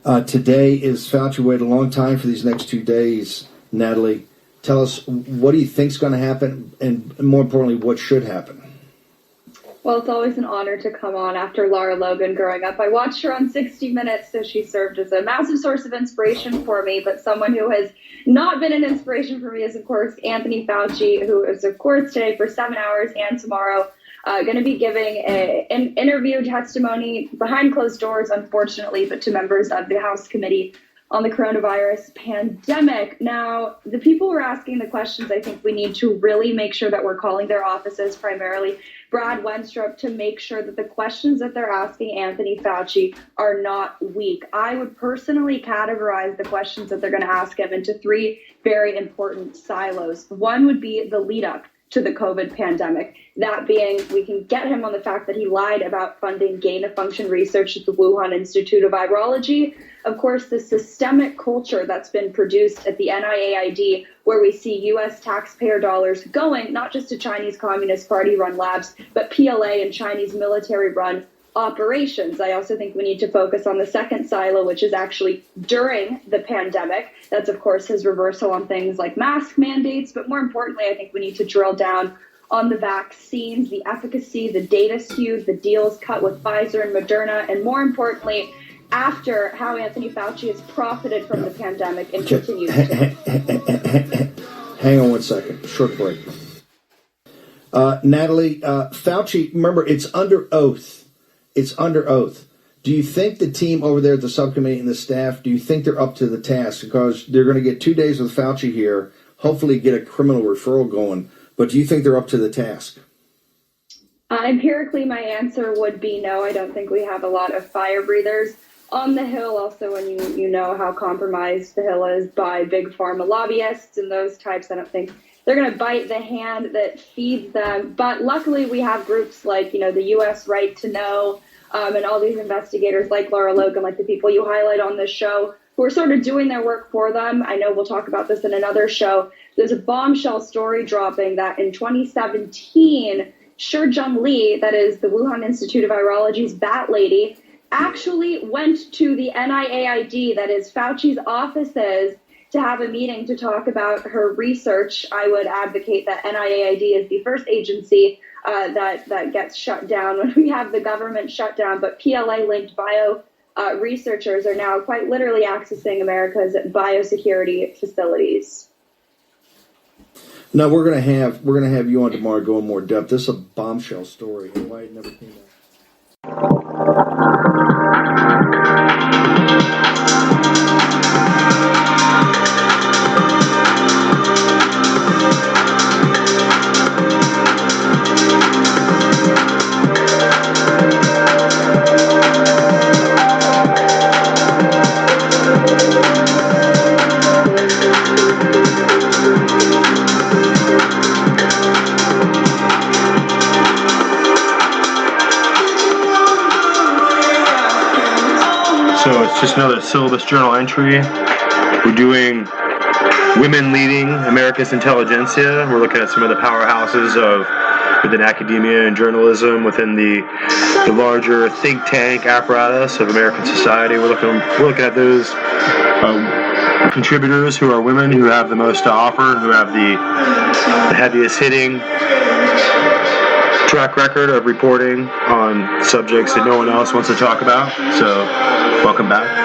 Today is Fauci waited a long time for these next 2 days. Natalie, tell us, what do you think is going to happen, and more importantly, what should happen? Well, it's always an honor to come on after Lara Logan growing up. I watched her on 60 Minutes, so she served as a massive source of inspiration for me. But someone who has not been an inspiration for me is, of course, Anthony Fauci, who is, of course, today for 7 hours and tomorrow going to be giving an interview testimony behind closed doors, unfortunately, but to members of the House Committee on the coronavirus pandemic. Now, the people who are asking the questions, I think we need to really make sure that we're calling their offices, primarily Brad Wenstrup, to make sure that the questions that they're asking Anthony Fauci are not weak. I would personally categorize the questions that they're going to ask him into three very important silos. One would be the lead up to the COVID pandemic. That being, we can get him on the fact that he lied about funding gain-of-function research at the Wuhan Institute of Virology. Of course, the systemic culture that's been produced at the NIAID, where we see U.S. taxpayer dollars going not just to Chinese Communist Party-run labs, but PLA and Chinese military-run operations. I also think we need to focus on the second silo, which is actually during the pandemic. That's, of course, his reversal on things like mask mandates. But more importantly, I think we need to drill down on the vaccines, the efficacy, the data skewed, the deals cut with Pfizer and Moderna, and more importantly, after how Anthony Fauci has profited from the pandemic and continues to. Hang on one second. Short break. Natalie, Fauci, remember, it's under oath. It's under oath. Do you think the team over there at the subcommittee and the staff, do you think they're up to the task? Because they're going to get 2 days with Fauci here, hopefully get a criminal referral going. But do you think they're up to the task? Empirically, my answer would be no. I don't think we have a lot of fire breathers on the Hill. Also, when you know how compromised the Hill is by big pharma lobbyists and those types, I don't think they're going to bite the hand that feeds them. But luckily, we have groups like, the U.S. Right to Know and all these investigators like Lara Logan, like the people you highlight on this show, who are sort of doing their work for them. I know we'll talk about this in another show. There's a bombshell story dropping that in 2017, Shijun Li, that is the Wuhan Institute of Virology's bat lady, actually went to the NIAID, that is Fauci's offices, to have a meeting to talk about her research. I would advocate that NIAID is the first agency that gets shut down when we have the government shut down, but PLA-linked bio researchers are now quite literally accessing America's biosecurity facilities. No, we're gonna have you on tomorrow, go in more depth. This is a bombshell story, and why it never came out. So it's just another syllabus journal entry. We're doing Women Leading America's Intelligentsia. We're looking at some of the powerhouses within academia and journalism, within the larger think tank apparatus of American society. We're looking at those contributors who are women, who have the most to offer, who have the heaviest hitting track record of reporting on subjects that no one else wants to talk about. So, welcome back.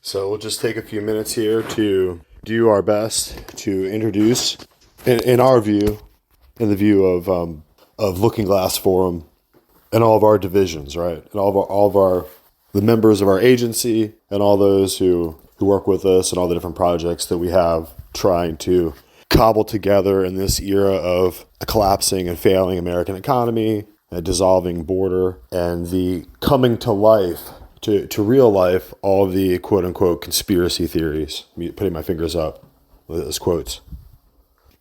So we'll just take a few minutes here to do our best to introduce, in our view, in the view of Looking Glass Forum, and all of our divisions, right, and all of our the members of our agency, and all those who work with us, and all the different projects that we have trying to cobble together in this era of a collapsing and failing American economy, a dissolving border, and the coming to life, to real life, all of the quote unquote conspiracy theories. I'm putting my fingers up with those quotes.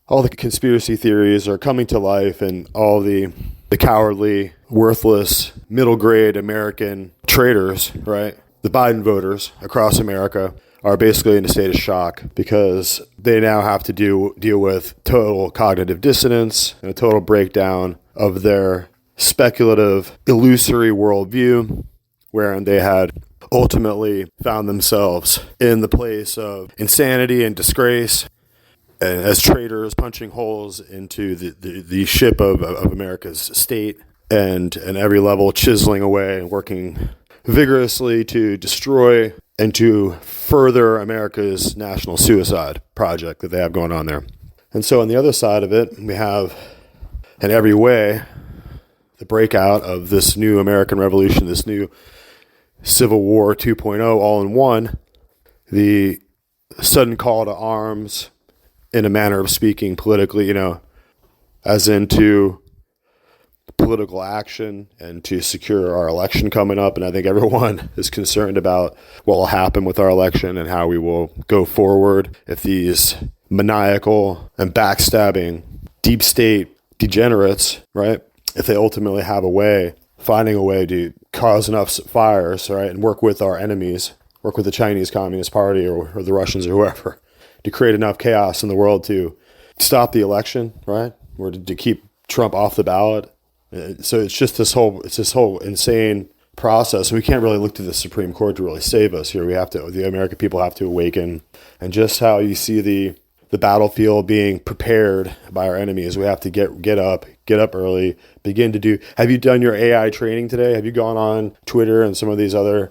All the conspiracy theories are coming to life, and all the cowardly, worthless, middle grade American traitors, right? The Biden voters across America are basically in a state of shock because they now have to deal with total cognitive dissonance and a total breakdown of their speculative, illusory worldview, wherein they had ultimately found themselves in the place of insanity and disgrace, and as traitors punching holes into the ship of America's state, and every level chiseling away and working vigorously to destroy and to further America's national suicide project that they have going on there. And so on the other side of it, we have, in every way, the breakout of this new American Revolution, this new Civil War 2.0 all in one, the sudden call to arms, in a manner of speaking, politically, as into political action and to secure our election coming up. And I think everyone is concerned about what will happen with our election and how we will go forward if these maniacal and backstabbing deep state degenerates, right, if they ultimately have finding a way to cause enough fires, right, and work with our enemies, work with the Chinese Communist Party or the Russians or whoever, to create enough chaos in the world to stop the election, right, or to keep Trump off the ballot. So it's just this whole insane process. We can't really look to the Supreme Court to really save us here. The American people have to awaken. And just how you see the battlefield being prepared by our enemies, we have to get up early, begin to do. Have you done your AI training today? Have you gone on Twitter and some of these other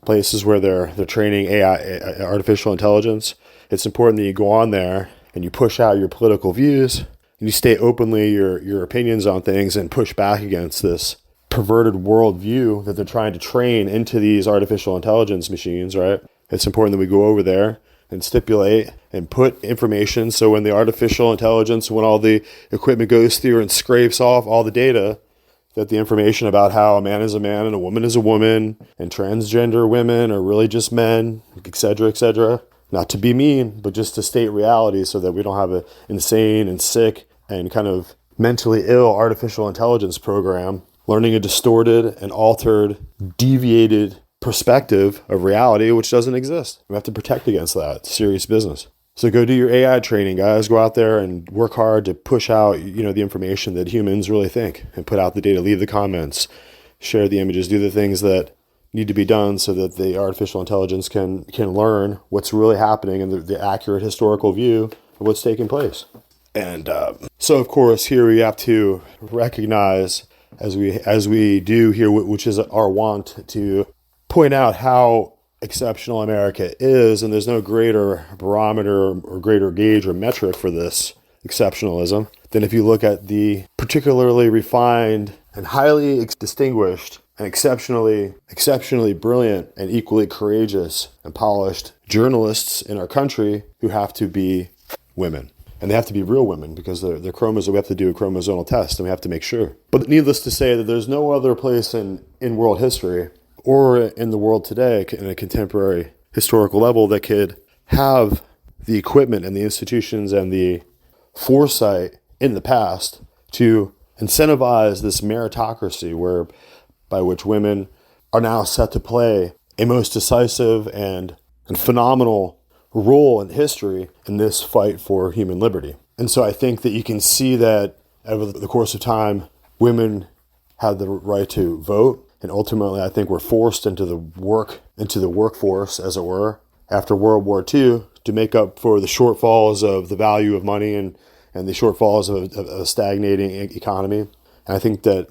places where they're training AI, artificial intelligence? It's important that you go on there and you push out your political views, and you state openly your opinions on things and push back against this perverted worldview that they're trying to train into these artificial intelligence machines, right? It's important that we go over there and stipulate and put information so when the artificial intelligence, when all the equipment goes through and scrapes off all the data, that the information about how a man is a man and a woman is a woman and transgender women are really just men, etc., not to be mean, but just to state reality so that we don't have an insane and sick and kind of mentally ill artificial intelligence program learning a distorted and altered, deviated perspective of reality, which doesn't exist. We have to protect against that. It's serious business. So go do your AI training, guys. Go out there and work hard to push out, the information that humans really think and put out the data. Leave the comments, share the images, do the things that need to be done so that the artificial intelligence can learn what's really happening and the accurate historical view of what's taking place. And so, of course, here we have to recognize, as we do here, which is our want, to point out how exceptional America is, and there's no greater barometer or greater gauge or metric for this exceptionalism than if you look at the particularly refined and highly distinguished and exceptionally brilliant and equally courageous and polished journalists in our country who have to be women. And they have to be real women because their chromosomes, we have to do a chromosomal test and we have to make sure. But needless to say that there's no other place in world history or in the world today in a contemporary historical level that could have the equipment and the institutions and the foresight in the past to incentivize this meritocracy by which women are now set to play a most decisive and phenomenal role in history in this fight for human liberty. And so I think that you can see that over the course of time, women had the right to vote. And ultimately, I think we're forced into the workforce, as it were, after World War II to make up for the shortfalls of the value of money and the shortfalls of a stagnating economy. And I think that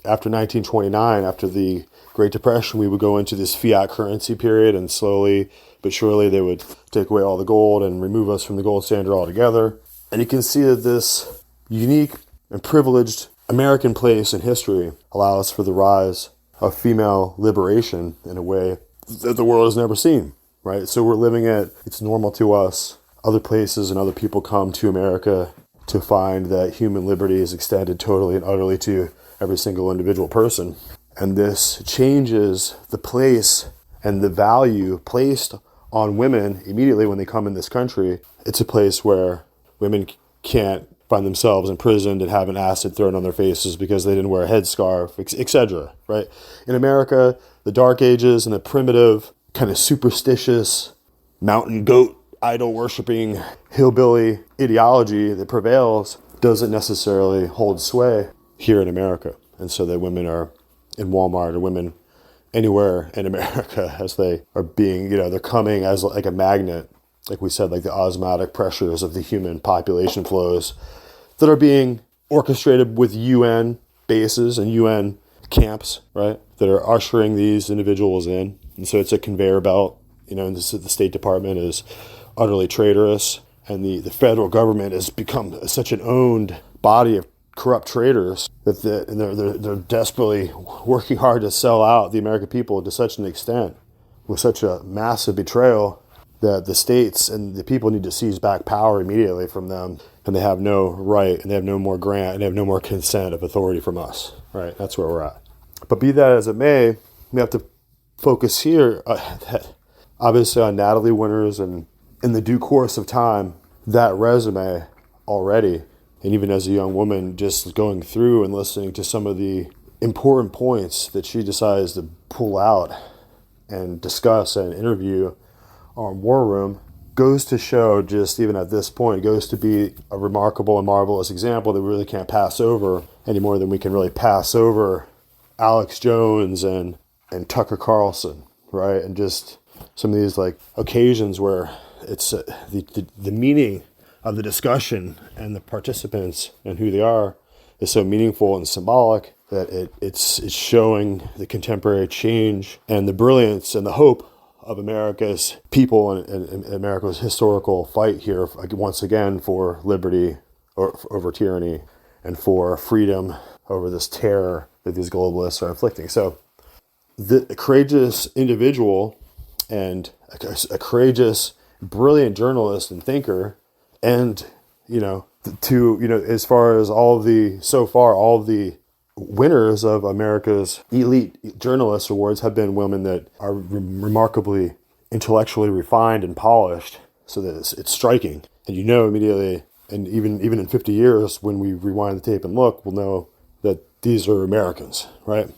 after 1929, after the Great Depression, we would go into this fiat currency period, and slowly but surely they would take away all the gold and remove us from the gold standard altogether. And you can see that this unique and privileged American place in history allows for the rise of female liberation in a way that the world has never seen, right? So we're living it's normal to us. Other places and other people come to America to find that human liberty is extended totally and utterly to every single individual person. And this changes the place and the value placed on women immediately when they come in this country. It's a place where women can't find themselves imprisoned and have an acid thrown on their faces because they didn't wear a headscarf, etc. Right? In America, the Dark Ages and the primitive, kind of superstitious, mountain goat, idol worshipping, hillbilly ideology that prevails doesn't necessarily hold sway here in America. And so that women are in Walmart or women anywhere in America as they are being, they're coming as like a magnet, like we said, like the osmotic pressures of the human population flows that are being orchestrated with UN bases and UN camps, right, that are ushering these individuals in. And so it's a conveyor belt, and the State Department is utterly traitorous, and the federal government has become such an owned body of corrupt traitors that they're desperately working hard to sell out the American people to such an extent, with such a massive betrayal, that the states and the people need to seize back power immediately from them, and they have no right, and they have no more grant, and they have no more consent of authority from us. Right? That's where we're at. But be that as it may, we have to focus here that obviously on Natalie Winters, and in the due course of time, that resume already, and even as a young woman, just going through and listening to some of the important points that she decides to pull out and discuss and interview on War Room, goes to show, just even at this point, goes to be a remarkable and marvelous example that we really can't pass over any more than we can really pass over Alex Jones and Tucker Carlson, right? And just some of these like occasions where it's the meaning of the discussion and the participants and who they are is so meaningful and symbolic that it's showing the contemporary change and the brilliance and the hope of America's people and America's historical fight here once again for liberty over tyranny and for freedom over this terror that these globalists are inflicting. So the courageous individual and a courageous, brilliant journalist and thinker, and as far as all of the winners of America's elite journalist awards have been women that are remarkably intellectually refined and polished, so that it's striking, and immediately, and even in 50 years when we rewind the tape and look, we'll know that these are Americans, right?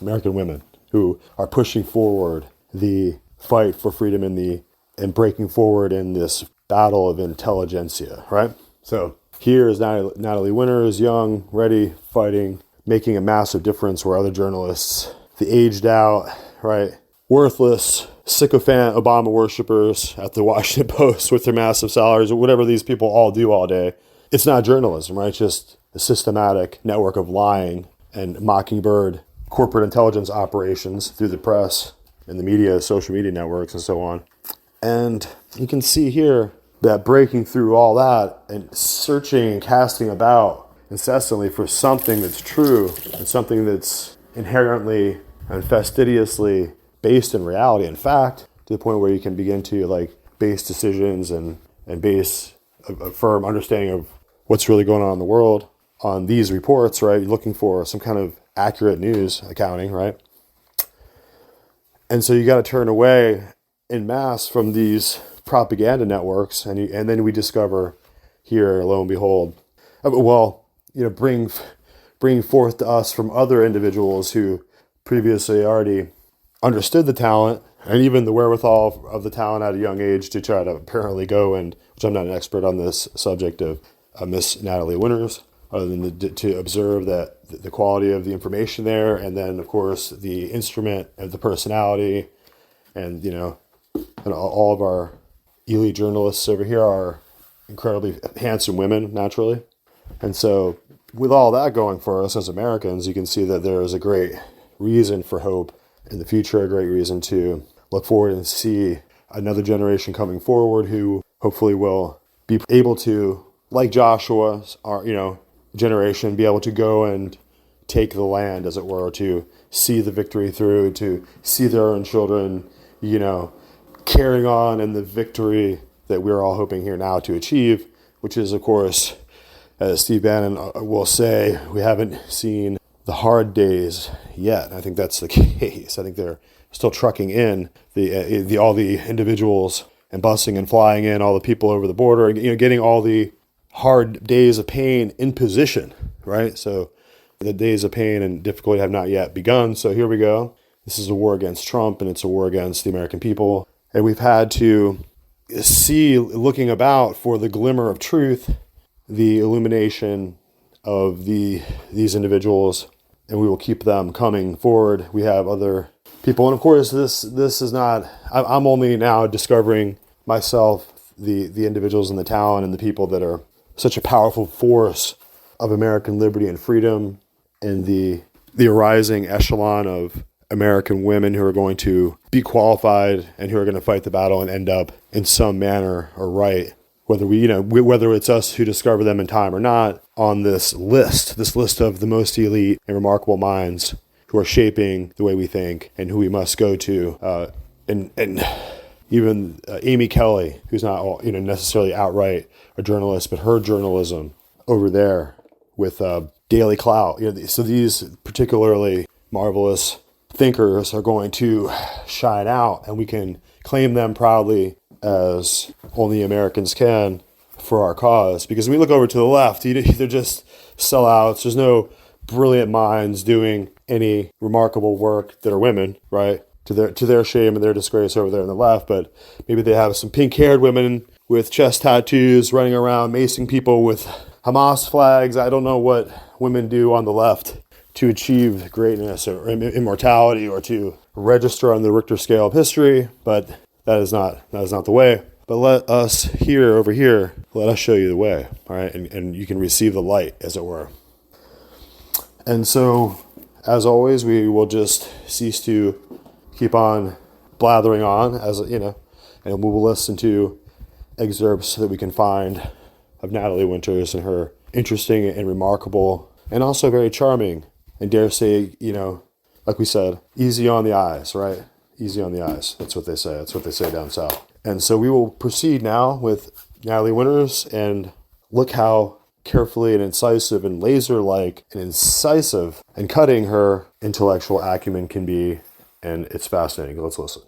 American women who are pushing forward the fight for freedom and breaking forward in this battle of intelligentsia, right? So here is Natalie Winters, young, ready, fighting, making a massive difference where other journalists, the aged out, right, worthless, sycophant Obama worshipers at the Washington Post with their massive salaries, or whatever these people all do all day. It's not journalism, right? It's just a systematic network of lying and mockingbird corporate intelligence operations through the press and the media, social media networks, and so on. And you can see here that breaking through all that and searching and casting about incessantly for something that's true and something that's inherently and fastidiously based in reality, in fact, to the point where you can begin to base decisions and base a firm understanding of what's really going on in the world on these reports, right? You're looking for some kind of accurate news accounting, right? And so you got to turn away en masse from these propaganda networks, and then we discover here, lo and behold, bring forth to us from other individuals who previously already understood the talent and even the wherewithal of the talent at a young age to try to apparently go and, which I'm not an expert on this subject of Miss Natalie Winters, other than to observe that the quality of the information there, and then of course the instrument of the personality, and all of our elite journalists over here are incredibly handsome women, naturally. And so with all that going for us as Americans, you can see that there is a great reason for hope in the future, a great reason to look forward and see another generation coming forward who hopefully will be able to, like Joshua's, generation, be able to go and take the land, as it were, to see the victory through, to see their own children, carrying on in the victory that we're all hoping here now to achieve, which is, of course, as Steve Bannon will say, we haven't seen the hard days yet. I think that's the case. I think they're still trucking in the all the individuals and busing and flying in all the people over the border, and getting all the hard days of pain in position, right? So the days of pain and difficulty have not yet begun. So here we go. This is a war against Trump, and it's a war against the American people. And we've had to see, looking about for the glimmer of truth, the illumination of these individuals, and we will keep them coming forward. We have other people, and of course, this is not. I'm only now discovering myself, the individuals in the town and the people that are such a powerful force of American liberty and freedom, and the arising echelon of American women who are going to be qualified and who are going to fight the battle and end up in some manner or right, whether it's us who discover them in time or not, on this list of the most elite and remarkable minds who are shaping the way we think and who we must go to, and even Amy Kelly, who's not necessarily outright a journalist, but her journalism over there with Daily Clout. So these particularly marvelous thinkers are going to shine out, and we can claim them proudly, as only Americans can, for our cause. Because when we look over to the left, they're just sellouts. There's no brilliant minds doing any remarkable work that are women, right? To their shame and their disgrace over there on the left. But maybe they have some pink-haired women with chest tattoos running around macing people with Hamas flags. I don't know what women do on the left to achieve greatness or immortality or to register on the Richter scale of history, but that is not the way. But let us over here, let us show you the way, all right? And you can receive the light, as it were. And so, as always, we will just cease to keep on blathering on, and we will listen to excerpts that we can find of Natalie Winters and her interesting and remarkable, and also very charming, and dare say, like we said, easy on the eyes, right? Easy on the eyes. That's what they say. That's what they say down south. And so we will proceed now with Natalie Winters and look how carefully and incisive and laser-like and incisive and cutting her intellectual acumen can be. And it's fascinating. Let's listen.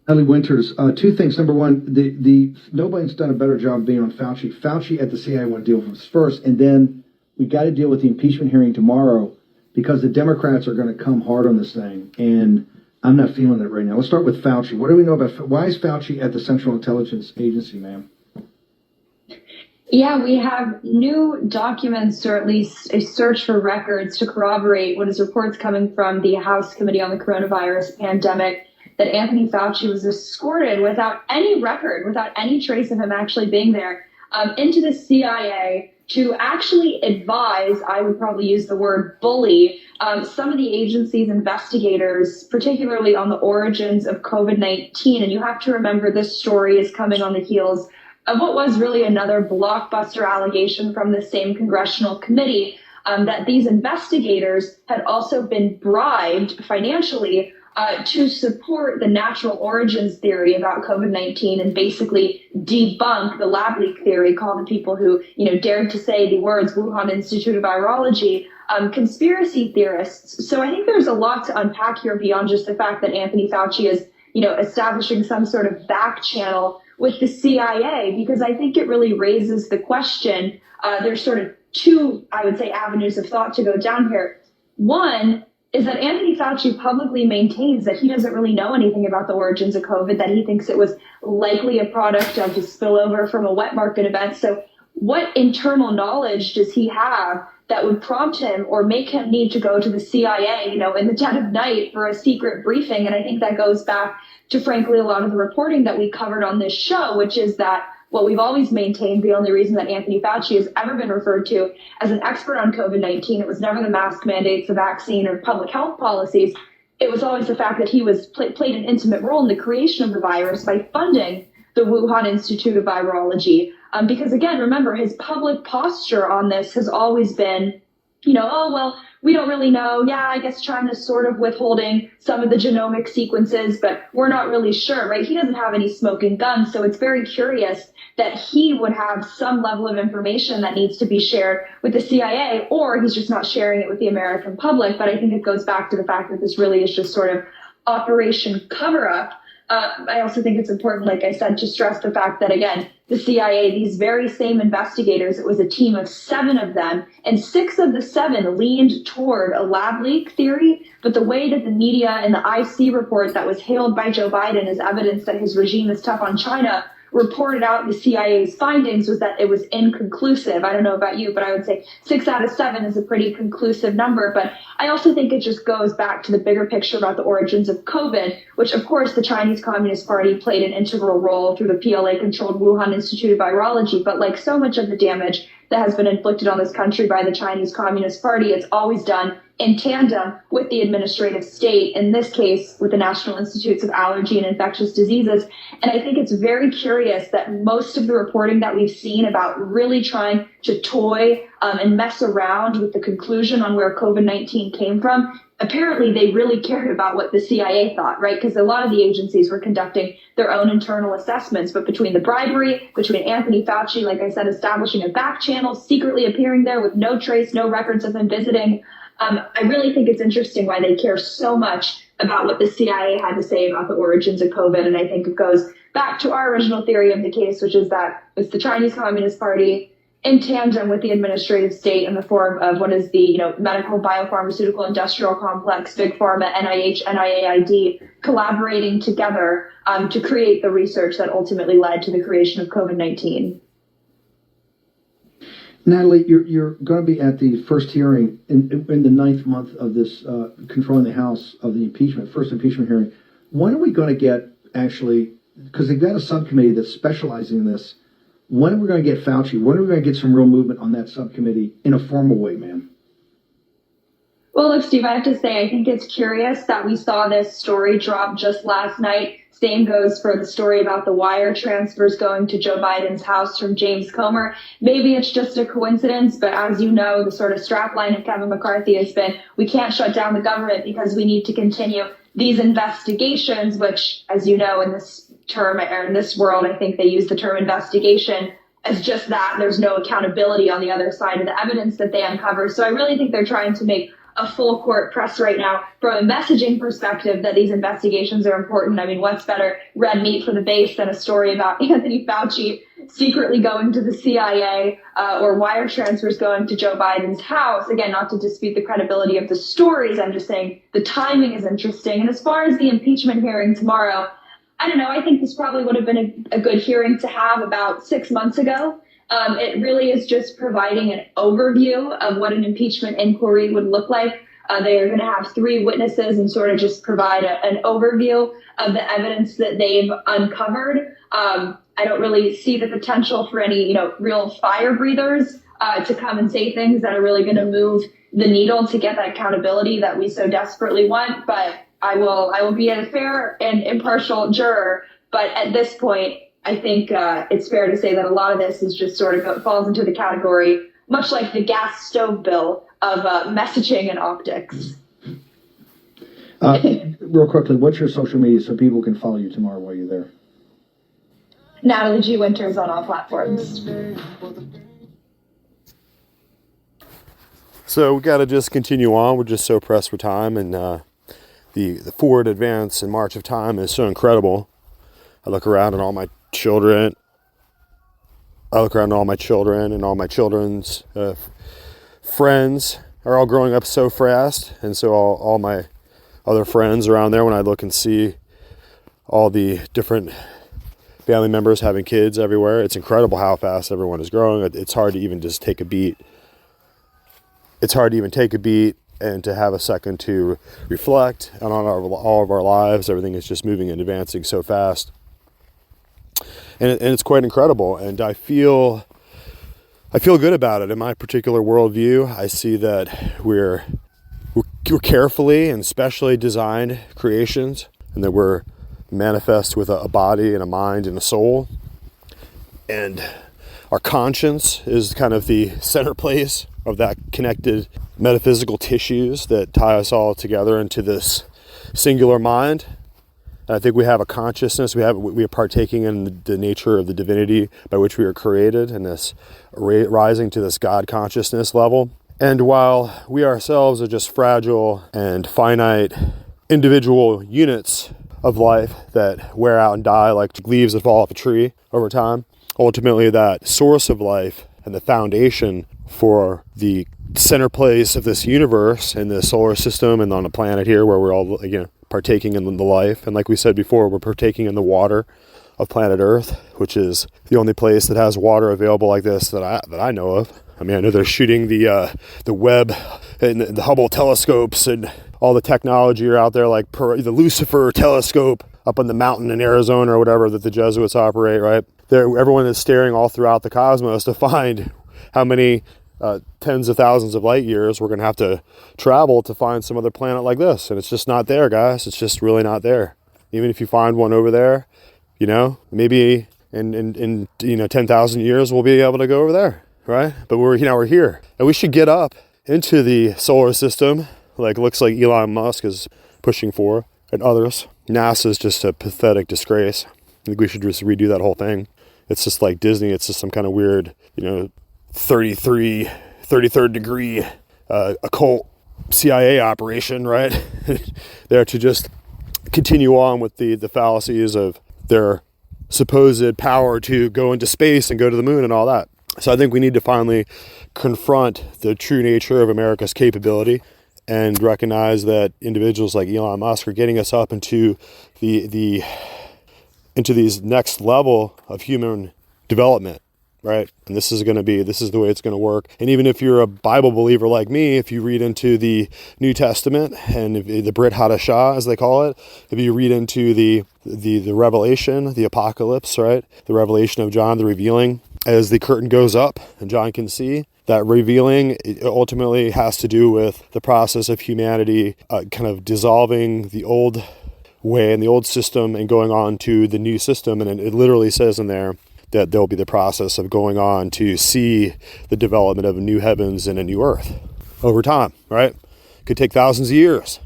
Natalie Winters, two things. Number one, the nobody's done a better job being on Fauci. Fauci at the CIA want to deal with us first, and then we got to deal with the impeachment hearing tomorrow, because the Democrats are going to come hard on this thing, and I'm not feeling it right now. Let's start with Fauci. What do we know about why is Fauci at the Central Intelligence Agency, ma'am? Yeah, we have new documents, or at least a search for records to corroborate what is reports coming from the House Committee on the Coronavirus Pandemic, that Anthony Fauci was escorted without any record, without any trace of him actually being there, into the CIA to actually advise, I would probably use the word bully, some of the agency's investigators, particularly on the origins of COVID-19. And you have to remember, this story is coming on the heels of what was really another blockbuster allegation from the same congressional committee, that these investigators had also been bribed financially to support the natural origins theory about COVID-19 and basically debunk the lab leak theory, call the people who, dared to say the words Wuhan Institute of Virology conspiracy theorists. So I think there's a lot to unpack here beyond just the fact that Anthony Fauci is, establishing some sort of back channel with the CIA, because I think it really raises the question. There's sort of two, I would say, avenues of thought to go down here. One is that Anthony Fauci publicly maintains that he doesn't really know anything about the origins of COVID, that he thinks it was likely a product of the spillover from a wet market event. So what internal knowledge does he have that would prompt him or make him need to go to the CIA, in the dead of night for a secret briefing? And I think that goes back to, frankly, a lot of the reporting that we covered on this show, which is that what we've always maintained, the only reason that Anthony Fauci has ever been referred to as an expert on COVID-19, it was never the mask mandates, the vaccine, or public health policies. It was always the fact that he played an intimate role in the creation of the virus by funding the Wuhan Institute of Virology. Because again, remember, his public posture on this has always been oh, well, we don't really know. Yeah, I guess China's sort of withholding some of the genomic sequences, but we're not really sure, right? He doesn't have any smoking guns. So it's very curious that he would have some level of information that needs to be shared with the CIA, or he's just not sharing it with the American public. But I think it goes back to the fact that this really is just sort of Operation Cover Up. I also think it's important, like I said, to stress the fact that, again, the CIA, these very same investigators, it was a team of 7 of them, and 6 of the 7 leaned toward a lab leak theory. But the way that the media and the IC report that was hailed by Joe Biden as evidence that his regime is tough on China reported out the CIA's findings was that it was inconclusive. I don't know about you, but I would say 6 out of 7 is a pretty conclusive number. But I also think it just goes back to the bigger picture about the origins of COVID, which of course the Chinese Communist Party played an integral role through the PLA-controlled Wuhan Institute of Virology. But like so much of the damage that has been inflicted on this country by the Chinese Communist Party, it's always done in tandem with the administrative state, in this case with the National Institutes of Allergy and Infectious Diseases. And I think it's very curious that most of the reporting that we've seen about really trying to toy and mess around with the conclusion on where COVID-19 came from, apparently they really cared about what the CIA thought, right? Because a lot of the agencies were conducting their own internal assessments, but between the bribery, between Anthony Fauci, like I said, establishing a back channel, secretly appearing there with no trace, no records of him visiting, I really think it's interesting why they care so much about what the CIA had to say about the origins of COVID. And I think it goes back to our original theory of the case, which is that it's the Chinese Communist Party in tandem with the administrative state in the form of what is the medical, biopharmaceutical, industrial complex, big pharma, NIH, NIAID, collaborating together to create the research that ultimately led to the creation of COVID-19. Natalie, you're going to be at the first hearing in the 9th month of this controlling the House of the first impeachment hearing. When are we going to get actually, because they've got a subcommittee that's specializing in this, when are we going to get Fauci? When are we going to get some real movement on that subcommittee in a formal way, ma'am? Well, look, Steve, I have to say, I think it's curious that we saw this story drop just last night. Same goes for the story about the wire transfers going to Joe Biden's house from James Comer. Maybe it's just a coincidence, but as you know, the sort of strapline of Kevin McCarthy has been, we can't shut down the government because we need to continue these investigations, which, as you know, in this term or in this world, I think they use the term investigation as just that. There's no accountability on the other side of the evidence that they uncover. So I really think they're trying to make a full court press right now from a messaging perspective that these investigations are important. I mean, what's better red meat for the base than a story about Anthony Fauci secretly going to the CIA or wire transfers going to Joe Biden's house? Again, not to dispute the credibility of the stories. I'm just saying the timing is interesting. And as far as the impeachment hearing tomorrow, I don't know. I think this probably would have been a good hearing to have about 6 months ago. It really is just providing an overview of what an impeachment inquiry would look like. They are going to have 3 witnesses and sort of just provide an overview of the evidence that they've uncovered. I don't really see the potential for any, real fire breathers to come and say things that are really going to move the needle to get that accountability that we so desperately want. But I will be a fair and impartial juror. But at this point, I think it's fair to say that a lot of this is just sort of falls into the category, much like the gas stove bill, of messaging and optics. Real quickly, what's your social media so people can follow you tomorrow while you're there? Natalie G. Winters on all platforms. So we got to just continue on. We're just so pressed for time, and the forward advance and march of time is so incredible. I look around and all my children. I look around and all my children and all my children's friends are all growing up so fast, and so all my other friends around there, when I look and see all the different family members having kids everywhere, it's incredible how fast everyone is growing. It's hard to even just take a beat. It's hard to even take a beat and to have a second to reflect on all of our lives. Everything is just moving and advancing so fast. And it's quite incredible, and I feel good about it. In my particular worldview, I see that we're carefully and specially designed creations, and that we're manifest with a body and a mind and a soul. And our conscience is kind of the center place of that connected metaphysical tissues that tie us all together into this singular mind. And I think we have a consciousness. We are partaking in the nature of the divinity by which we are created, and this rising to this God consciousness level. And while we ourselves are just fragile and finite individual units of life that wear out and die like leaves that fall off a tree over time, ultimately that source of life and the foundation for the center place of this universe and the solar system and on the planet here where we're all, partaking in the life. And like we said before, we're partaking in the water of planet Earth, which is the only place that has water available like this that I know of. I mean, I know they're shooting the Webb and the Hubble telescopes and all the technology are out there, like the Lucifer telescope up on the mountain in Arizona or whatever that the Jesuits operate, right? Everyone is staring all throughout the cosmos to find how many tens of thousands of light years we're going to have to travel to find some other planet like this. And it's just not there, guys. It's just really not there. Even if you find one over there, maybe in 10,000 years we'll be able to go over there, right? But we're here. And we should get up into the solar system, looks like Elon Musk is pushing for, and others. NASA is just a pathetic disgrace. I think we should just redo that whole thing. It's just like Disney. It's just some kind of weird, 33rd degree occult CIA operation, right? There to just continue on with the fallacies of their supposed power to go into space and go to the moon and all that. So I think we need to finally confront the true nature of America's capability and recognize that individuals like Elon Musk are getting us up into into these next level of human development, right? And this is the way it's going to work. And even if you're a Bible believer like me, if you read into the New Testament and the Brit Hadashah, as they call it, if you read into the Revelation, the Apocalypse, right? The revelation of John, the revealing, as the curtain goes up and John can see, that revealing ultimately has to do with the process of humanity kind of dissolving the old way and the old system and going on to the new system. And it literally says in there that there'll be the process of going on to see the development of a new heavens and a new earth over time, right? Could take thousands of years.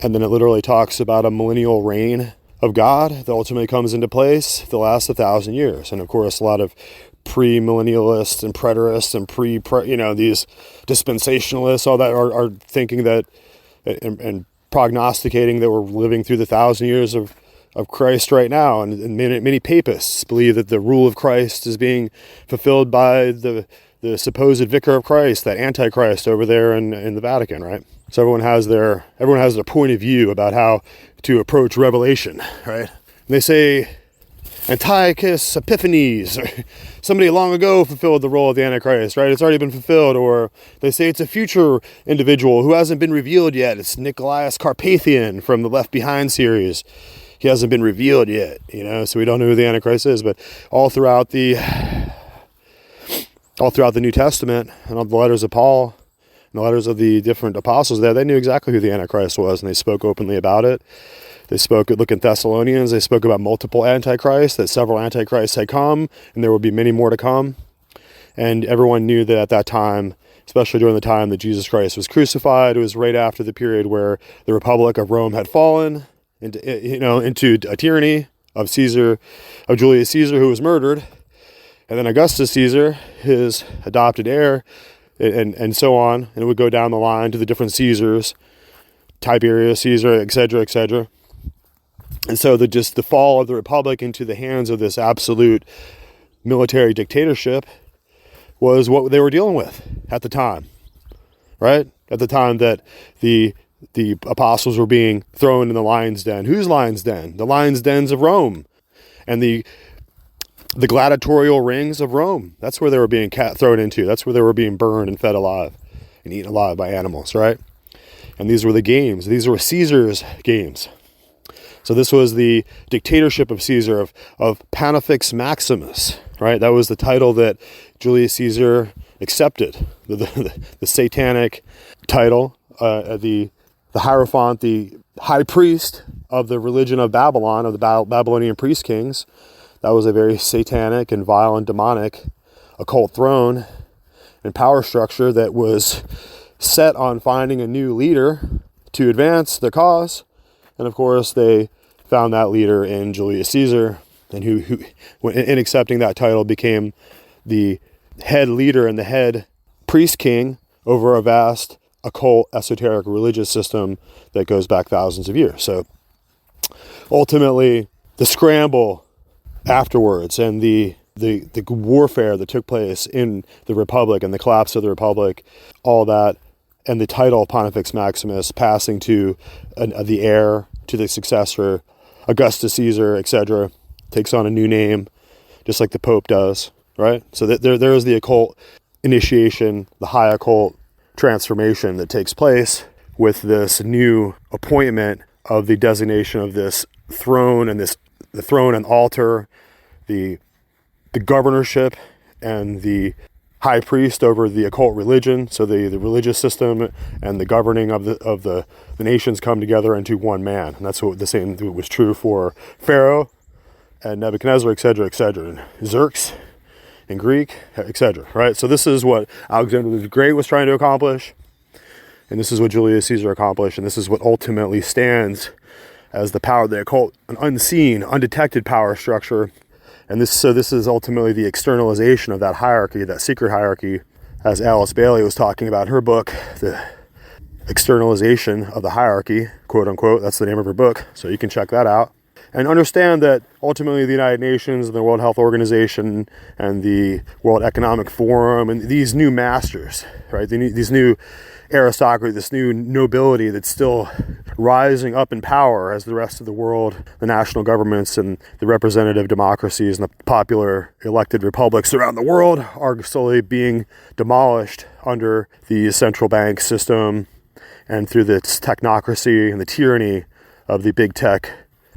And then it literally talks about a millennial reign of God that ultimately comes into place that lasts 1,000 years. And of course, a lot of pre-millennialists and preterists and these dispensationalists, all that are thinking that and prognosticating that we're living through the 1,000 years of Christ right now. And many papists believe that the rule of Christ is being fulfilled by the supposed vicar of Christ, that Antichrist over there in the Vatican, right? So everyone has their point of view about how to approach Revelation, right? And they say Antiochus Epiphanes, or somebody long ago fulfilled the role of the Antichrist, right? It's already been fulfilled. Or they say it's a future individual who hasn't been revealed yet. It's Nicolaus Carpathian from the Left Behind series. He hasn't been revealed yet, so we don't know who the Antichrist is. But all throughout the New Testament and all the letters of Paul and the letters of the different apostles there, they knew exactly who the Antichrist was, and they spoke openly about it. They look in Thessalonians, they spoke about multiple antichrists, that several antichrists had come, and there would be many more to come. And everyone knew that at that time, especially during the time that Jesus Christ was crucified, it was right after the period where the Republic of Rome had fallen into a tyranny of Julius Caesar, who was murdered, and then Augustus Caesar, his adopted heir, and so on, and it would go down the line to the different Caesars, Tiberius Caesar, etc., etc. And so the fall of the Republic into the hands of this absolute military dictatorship was what they were dealing with at the time, right? At the time that the apostles were being thrown in the lion's den. Whose lion's den? The lion's dens of Rome. And the gladiatorial rings of Rome. That's where they were being thrown into. That's where they were being burned and fed alive and eaten alive by animals, right? And these were the games. These were Caesar's games. So this was the dictatorship of Caesar, of Pontifex Maximus, right? That was the title that Julius Caesar accepted, the satanic title, the Hierophant, the high priest of the religion of Babylon, of the Babylonian priest kings. That was a very satanic and vile and demonic occult throne. And and power structure that was set on finding a new leader to advance the cause. And of course, they found that leader in Julius Caesar, and who in accepting that title, became the head leader and the head priest king over a vast occult, esoteric religious system that goes back thousands of years. So ultimately, the scramble afterwards and the warfare that took place in the Republic and the collapse of the Republic, all that, and the title Pontifex Maximus passing to the heir, to the successor, Augustus Caesar, etc., takes on a new name, just like the Pope does, right? So there is the occult initiation, the high occult transformation that takes place with this new appointment of the designation of this throne and the throne and altar, the governorship and the high priest over the occult religion. So the religious system and the governing of the nations come together into one man. And that's what the same was true for Pharaoh and Nebuchadnezzar, etc., etc., and Xerxes in Greek, etc. Right? So this is what Alexander the Great was trying to accomplish, and this is what Julius Caesar accomplished, and this is what ultimately stands as the power of the occult, an unseen, undetected power structure. And this is ultimately the externalization of that hierarchy, that secret hierarchy, as Alice Bailey was talking about in her book, the externalization of the hierarchy, quote unquote. That's the name of her book, so you can check that out. And understand that ultimately the United Nations and the World Health Organization and the World Economic Forum and these new masters, right? These new aristocracy, this new nobility that's still rising up in power as the rest of the world, the national governments and the representative democracies and the popular elected republics around the world are slowly being demolished under the central bank system and through this technocracy and the tyranny of the big tech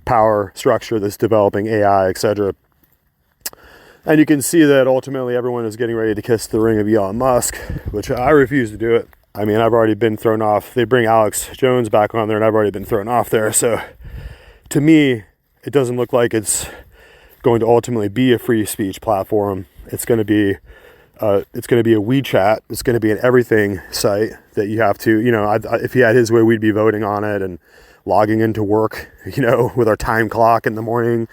power structure that's developing AI, etc. And you can see that ultimately everyone is getting ready to kiss the ring of Elon Musk, which I refuse to do it. I mean, I've already been thrown off. They bring Alex Jones back on there, and I've already been thrown off there. So to me, it doesn't look like it's going to ultimately be a free speech platform. It's going to be a WeChat. It's going to be an everything site that you have to, if he had his way, we'd be voting on it and logging into work, with our time clock in the morning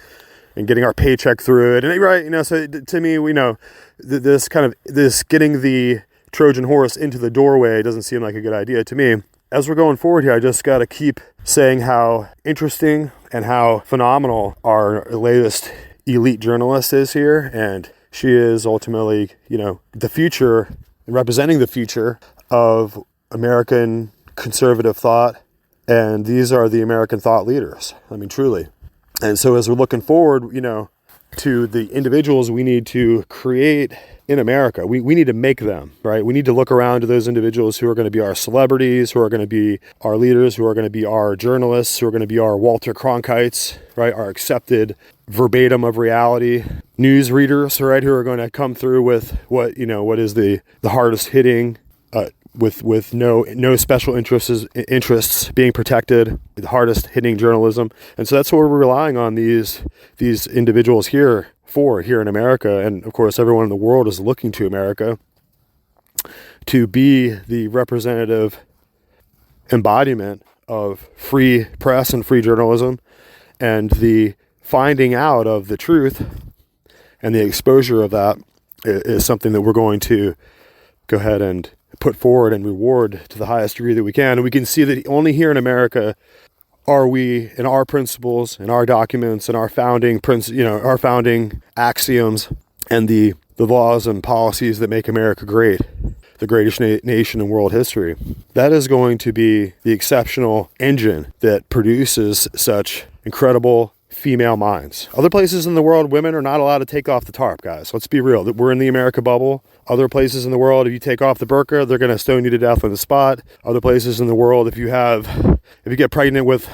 and getting our paycheck through it. And right, so to me, we know this getting the Trojan horse into the doorway doesn't seem like a good idea to me. As we're going forward here, I just got to keep saying how interesting and how phenomenal our latest elite journalist is here. And she is ultimately, the future, representing the future of American conservative thought. And these are the American thought leaders. I mean, truly. And so as we're looking forward, to the individuals we need to create in America, we need to make them, right? We need to look around to those individuals who are going to be our celebrities, who are going to be our leaders, who are going to be our journalists, who are going to be our Walter Cronkites, right? Our accepted verbatim of reality news readers, right? Who are going to come through with what is the hardest hitting, with no special interests being protected, the hardest hitting journalism. And so that's what we're relying on these individuals here in America. And of course, everyone in the world is looking to America to be the representative embodiment of free press and free journalism, and the finding out of the truth and the exposure of that is something that we're going to go ahead and put forward and reward to the highest degree that we can. And we can see that only here in America are we, in our principles, in our documents, in our founding our founding axioms, and the laws and policies that make America great, the greatest nation in world history. That is going to be the exceptional engine that produces such incredible female minds. Other places in the world, women are not allowed to take off the tarp, guys. Let's be real. We're in the America bubble. Other places in the world, if you take off the burqa, they're going to stone you to death on the spot. Other places in the world, if you get pregnant with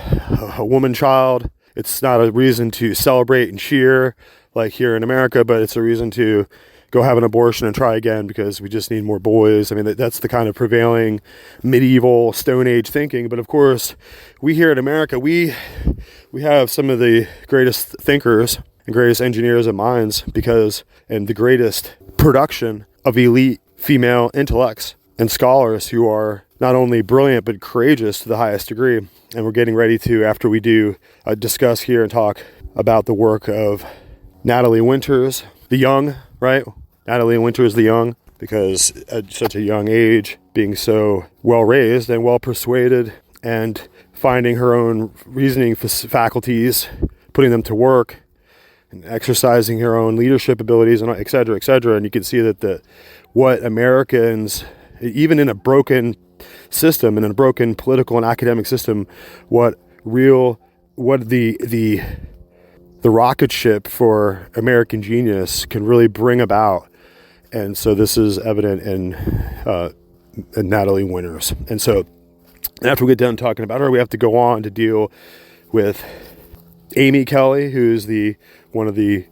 a woman child, it's not a reason to celebrate and cheer like here in America, but it's a reason to go have an abortion and try again because we just need more boys. I mean, that's the kind of prevailing medieval Stone Age thinking. But of course, we here in America, we have some of the greatest thinkers and greatest engineers and minds and the greatest production of elite female intellects and scholars who are not only brilliant but courageous to the highest degree. And we're getting ready to, after we do, discuss here and talk about the work of Natalie Winters, the young, right? Natalie Winters, the young, because at such a young age, being so well raised and well persuaded, and finding her own reasoning faculties, putting them to work, and exercising her own leadership abilities, and et cetera, et cetera. And you can see that what Americans, even in a broken system, and in a broken political and academic system, what the rocket ship for American genius can really bring about. And so this is evident in Natalie Winters. And so after we get done talking about her, we have to go on to deal with Amy Kelly, who's one of the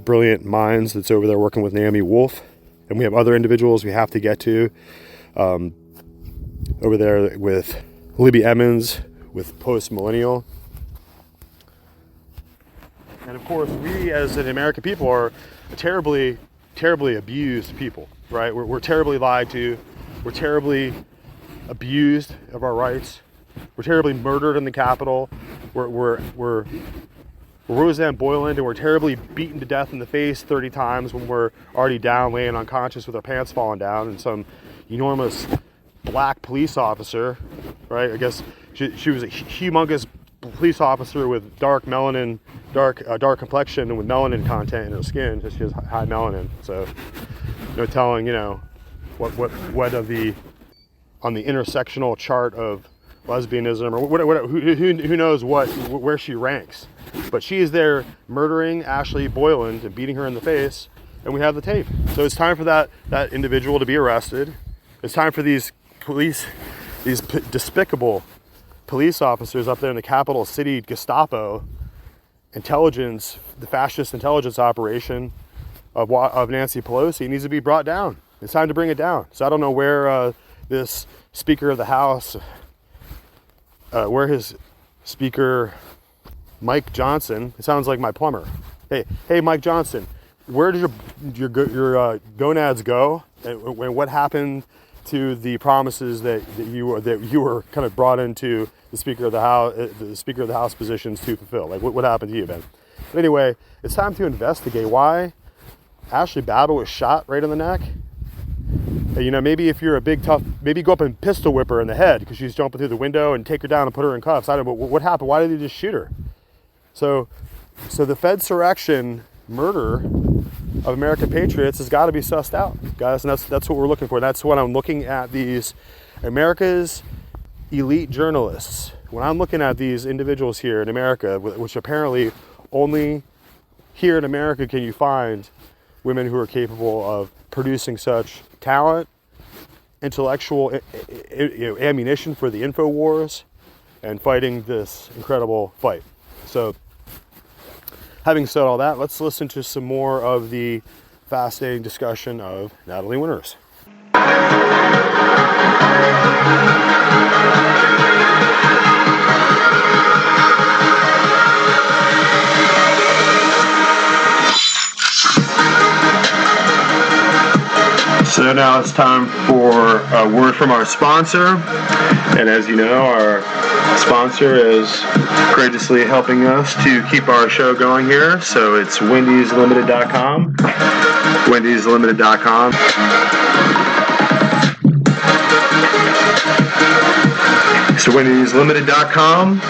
brilliant minds that's over there working with Naomi Wolf. And we have other individuals we have to get to over there with Libby Emmons, with Post Millennial. And of course, we as an American people are terribly, terribly abused people, right? We're terribly lied to. We're terribly abused of our rights. We're terribly murdered in the Capitol. We're Roseanne Boyland, and we're terribly beaten to death in the face 30 times when we're already down, laying unconscious with our pants falling down, and some enormous black police officer, right? I guess she was a humongous police officer with dark melanin, dark complexion, and with melanin content in her skin, because she has high melanin. So, no telling, what of the on the intersectional chart of lesbianism, or whatever, who knows where she ranks. But she is there murdering Ashley Boyland and beating her in the face, and we have the tape. So it's time for that individual to be arrested. It's time for these despicable police officers up there in the capital city Gestapo intelligence, the fascist intelligence operation of Nancy Pelosi needs to be brought down. It's time to bring it down. So I don't know where this Speaker of the House, where his Speaker Mike Johnson, it sounds like my plumber. Hey, Mike Johnson, where did your gonads go, and what happened to the promises that you were kind of brought into the Speaker of the House positions to fulfill? Like, what happened to you, Ben? But anyway, it's time to investigate why Ashley Babbitt was shot right in the neck. Maybe if you're a big tough, maybe go up and pistol whip her in the head because she's jumping through the window, and take her down and put her in cuffs. I don't know, what happened? Why did they just shoot her? So the Fedsurrection murder of American patriots has got to be sussed out, guys, and that's what we're looking for. That's what I'm looking at, these America's elite journalists. When I'm looking at these individuals here in America, which apparently only here in America can you find women who are capable of producing such talent, intellectual ammunition for the info wars, and fighting this incredible fight. So, having said all that, let's listen to some more of the fascinating discussion of Natalie Winters. So now it's time for a word from our sponsor. And as you know, our sponsor is courageously helping us to keep our show going here. So it's wendyslimited.com. wendyslimited.com. So wendyslimited.com.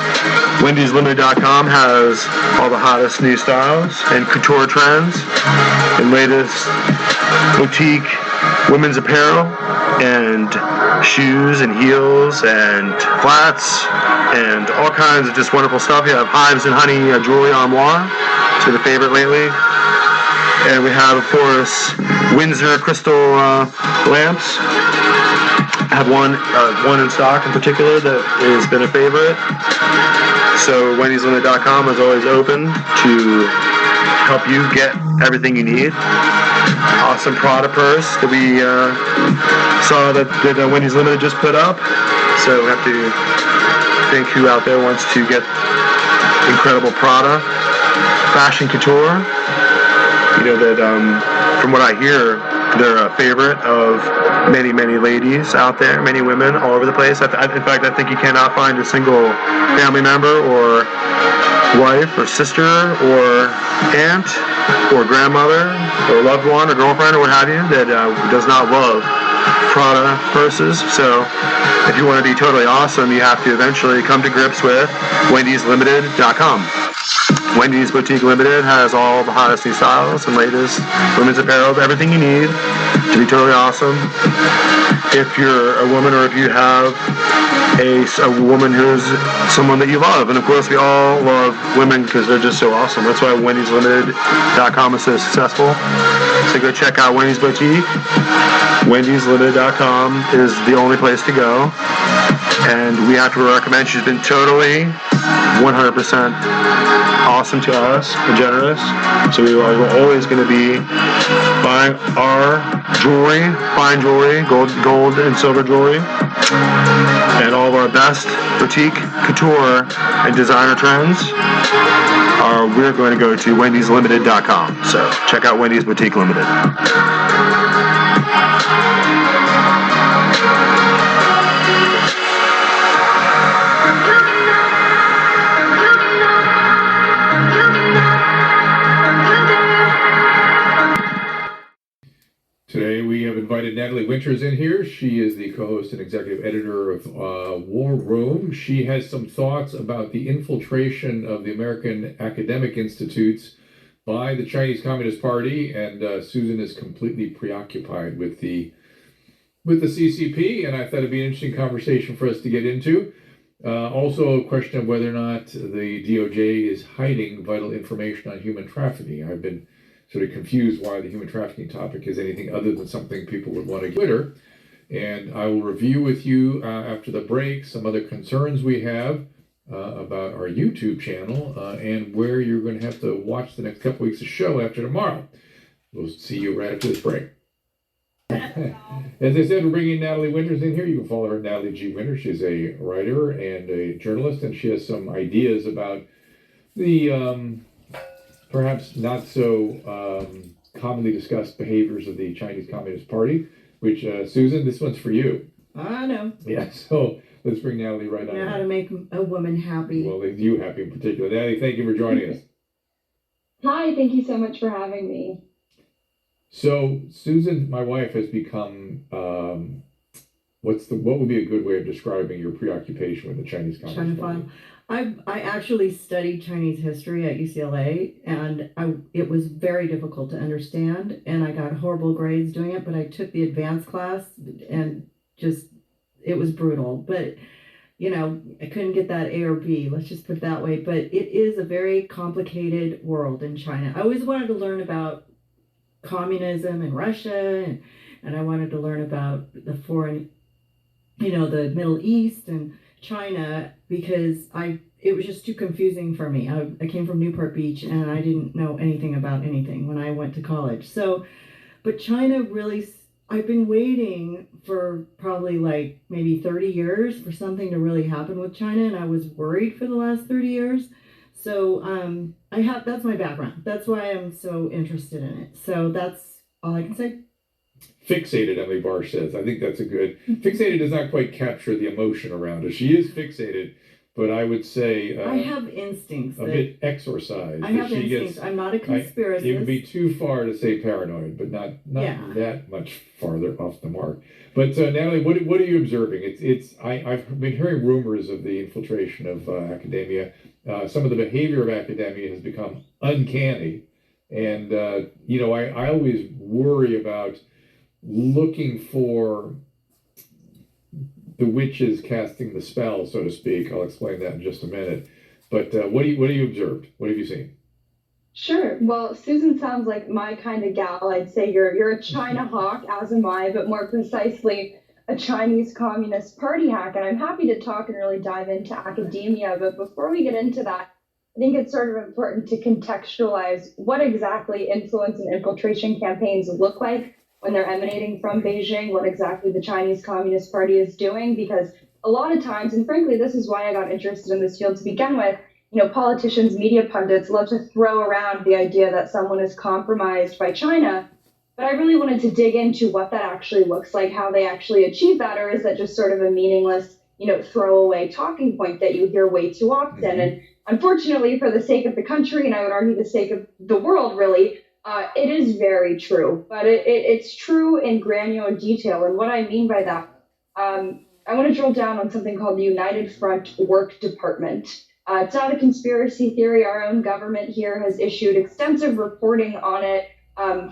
wendyslimited.com has all the hottest new styles and couture trends and latest boutique women's apparel and shoes and heels and flats and all kinds of just wonderful stuff. You have Hives and Honey Jewelry Armoire. It's been a favorite lately. And we have, of course, Windsor crystal lamps. I have one in stock in particular that has been a favorite. So wendyslimited.com is always open to help you get everything you need. Awesome Prada purse that we saw that Wendy's Limited just put up. So we have to think who out there wants to get incredible Prada fashion couture. That from what I hear, They're a favorite of many, many ladies out there, many women all over the place. In fact, I think you cannot find a single family member or wife or sister or aunt or grandmother or loved one or girlfriend or what have you that does not love Prada purses. So if you want to be totally awesome, you have to eventually come to grips with wendyslimited.com. Wendy's Boutique Limited has all the hottest new styles and latest women's apparel, everything you need to be totally awesome. If you're a woman or if you have a woman who's someone that you love. And of course, we all love women because they're just so awesome. That's why wendyslimited.com is so successful. So go check out Wendy's Boutique. wendyslimited.com is the only place to go. And we have to recommend, she's been totally 100% awesome to us and generous. So we're always going to be buying our jewelry, fine jewelry, gold and silver jewelry, and all of our best boutique, couture, and designer trends we're going to go to wendyslimited.com. So check out Wendy's Boutique Limited. Today we have invited Natalie Winters in here. She is the co-host and executive editor of War Room. She has some thoughts about the infiltration of the American academic institutes by the Chinese Communist Party, and Susan is completely preoccupied with the CCP, and I thought it'd be an interesting conversation for us to get into. Also a question of whether or not the DOJ is hiding vital information on human trafficking. I've been sort of confused why the human trafficking topic is anything other than something people would want to Twitter. And I will review with you after the break some other concerns we have about our YouTube channel and where you're going to have to watch the next couple weeks of show after tomorrow. We'll see you right after this break. As I said, we're bringing Natalie Winters in here. You can follow her at Natalie G. Winters. She's a writer and a journalist, and she has some ideas about the perhaps not so commonly discussed behaviors of the Chinese Communist Party, which, Susan, this one's for you. I know. Yeah, so let's bring Natalie right on. Know how to make a woman happy. Well, you happy in particular. Natalie, thank you for joining us. Hi, thank you so much for having me. So, Susan, my wife, has become, what would be a good way of describing your preoccupation with the Chinese Communist Party? I actually studied Chinese history at UCLA, and it was very difficult to understand, and I got horrible grades doing it, but I took the advanced class, and it was brutal. But, I couldn't get that A or B, let's just put it that way. But it is a very complicated world in China. I always wanted to learn about communism in Russia, and I wanted to learn about the foreign, the Middle East and China, because it was just too confusing for me. I came from Newport Beach, and I didn't know anything about anything when I went to college. So, but China really, I've been waiting for probably like maybe 30 years for something to really happen with China, and I was worried for the last 30 years. So that's my background. That's why I'm so interested in it. So that's all I can say. Fixated, Emily Barsh says. I think that's a good... Fixated does not quite capture the emotion around it. She is fixated, but I would say... I have instincts. A bit exorcised. I have instincts. I'm not a conspiracist. It would be too far to say paranoid, but not that much farther off the mark. But Natalie, what are you observing? I've been hearing rumors of the infiltration of academia. Some of the behavior of academia has become uncanny. And, I always worry about looking for the witches casting the spell, so to speak. I'll explain that in just a minute. But what do you observed? What have you seen? Sure. Well, Susan sounds like my kind of gal. I'd say you're a China hawk, as am I, but more precisely a Chinese Communist Party hack. And I'm happy to talk and really dive into academia. But before we get into that, I think it's sort of important to contextualize what exactly influence and infiltration campaigns look like when they're emanating from Beijing, what exactly the Chinese Communist Party is doing, because a lot of times, and frankly, this is why I got interested in this field to begin with, politicians, media pundits love to throw around the idea that someone is compromised by China. But I really wanted to dig into what that actually looks like, how they actually achieve that, or is that just sort of a meaningless, throwaway talking point that you hear way too often? Mhm. And unfortunately, for the sake of the country, and I would argue the sake of the world, really, it is very true. But it's true in granular detail. And what I mean by that, I want to drill down on something called the United Front Work Department. It's not a conspiracy theory. Our own government here has issued extensive reporting on it,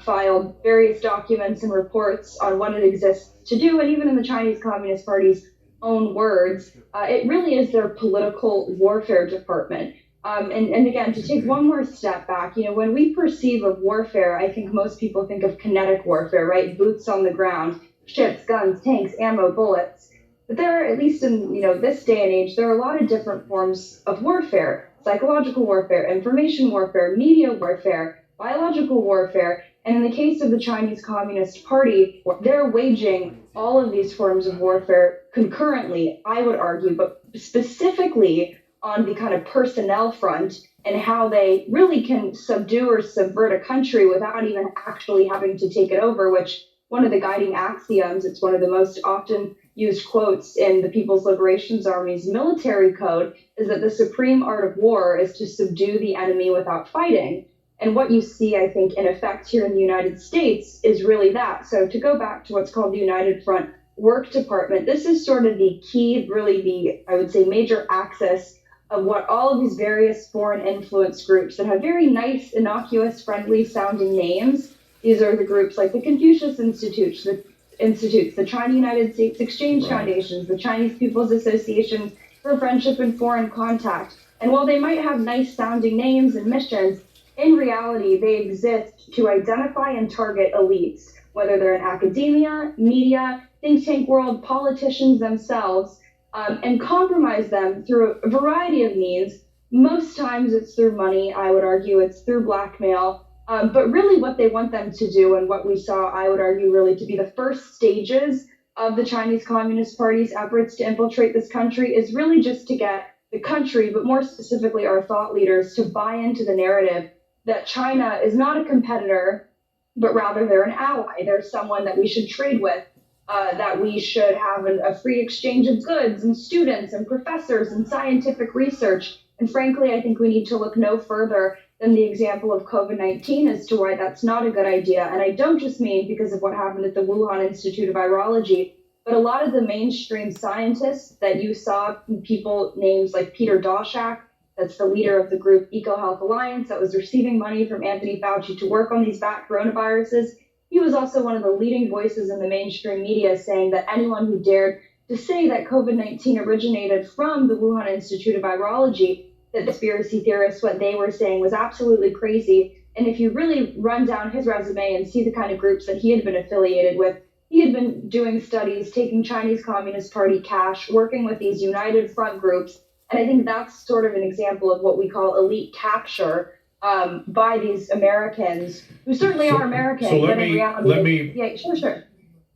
filed various documents and reports on what it exists to do, and even in the Chinese Communist Party's own words, it really is their political warfare department. And again, to take one more step back, when we perceive of warfare, I think most people think of kinetic warfare, right? Boots on the ground, ships, guns, tanks, ammo, bullets. But there are, at least in this day and age, there are a lot of different forms of warfare: psychological warfare, information warfare, media warfare, biological warfare. And in the case of the Chinese Communist Party, they're waging all of these forms of warfare concurrently, I would argue, but specifically on the kind of personnel front and how they really can subdue or subvert a country without even actually having to take it over, which one of the guiding axioms, it's one of the most often used quotes in the People's Liberation Army's military code, is that the supreme art of war is to subdue the enemy without fighting. And what you see, I think, in effect here in the United States is really that. So to go back to what's called the United Front Work Department, this is sort of the key, really the, I would say, major axis of what all of these various foreign influence groups that have very nice, innocuous, friendly sounding names. These are the groups like the Confucius Institutes, the China United States Exchange Foundations, the Chinese People's Association for Friendship and Foreign Contact. And while they might have nice sounding names and missions, in reality, they exist to identify and target elites, whether they're in academia, media, think tank world, politicians themselves, and compromise them through a variety of means. Most times it's through money, I would argue, it's through blackmail. But really what they want them to do, and what we saw, I would argue, really to be the first stages of the Chinese Communist Party's efforts to infiltrate this country, is really just to get the country, but more specifically our thought leaders, to buy into the narrative that China is not a competitor, but rather they're an ally. They're someone that we should trade with, that we should have a free exchange of goods and students and professors and scientific research. And frankly, I think we need to look no further than the example of COVID-19 as to why that's not a good idea. And I don't just mean because of what happened at the Wuhan Institute of Virology, but a lot of the mainstream scientists that you saw, people names like Peter Daszak, that's the leader of the group EcoHealth Alliance that was receiving money from Anthony Fauci to work on these bat coronaviruses. He was also one of the leading voices in the mainstream media saying that anyone who dared to say that COVID-19 originated from the Wuhan Institute of Virology, that conspiracy theorists, what they were saying was absolutely crazy. And if you really run down his resume and see the kind of groups that he had been affiliated with, he had been doing studies, taking Chinese Communist Party cash, working with these United Front groups. And I think that's sort of an example of what we call elite capture by these Americans, who certainly are American, so but in reality, yeah, sure.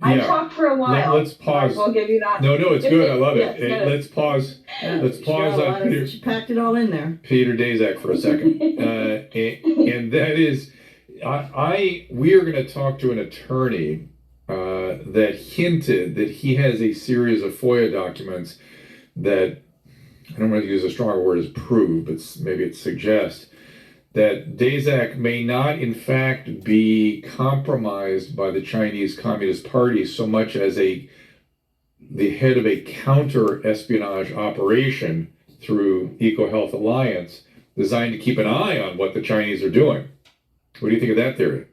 I talked for a while. Let's pause. We'll give you that. No, it's good. I love it. Yes, Let's pause. Let's pause on Peter. She packed it all in there. Peter Daszak for a second, and that is, we are going to talk to an attorney that hinted that he has a series of FOIA documents that, I don't want to use a stronger word as prove, but maybe it suggests that Daszak may not in fact be compromised by the Chinese Communist Party so much as the head of a counter-espionage operation through EcoHealth Alliance designed to keep an eye on what the Chinese are doing. What do you think of that theory?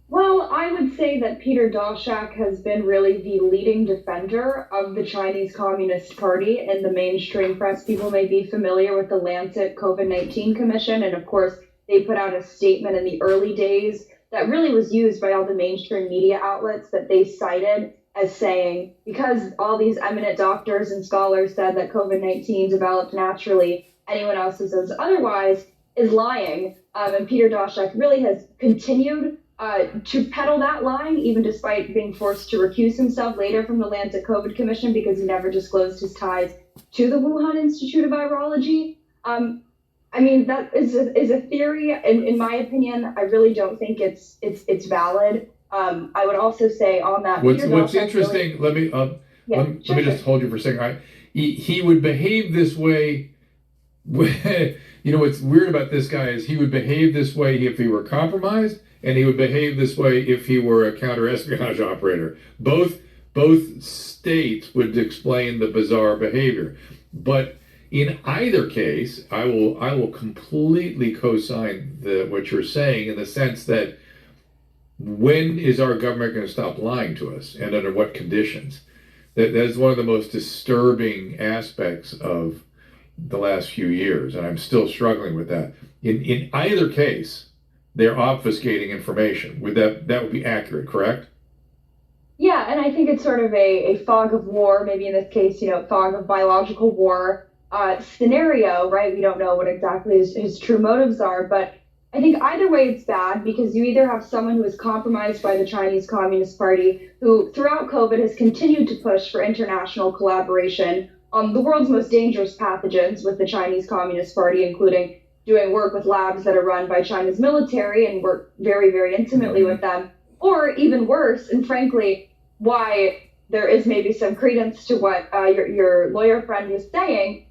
Well, I would say that Peter Daszak has been really the leading defender of the Chinese Communist Party in the mainstream press. People may be familiar with the Lancet COVID-19 Commission, and of course, they put out a statement in the early days that really was used by all the mainstream media outlets that they cited as saying, because all these eminent doctors and scholars said that COVID-19 developed naturally, anyone else who says otherwise is lying. And Peter Daszak really has continued to peddle that line, even despite being forced to recuse himself later from the Lancet COVID Commission because he never disclosed his ties to the Wuhan Institute of Virology. I mean, that is a theory. In my opinion, I really don't think it's valid. I would also say on that. What's interesting? Let me just hold you for a second. He would behave this way. You know what's weird about this guy is he would behave this way if he were compromised, and he would behave this way if he were a counter-espionage operator. Both states would explain the bizarre behavior, but in either case, I will completely co-sign what you're saying in the sense that when is our government going to stop lying to us, and under what conditions? That's one of the most disturbing aspects of the last few years, and I'm still struggling with that. In either case, they're obfuscating information. That would be accurate, correct? Yeah, and I think it's sort of a fog of war, maybe in this case, fog of biological war scenario, right? We don't know what exactly his true motives are, but I think either way it's bad because you either have someone who is compromised by the Chinese Communist Party, who throughout COVID has continued to push for international collaboration on the world's most dangerous pathogens with the Chinese Communist Party, including doing work with labs that are run by China's military and work very, very intimately with them. Or even worse, and frankly, why there is maybe some credence to what your lawyer friend was saying,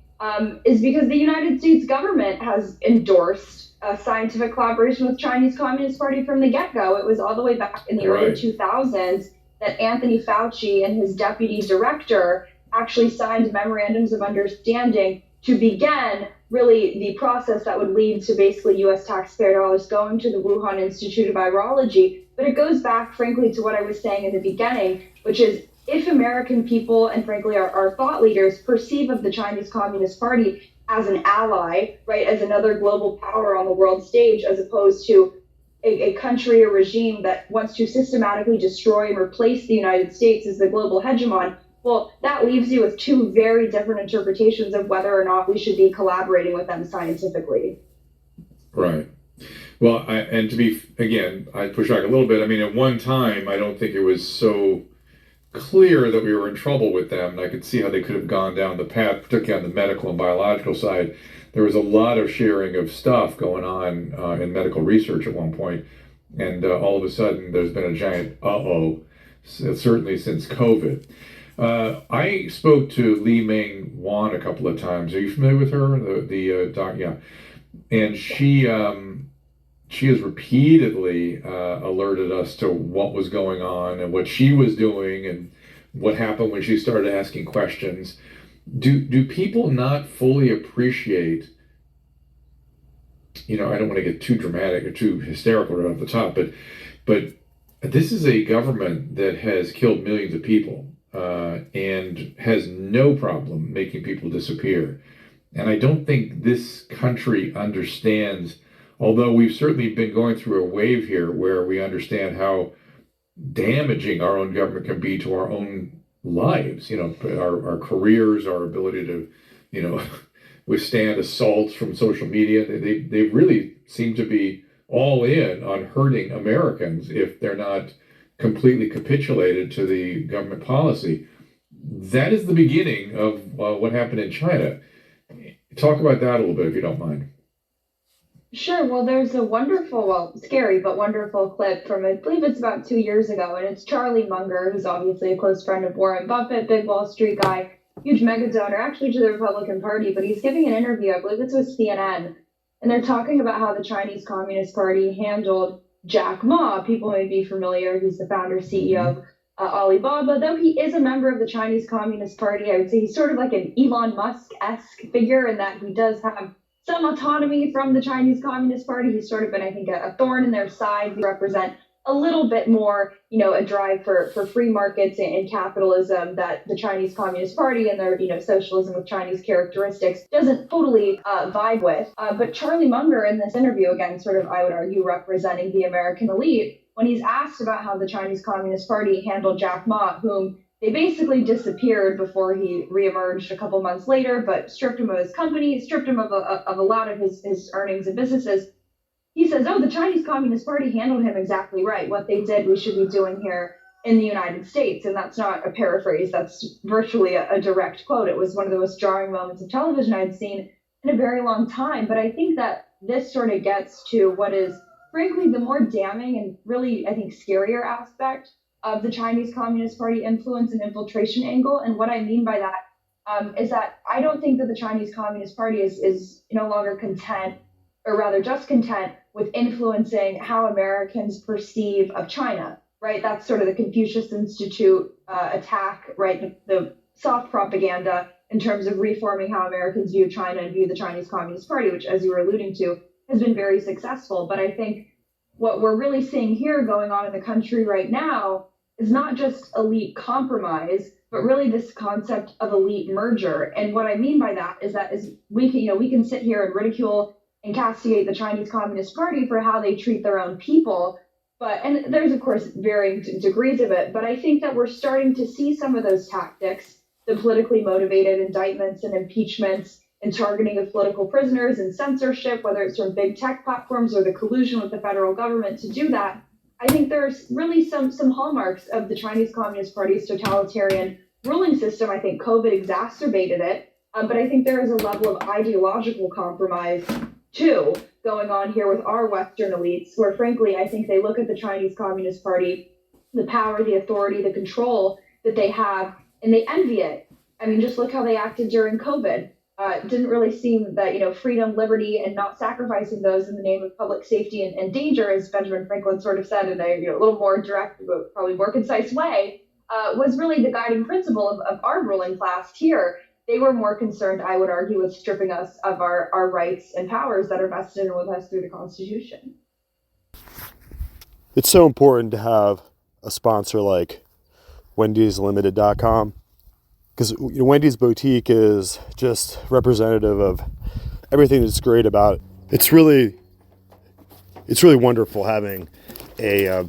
is because the United States government has endorsed scientific collaboration with Chinese Communist Party from the get-go. It was all the way back in the early 2000s that Anthony Fauci and his deputy director actually signed memorandums of understanding to begin really the process that would lead to basically U.S. taxpayer dollars going to the Wuhan Institute of Virology. But it goes back, frankly, to what I was saying in the beginning, which is if American people and frankly our thought leaders perceive of the Chinese Communist Party as an ally, right, as another global power on the world stage, as opposed to a country or regime that wants to systematically destroy and replace the United States as the global hegemon, well, that leaves you with two very different interpretations of whether or not we should be collaborating with them scientifically. Right. Well, and to be, again, I push back a little bit. I mean, at one time, I don't think it was so clear that we were in trouble with them. And I could see how they could have gone down the path, particularly on the medical and biological side. There was a lot of sharing of stuff going on in medical research at one point. And all of a sudden, there's been a giant certainly since COVID. I spoke to Li Meng Wan a couple of times. Are you familiar with her? The doc, yeah. And she has repeatedly alerted us to what was going on and what she was doing and what happened when she started asking questions. Do people not fully appreciate, I don't want to get too dramatic or too hysterical right off the top, but this is a government that has killed millions of people and has no problem making people disappear. And I don't think this country understands, although we've certainly been going through a wave here where we understand how damaging our own government can be to our own lives, our careers, our ability to, withstand assaults from social media. They really seem to be all in on hurting Americans if they're not completely capitulated to the government policy. That is the beginning of what happened in China. Talk about that a little bit, if you don't mind. Sure. Well, there's a wonderful, scary but wonderful clip from, I believe it's about 2 years ago, and it's Charlie Munger, who's obviously a close friend of Warren Buffett, big Wall Street guy, huge mega donor, actually to the Republican Party, but he's giving an interview, I believe it's with CNN, and they're talking about how the Chinese Communist Party handled Jack Ma. People may be familiar. He's the founder, CEO of Alibaba. Though he is a member of the Chinese Communist Party, I would say he's sort of like an Elon Musk-esque figure in that he does have some autonomy from the Chinese Communist Party. He's sort of been, I think, a thorn in their side. They represent a little bit more, a drive for free markets and capitalism that the Chinese Communist Party and their, socialism with Chinese characteristics doesn't totally vibe with. But Charlie Munger in this interview, again, sort of, I would argue, representing the American elite, when he's asked about how the Chinese Communist Party handled Jack Ma, whom they basically disappeared before he reemerged a couple months later, but stripped him of his company, stripped him of a lot of his earnings and businesses. He says, the Chinese Communist Party handled him exactly right. What they did, we should be doing here in the United States. And that's not a paraphrase. That's virtually a direct quote. It was one of the most jarring moments of television I'd seen. in a very long time. But I think that this sort of gets to what is, frankly, the more damning and really, I think, scarier aspect of the Chinese Communist Party influence and infiltration angle. And what I mean by that is that I don't think that the Chinese Communist Party is no longer content, or rather just content, with influencing how Americans perceive of China, right? That's sort of the Confucius Institute attack, right? The soft propaganda in terms of reforming how Americans view China and view the Chinese Communist Party, which, as you were alluding to, has been very successful. But I think what we're really seeing here going on in the country right now is not just elite compromise, but really this concept of elite merger. And what I mean by that is we can sit here and ridicule and castigate the Chinese Communist Party for how they treat their own people. And there's, of course, varying degrees of it. But I think that we're starting to see some of those tactics, the politically motivated indictments and impeachments and targeting of political prisoners and censorship, whether it's from big tech platforms or the collusion with the federal government to do that. I think there's really some hallmarks of the Chinese Communist Party's totalitarian ruling system. I think COVID exacerbated it. But I think there is a level of ideological compromise too going on here with our Western elites, where frankly, I think they look at the Chinese Communist Party, the power, the authority, the control that they have, and they envy it. I mean, just look how they acted during COVID. It didn't really seem that, freedom, liberty, and not sacrificing those in the name of public safety and danger, as Benjamin Franklin sort of said in a little more direct, but probably more concise way, was really the guiding principle of our ruling class here. They were more concerned, I would argue, with stripping us of our rights and powers that are vested in with us through the Constitution. It's so important to have a sponsor like wendyslimited.com, because Wendy's Boutique is just representative of everything that's great about it. It's really wonderful having a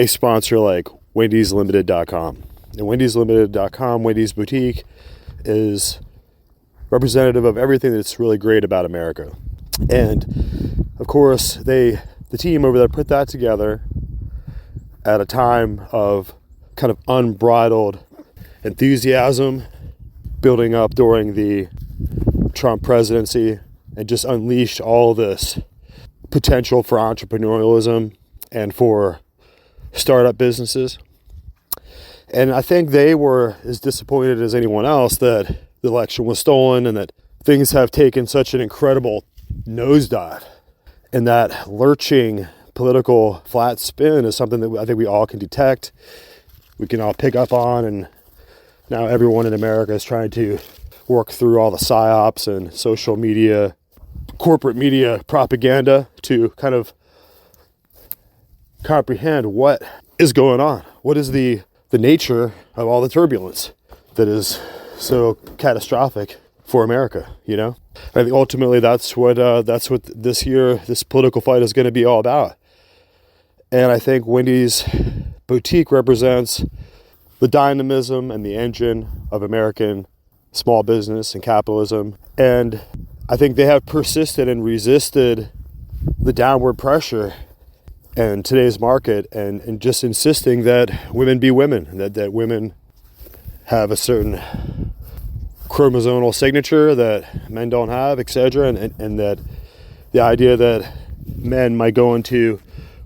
sponsor like wendyslimited.com. And wendyslimited.com, Wendy's Boutique, is representative of everything that's really great about America. And of course, the team over there put that together at a time of kind of unbridled enthusiasm building up during the Trump presidency, and just unleashed all this potential for entrepreneurialism and for startup businesses. And I think they were as disappointed as anyone else that the election was stolen and that things have taken such an incredible nosedive. And that lurching political flat spin is something that I think we all can detect, we can all pick up on, and now everyone in America is trying to work through all the psyops and social media, corporate media propaganda to kind of comprehend what is going on. What is the nature of all the turbulence that is so catastrophic for America, I think ultimately that's what this political fight is going to be all about. And I think Wendy's Boutique represents the dynamism and the engine of American small business and capitalism. And I think they have persisted and resisted the downward pressure in today's market, and just insisting that women be women, that women have a certain chromosomal signature that men don't have, etc. And that the idea that men might go into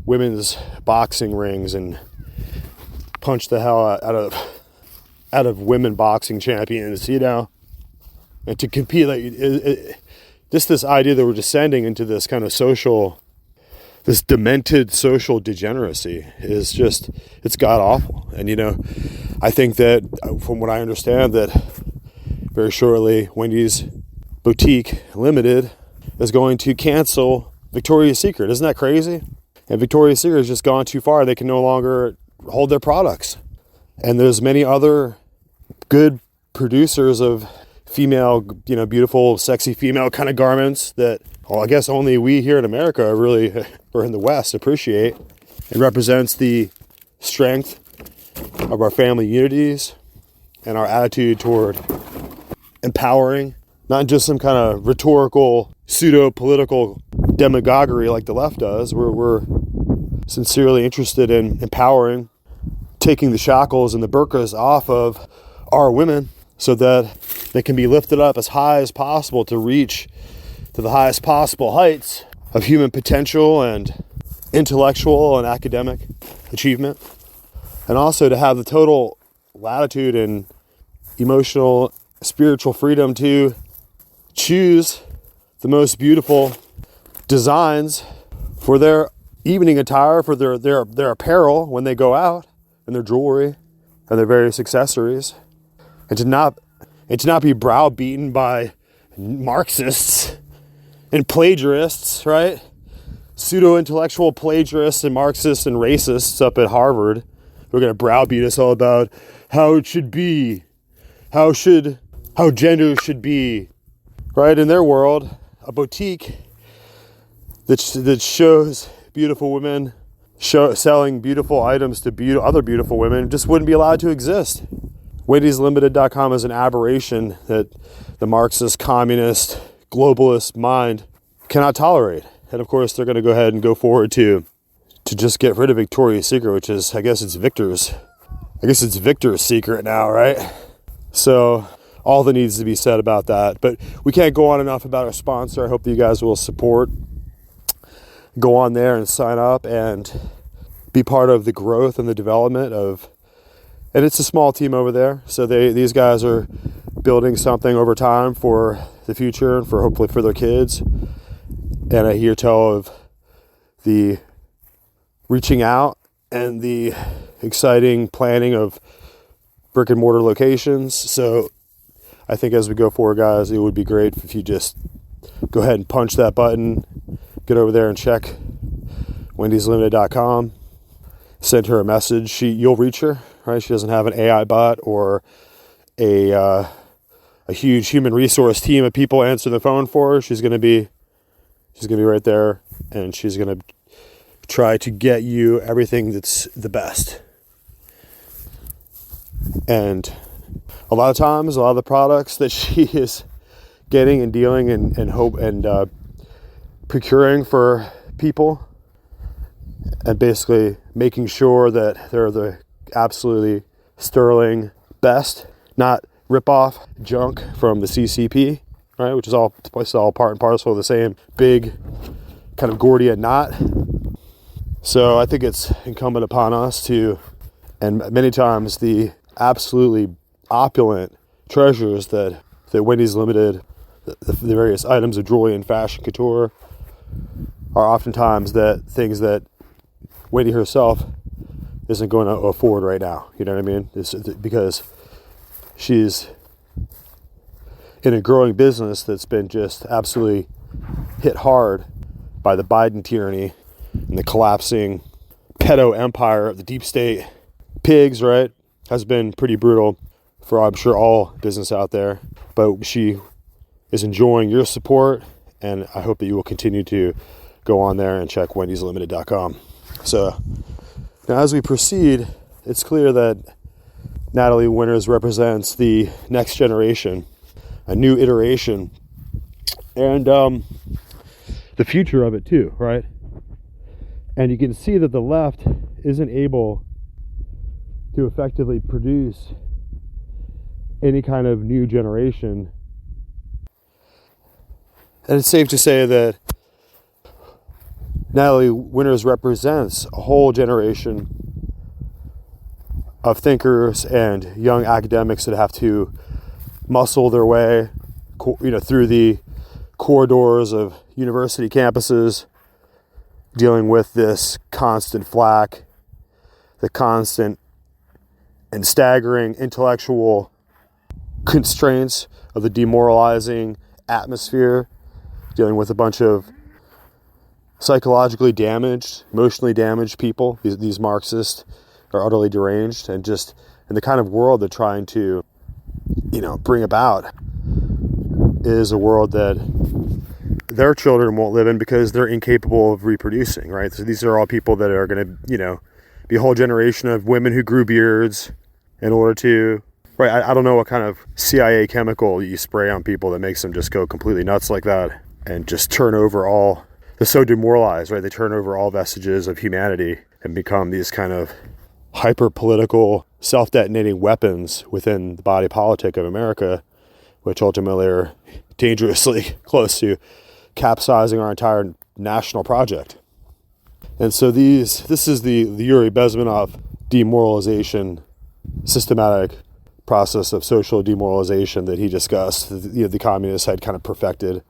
women's boxing rings and punch the hell out of women boxing champions, and to compete, this idea that we're descending into this kind of this demented social degeneracy is just, it's god awful. And I think that, from what I understand, that very shortly Wendy's Boutique Limited is going to cancel Victoria's Secret. Isn't that crazy? And Victoria's Secret has just gone too far. They can no longer hold their products. And there's many other good producers of female, beautiful, sexy female kind of garments that, I guess only we here in America or in the West appreciate. It represents the strength of our family unities and our attitude toward empowering, not just some kind of rhetorical, pseudo-political demagoguery like the left does. We're sincerely interested in empowering, taking the shackles and the burqas off of our women so that that can be lifted up as high as possible to reach to the highest possible heights of human potential and intellectual and academic achievement, and also to have the total latitude and emotional, spiritual freedom to choose the most beautiful designs for their evening attire, for their apparel when they go out, and their jewelry and their various accessories, and to not be browbeaten by Marxists and plagiarists, right? Pseudo-intellectual plagiarists and Marxists and racists up at Harvard who are going to browbeat us all about how it should be, how gender should be, right? In their world, a boutique that shows beautiful women selling beautiful items to other beautiful women just wouldn't be allowed to exist. Wendy'sLimited.com is an aberration that the Marxist, communist, globalist mind cannot tolerate. And of course, they're going to go ahead and go forward to just get rid of Victoria's Secret, which is, I guess it's Victor's secret now, right? So all that needs to be said about that. But we can't go on enough about our sponsor. I hope that you guys will support. Go on there and sign up and be part of the growth and the development of, and it's a small team over there. So these guys are building something over time for the future and for hopefully for their kids. And I hear tell of the reaching out and the exciting planning of brick and mortar locations. So I think as we go forward, guys, it would be great if you just go ahead and punch that button, get over there and check Wendy'sLimited.com, send her a message. You'll reach her, right? She doesn't have an AI bot or a huge human resource team of people answer the phone for her. She's gonna be right there, and she's gonna try to get you everything that's the best. And a lot of times, a lot of the products that she is getting and dealing and hope and procuring for people, and basically making sure that they're the absolutely sterling best, not rip-off junk from the CCP, right? Which is all part and parcel of the same big kind of Gordian knot. So I think it's incumbent upon us to, and many times the absolutely opulent treasures that Wendy's Limited, the various items of jewelry and fashion couture, are oftentimes that things that Wendy herself isn't going to afford right now. You know what I mean? It's because she's in a growing business that's been just absolutely hit hard by the Biden tyranny and the collapsing pedo empire of the deep state pigs, right? Has been pretty brutal for, I'm sure, all business out there. But she is enjoying your support, and I hope that you will continue to go on there and check Wendy'sLimited.com. So now as we proceed, it's clear that Natalie Winters represents the next generation, a new iteration, and the future of it too, right? And you can see that the left isn't able to effectively produce any kind of new generation. And it's safe to say that Natalie Winters represents a whole generation of thinkers and young academics that have to muscle their way, through the corridors of university campuses, dealing with this constant flack, the constant and staggering intellectual constraints of the demoralizing atmosphere, dealing with a bunch of psychologically damaged, emotionally damaged people. These Marxists are utterly deranged, and just in the kind of world they're trying to, bring about is a world that their children won't live in because they're incapable of reproducing, right? So these are all people that are going to, be a whole generation of women who grew beards in order to, right? I don't know what kind of CIA chemical you spray on people that makes them just go completely nuts like that and just turn over all. They're so demoralized, right? They turn over all vestiges of humanity and become these kind of hyper-political, self-detonating weapons within the body politic of America, which ultimately are dangerously close to capsizing our entire national project. And so this is the Yuri Bezmenov demoralization, systematic process of social demoralization that he discussed, the communists had kind of perfected.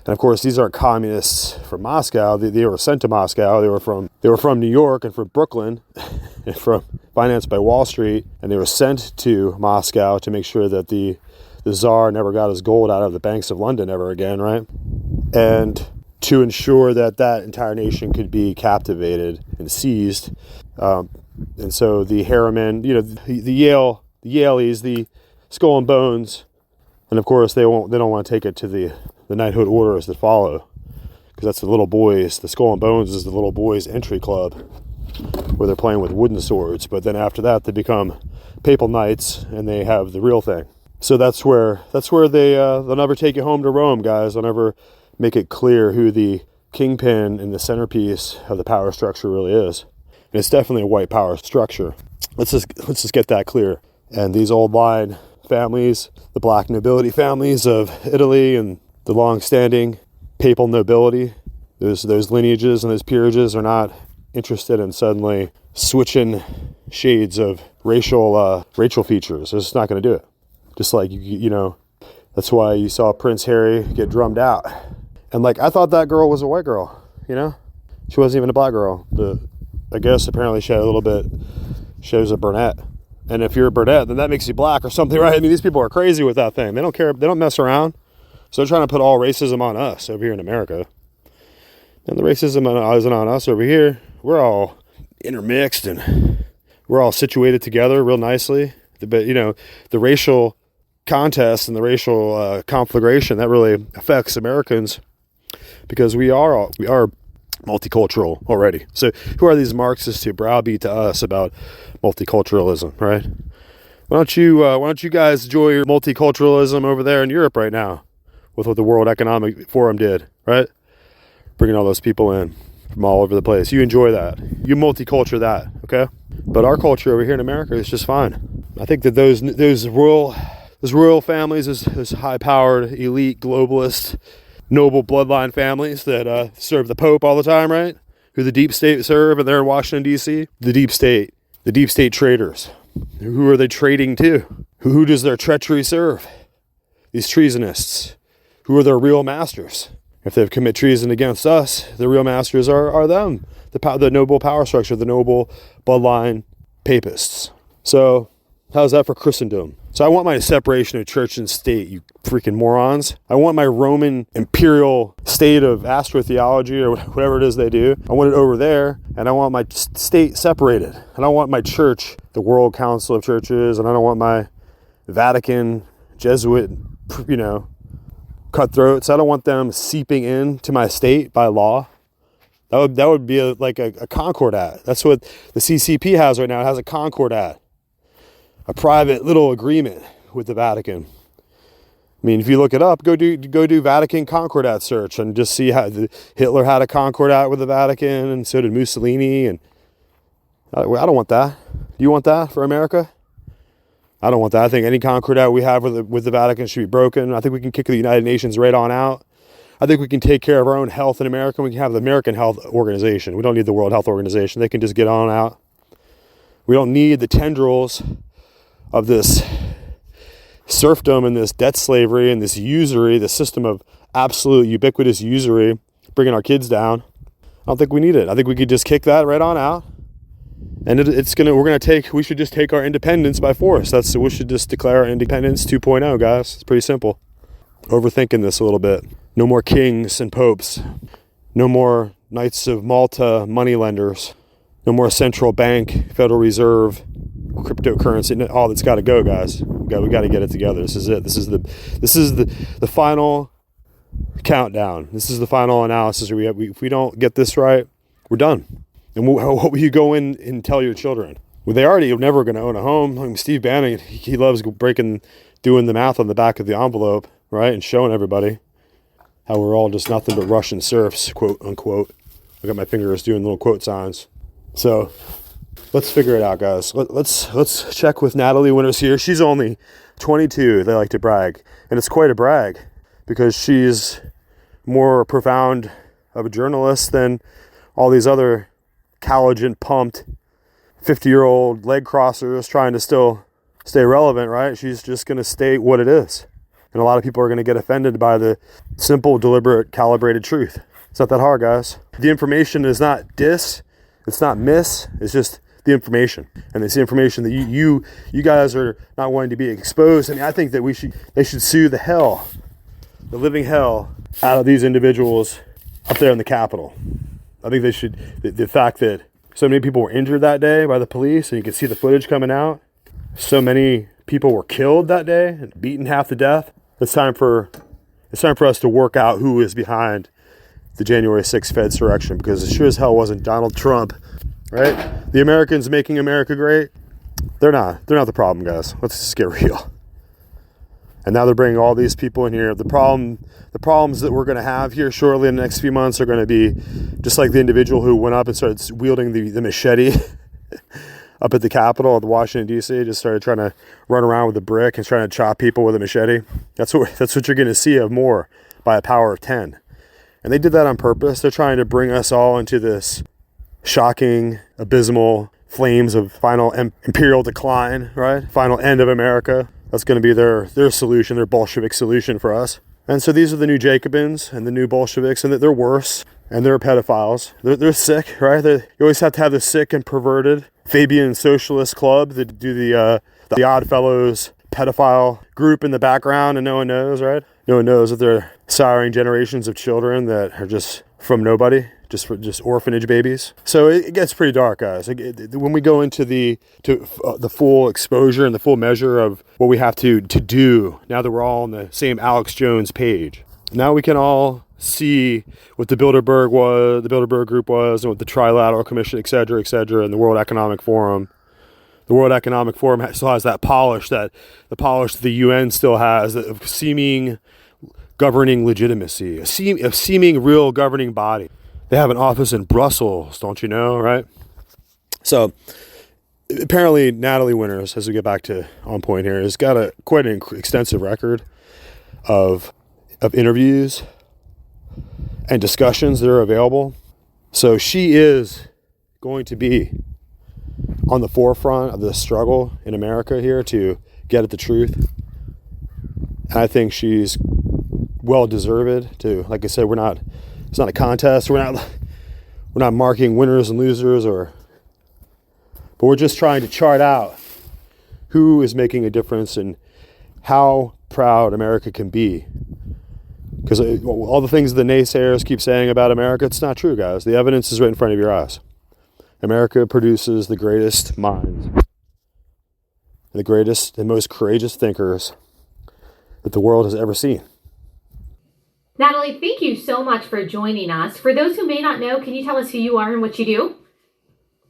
And of course, these aren't communists from Moscow. They were sent to Moscow. They were from New York and from Brooklyn, and from financed by Wall Street, and they were sent to Moscow to make sure that the Tsar never got his gold out of the banks of London ever again, right? And to ensure that that entire nation could be captivated and seized. And so the Harriman, the Yaleys, the Skull and Bones, and of course they don't want to take it to the knighthood orders that follow, because that's the little boys. The Skull and Bones is the little boys entry club where they're playing with wooden swords, but then after that they become papal knights and they have the real thing. So that's where they'll never take you home to Rome, guys. They'll never make it clear who the kingpin and the centerpiece of the power structure really is. And it's definitely a white power structure. Let's just get that clear. And these old line families, the black nobility families of Italy, and the long-standing papal nobility, those lineages and those peerages are not interested in suddenly switching shades of racial features. They're just not going to do it. Just like that's why you saw Prince Harry get drummed out. And I thought that girl was a white girl. She wasn't even a black girl. But I guess apparently she was a brunette. And if you're a brunette, then that makes you black or something, right? I mean, these people are crazy with that thing. They don't care. They don't mess around. So they're trying to put all racism on us over here in America. And the racism isn't on us over here. We're all intermixed and we're all situated together real nicely. But, the racial contest and the racial conflagration, that really affects Americans because we are multicultural already. So who are these Marxists who browbeat to us about multiculturalism, right? Why don't you guys enjoy your multiculturalism over there in Europe right now with what the World Economic Forum did, right? Bringing all those people in from all over the place. You enjoy that. You multiculture that, okay? But our culture over here in America is just fine. I think that those royal families, those high-powered, elite, globalist, noble bloodline families that serve the Pope all the time, right? Who the deep state serve, and they're in Washington, D.C. The deep state traitors. Who are they trading to? Who does their treachery serve? These treasonists. Who are their real masters? If they commit treason against us, the real masters are them. The noble power structure, the noble bloodline papists. So, how's that for Christendom? So I want my separation of church and state, you freaking morons. I want my Roman imperial state of astrotheology or whatever it is they do. I want it over there, and I want my state separated. I don't want my church, the World Council of Churches, and I don't want my Vatican, Jesuit, cutthroats. I don't want them seeping into my state by law. That would be a Concordat. That's what the CCP has right now. It has a Concordat. A private little agreement with the Vatican. I mean, if you look it up, go do Vatican Concordat search and just see how Hitler had a Concordat with the Vatican, and so did Mussolini. And I don't want that. Do you want that for America? I don't want that. I think any Concordat we have with the Vatican should be broken. I think we can kick the United Nations right on out. I think we can take care of our own health in America. We can have the American Health Organization. We don't need the World Health Organization. They can just get on out. We don't need the tendrils of this serfdom and this debt slavery and this usury, the system of absolute ubiquitous usury, bringing our kids down. I don't think we need it. I think we could just kick that right on out. And we should just take our independence by force. We should just declare our independence 2.0, guys. It's pretty simple. Overthinking this a little bit. No more kings and popes. No more Knights of Malta moneylenders. No more central bank, Federal Reserve, cryptocurrency. All that's got to go, guys. We got to get it together. This is it. This is the final countdown. This is the final analysis. If we don't get this right, we're done. And what will you go in and tell your children? Well, they already are never going to own a home. I mean, Steve Bannon, he loves doing the math on the back of the envelope, right, and showing everybody how we're all just nothing but Russian serfs, quote unquote. I got my fingers doing little quote signs. So let's figure it out, guys. Let's check with Natalie Winters here. She's only 22. They like to brag. And it's quite a brag because she's more profound of a journalist than all these other collagen pumped 50-year-old leg crossers trying to still stay relevant, right? She's just going to state what it is. And a lot of people are going to get offended by the simple, deliberate, calibrated truth. It's not that hard, guys. The information is not it's not miss, it's just the information. And it's the information that you guys are not wanting to be exposed. I mean, I think that they should sue the living hell out of these individuals up there in the Capitol. I think they should, the fact that so many people were injured that day by the police, and you can see the footage coming out. So many people were killed that day and beaten half to death. It's time for us to work out who is behind the January 6th Fed insurrection, because it sure as hell wasn't Donald Trump, right? The Americans making America great, they're not the problem, guys. Let's just get real. And now they're bringing all these people in here. The problems that we're going to have here shortly in the next few months are going to be just like the individual who went up and started wielding the machete up at the Capitol of Washington, D.C., just started trying to run around with a brick and trying to chop people with a machete. That's what you're going to see of more by a power of 10. And they did that on purpose. They're trying to bring us all into this shocking, abysmal flames of final imperial decline, right? Final end of America. That's going to be their solution, their Bolshevik solution for us. And so these are the new Jacobins and the new Bolsheviks, and they're worse, and they're pedophiles. They're sick, right? You always have to have the sick and perverted Fabian Socialist Club that do the Odd Fellows pedophile group in the background, and no one knows, right? No one knows that they're siring generations of children that are just from nobody, just orphanage babies. So it gets pretty dark, guys. When we go into the full exposure and the full measure of what we have to do, now that we're all on the same Alex Jones page, now we can all see what the Bilderberg Group was, and what the Trilateral Commission, et cetera, and the World Economic Forum. The World Economic Forum still has that polish that the UN still has, of seeming governing legitimacy, a seeming real governing body. They have an office in Brussels, don't you know, right? So apparently Natalie Winters, as we get back to on point here, has got quite an extensive record of interviews and discussions that are available. So she is going to be on the forefront of the struggle in America here to get at the truth. And I think she's well deserved to, like I said, it's not a contest. We're not marking winners and losers, but we're just trying to chart out who is making a difference and how proud America can be. Because all the things the naysayers keep saying about America, it's not true, guys. The evidence is right in front of your eyes. America produces the greatest minds, the greatest and most courageous thinkers that the world has ever seen. Natalie, thank you so much for joining us. For those who may not know, can you tell us who you are and what you do?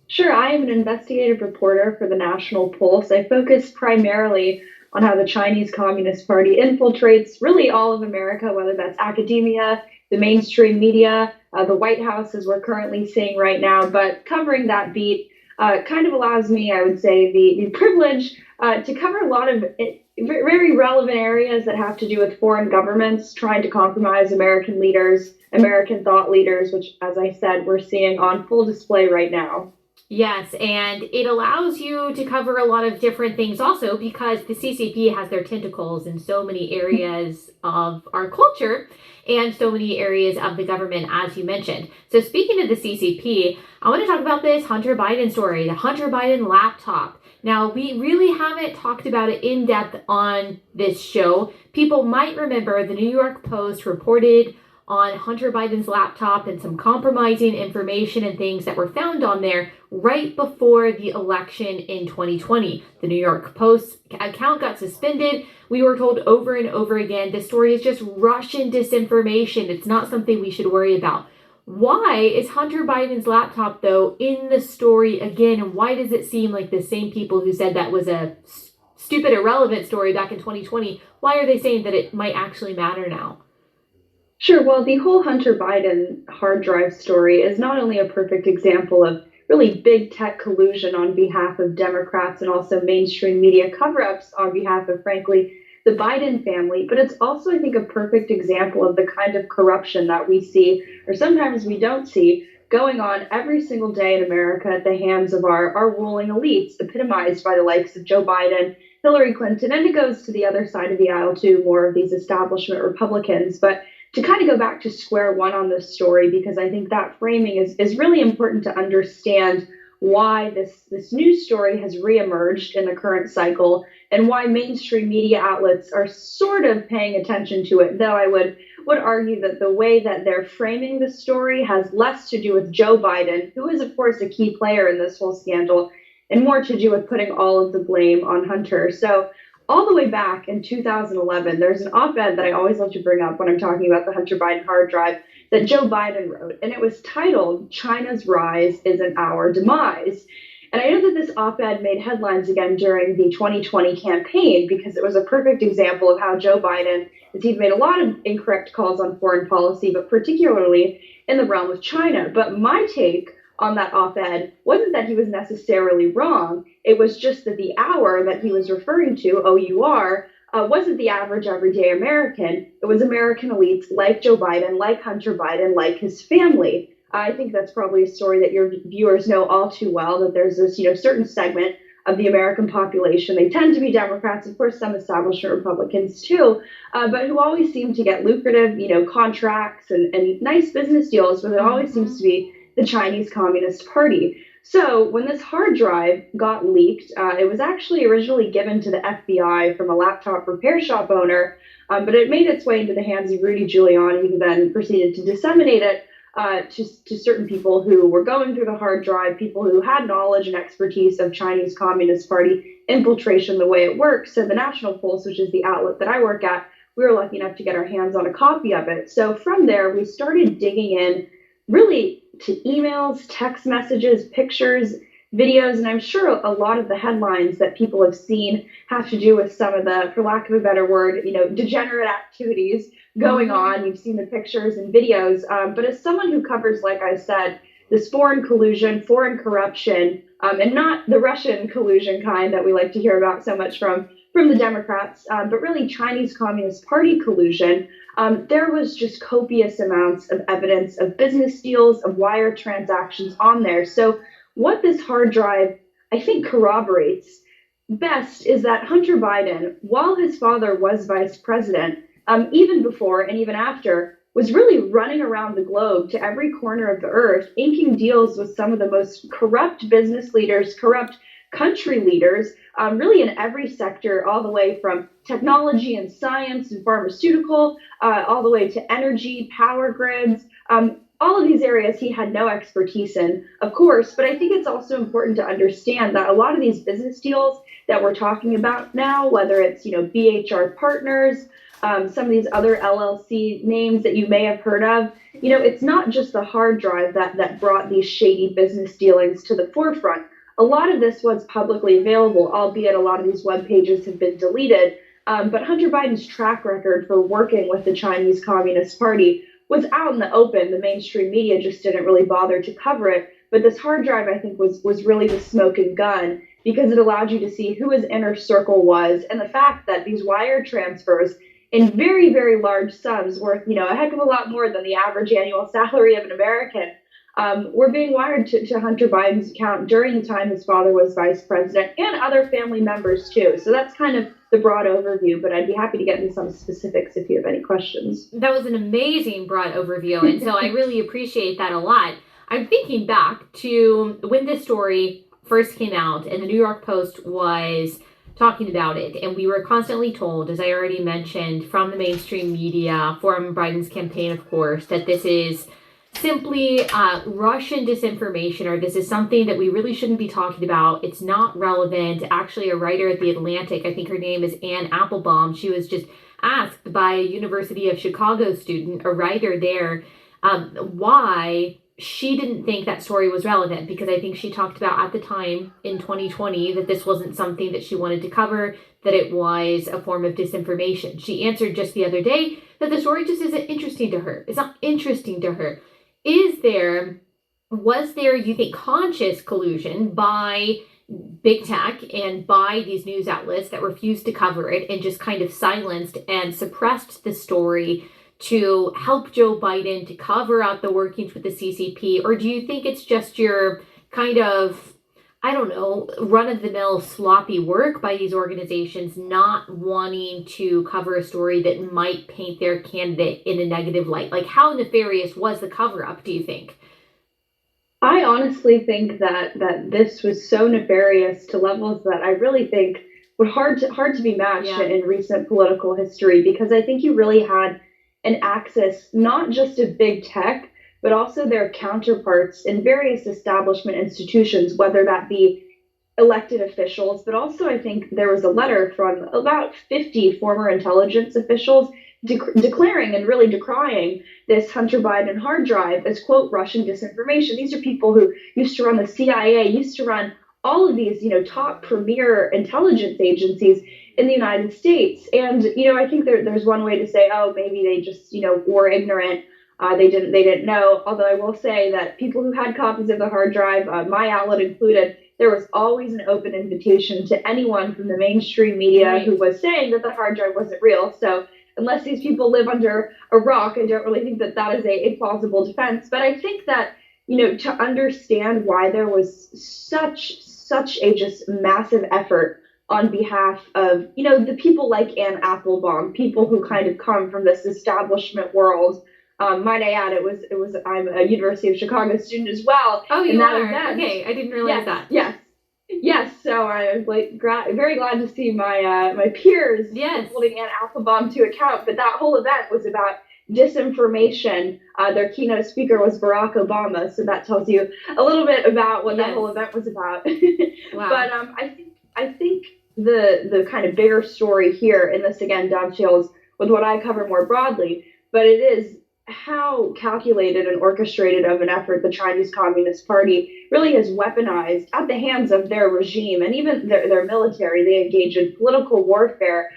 Sure, I am an investigative reporter for the National Pulse. I focus primarily on how the Chinese Communist Party infiltrates really all of America, whether that's academia, the mainstream media, the White House, as we're currently seeing right now. But covering that beat kind of allows me, I would say, the privilege to cover a lot of very relevant areas that have to do with foreign governments trying to compromise American leaders, American thought leaders, which, as I said, we're seeing on full display right now. Yes, and it allows you to cover a lot of different things also because the CCP has their tentacles in so many areas of our culture and so many areas of the government, as you mentioned. So speaking of the CCP, I want to talk about this Hunter Biden story, the Hunter Biden laptop. Now, we really haven't talked about it in depth on this show. People might remember the New York Post reported on Hunter Biden's laptop and some compromising information and things that were found on there right before the election in 2020. The New York Post account got suspended. We were told over and over again, this story is just Russian disinformation. It's not something we should worry about. Why is Hunter Biden's laptop, though, in the story again? And why does it seem like the same people who said that was a stupid, irrelevant story back in 2020, why are they saying that it might actually matter now? Sure. Well, the whole Hunter Biden hard drive story is not only a perfect example of really big tech collusion on behalf of Democrats and also mainstream media cover-ups on behalf of, frankly, the Biden family, but it's also, I think, a perfect example of the kind of corruption that we see, or sometimes we don't see, going on every single day in America at the hands of our ruling elites, epitomized by the likes of Joe Biden, Hillary Clinton, and it goes to the other side of the aisle too, more of these establishment Republicans. But to kind of go back to square one on this story, because I think that framing is really important to understand why this news story has reemerged in the current cycle and why mainstream media outlets are sort of paying attention to it, though I would argue that the way that they're framing the story has less to do with Joe Biden, who is, of course, a key player in this whole scandal, and more to do with putting all of the blame on Hunter. So all the way back in 2011, there's an op-ed that I always love to bring up when I'm talking about the Hunter Biden hard drive that Joe Biden wrote, and it was titled, "China's Rise Isn't Our Demise." And I know that this op-ed made headlines again during the 2020 campaign because it was a perfect example of how Joe Biden has made a lot of incorrect calls on foreign policy, but particularly in the realm of China. But my take on that op-ed wasn't that he was necessarily wrong. It was just that the hour that he was referring to, OUR, wasn't the average everyday American. It was American elites like Joe Biden, like Hunter Biden, like his family. I think that's probably a story that your viewers know all too well, that there's this certain segment of the American population. They tend to be Democrats, of course, some establishment Republicans too, but who always seem to get lucrative, contracts and nice business deals, but it always seems to be the Chinese Communist Party. So when this hard drive got leaked, it was actually originally given to the FBI from a laptop repair shop owner, but it made its way into the hands of Rudy Giuliani, who then proceeded to disseminate it to certain people who were going through the hard drive, people who had knowledge and expertise of Chinese Communist Party infiltration, the way it works. So the National Pulse, which is the outlet that I work at, we were lucky enough to get our hands on a copy of it. So from there, we started digging in really to emails, text messages, pictures, videos, and I'm sure a lot of the headlines that people have seen have to do with some of the, for lack of a better word, degenerate activities going on. You've seen the pictures and videos, but as someone who covers, like I said, this foreign collusion, foreign corruption, and not the Russian collusion kind that we like to hear about so much from the Democrats, but really Chinese Communist Party collusion, there was just copious amounts of evidence of business deals, of wire transactions on there. So what this hard drive, I think, corroborates best is that Hunter Biden, while his father was vice president, even before and even after, was really running around the globe to every corner of the earth, inking deals with some of the most corrupt business leaders, corrupt country leaders, really in every sector, all the way from technology and science and pharmaceutical, all the way to energy, power grids. All of these areas he had no expertise in, of course, but I think it's also important to understand that a lot of these business deals that we're talking about now, whether it's, BHR Partners, some of these other LLC names that you may have heard of, it's not just the hard drive that brought these shady business dealings to the forefront. A lot of this was publicly available, albeit a lot of these web pages have been deleted. But Hunter Biden's track record for working with the Chinese Communist Party was out in the open. The mainstream media just didn't really bother to cover it. But this hard drive, I think, was really the smoking gun because it allowed you to see who his inner circle was, and the fact that these wire transfers in very, very large sums worth, a heck of a lot more than the average annual salary of an American, were being wired to Hunter Biden's account during the time his father was vice president, and other family members too. So that's kind of the broad overview, but I'd be happy to get into some specifics if you have any questions. That was an amazing broad overview, and so I really appreciate that a lot. I'm thinking back to when this story first came out and the New York Post was talking about it, and we were constantly told, as I already mentioned, from the mainstream media, from Biden's campaign, of course, that this is simply Russian disinformation, or this is something that we really shouldn't be talking about. It's not relevant. Actually, a writer at The Atlantic, I think her name is Ann Applebaum, she was just asked by a University of Chicago student, a writer there, why she didn't think that story was relevant, because I think she talked about at the time in 2020 that this wasn't something that she wanted to cover, that it was a form of disinformation. She answered just the other day that the story just isn't interesting to her. It's not interesting to her. Was there, you think, conscious collusion by big tech and by these news outlets that refused to cover it and just kind of silenced and suppressed the story to help Joe Biden to cover up the workings with the CCP? Or do you think it's just your kind of, I don't know, run-of-the-mill sloppy work by these organizations not wanting to cover a story that might paint their candidate in a negative light? Like, how nefarious was the cover-up, do you think? I honestly think that this was so nefarious to levels that I really think would hard to be matched in recent political history, because I think you really had an axis not just of big tech, but also their counterparts in various establishment institutions, whether that be elected officials, but also I think there was a letter from about 50 former intelligence officials declaring and really decrying this Hunter Biden hard drive as, quote, Russian disinformation. These are people who used to run the CIA, used to run all of these, top premier intelligence agencies in the United States. And, I think there's one way to say, oh, maybe they just, were ignorant. They didn't know. Although I will say that people who had copies of the hard drive, my outlet included, there was always an open invitation to anyone from the mainstream media who was saying that the hard drive wasn't real. So unless these people live under a rock, I don't really think that is a plausible defense. But I think that, to understand why there was such a just massive effort on behalf of, the people like Anne Applebaum, people who kind of come from this establishment world. Might I add, it was I'm a University of Chicago student as well. Oh, you are? Event. Okay, I didn't realize that. Yes. So I was very glad to see my peers holding Anne Applebaum to account. But that whole event was about disinformation. Their keynote speaker was Barack Obama, so that tells you a little bit about what that whole event was about. Wow. But I think the kind of bigger story here, and this again dovetails with what I cover more broadly, but it is how calculated and orchestrated of an effort the Chinese Communist Party really has weaponized at the hands of their regime and even their military. They engage in political warfare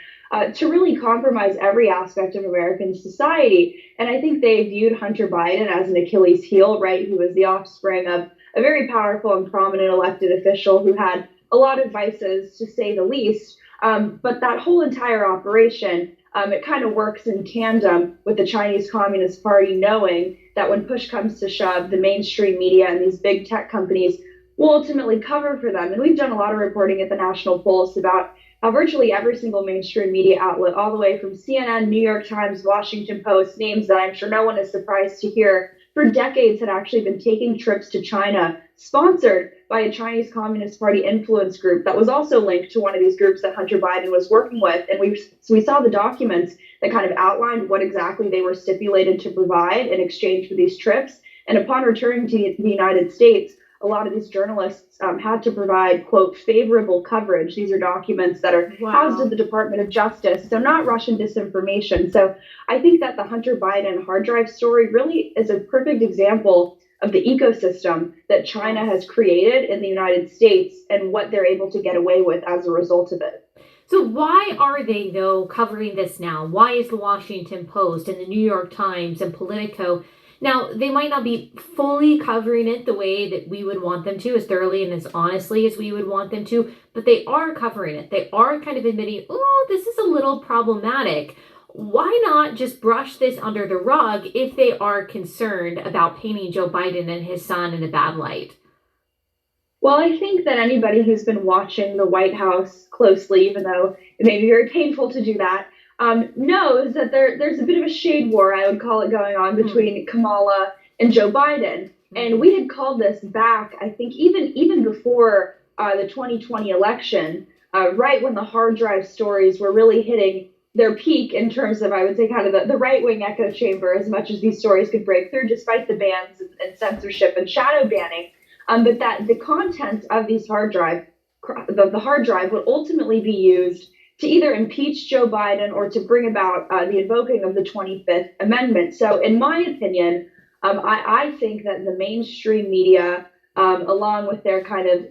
to really compromise every aspect of American society. And I think they viewed Hunter Biden as an Achilles heel, right? He was the offspring of a very powerful and prominent elected official who had a lot of vices, to say the least. But that whole entire operation, it kind of works in tandem with the Chinese Communist Party knowing that when push comes to shove, the mainstream media and these big tech companies will ultimately cover for them. And we've done a lot of reporting at the National Pulse about how virtually every single mainstream media outlet, all the way from CNN, New York Times, Washington Post, names that I'm sure no one is surprised to hear, for decades had actually been taking trips to China, sponsored by a Chinese Communist Party influence group that was also linked to one of these groups that Hunter Biden was working with. And we saw the documents that kind of outlined what exactly they were stipulated to provide in exchange for these trips. And upon returning to the United States, a lot of these journalists had to provide, quote, favorable coverage. These are documents that are housed at the Department of Justice, so not Russian disinformation. So I think that the Hunter Biden hard drive story really is a perfect example of the ecosystem that China has created in the United States and what they're able to get away with as a result of it. So why are they, though, covering this now? Why is the Washington Post and the New York Times and Politico? Now, they might not be fully covering it the way that we would want them to, as thoroughly and as honestly as we would want them to, but they are covering it. They are kind of admitting, oh, this is a little problematic. Why not just brush this under the rug if they are concerned about painting Joe Biden and his son in a bad light? Well, I think that anybody who's been watching the White House closely, even though it may be very painful to do that, knows that there's a bit of a shade war, I would call it, going on between Kamala and Joe Biden. And we had called this back, I think, even before the 2020 election, right when the hard drive stories were really hitting their peak in terms of, I would say, kind of the right-wing echo chamber, as much as these stories could break through, despite the bans and censorship and shadow banning. But that the contents of these hard drive, the hard drive would ultimately be used to either impeach Joe Biden or to bring about the invoking of the 25th Amendment. So in my opinion, I think that the mainstream media, along with their kind of,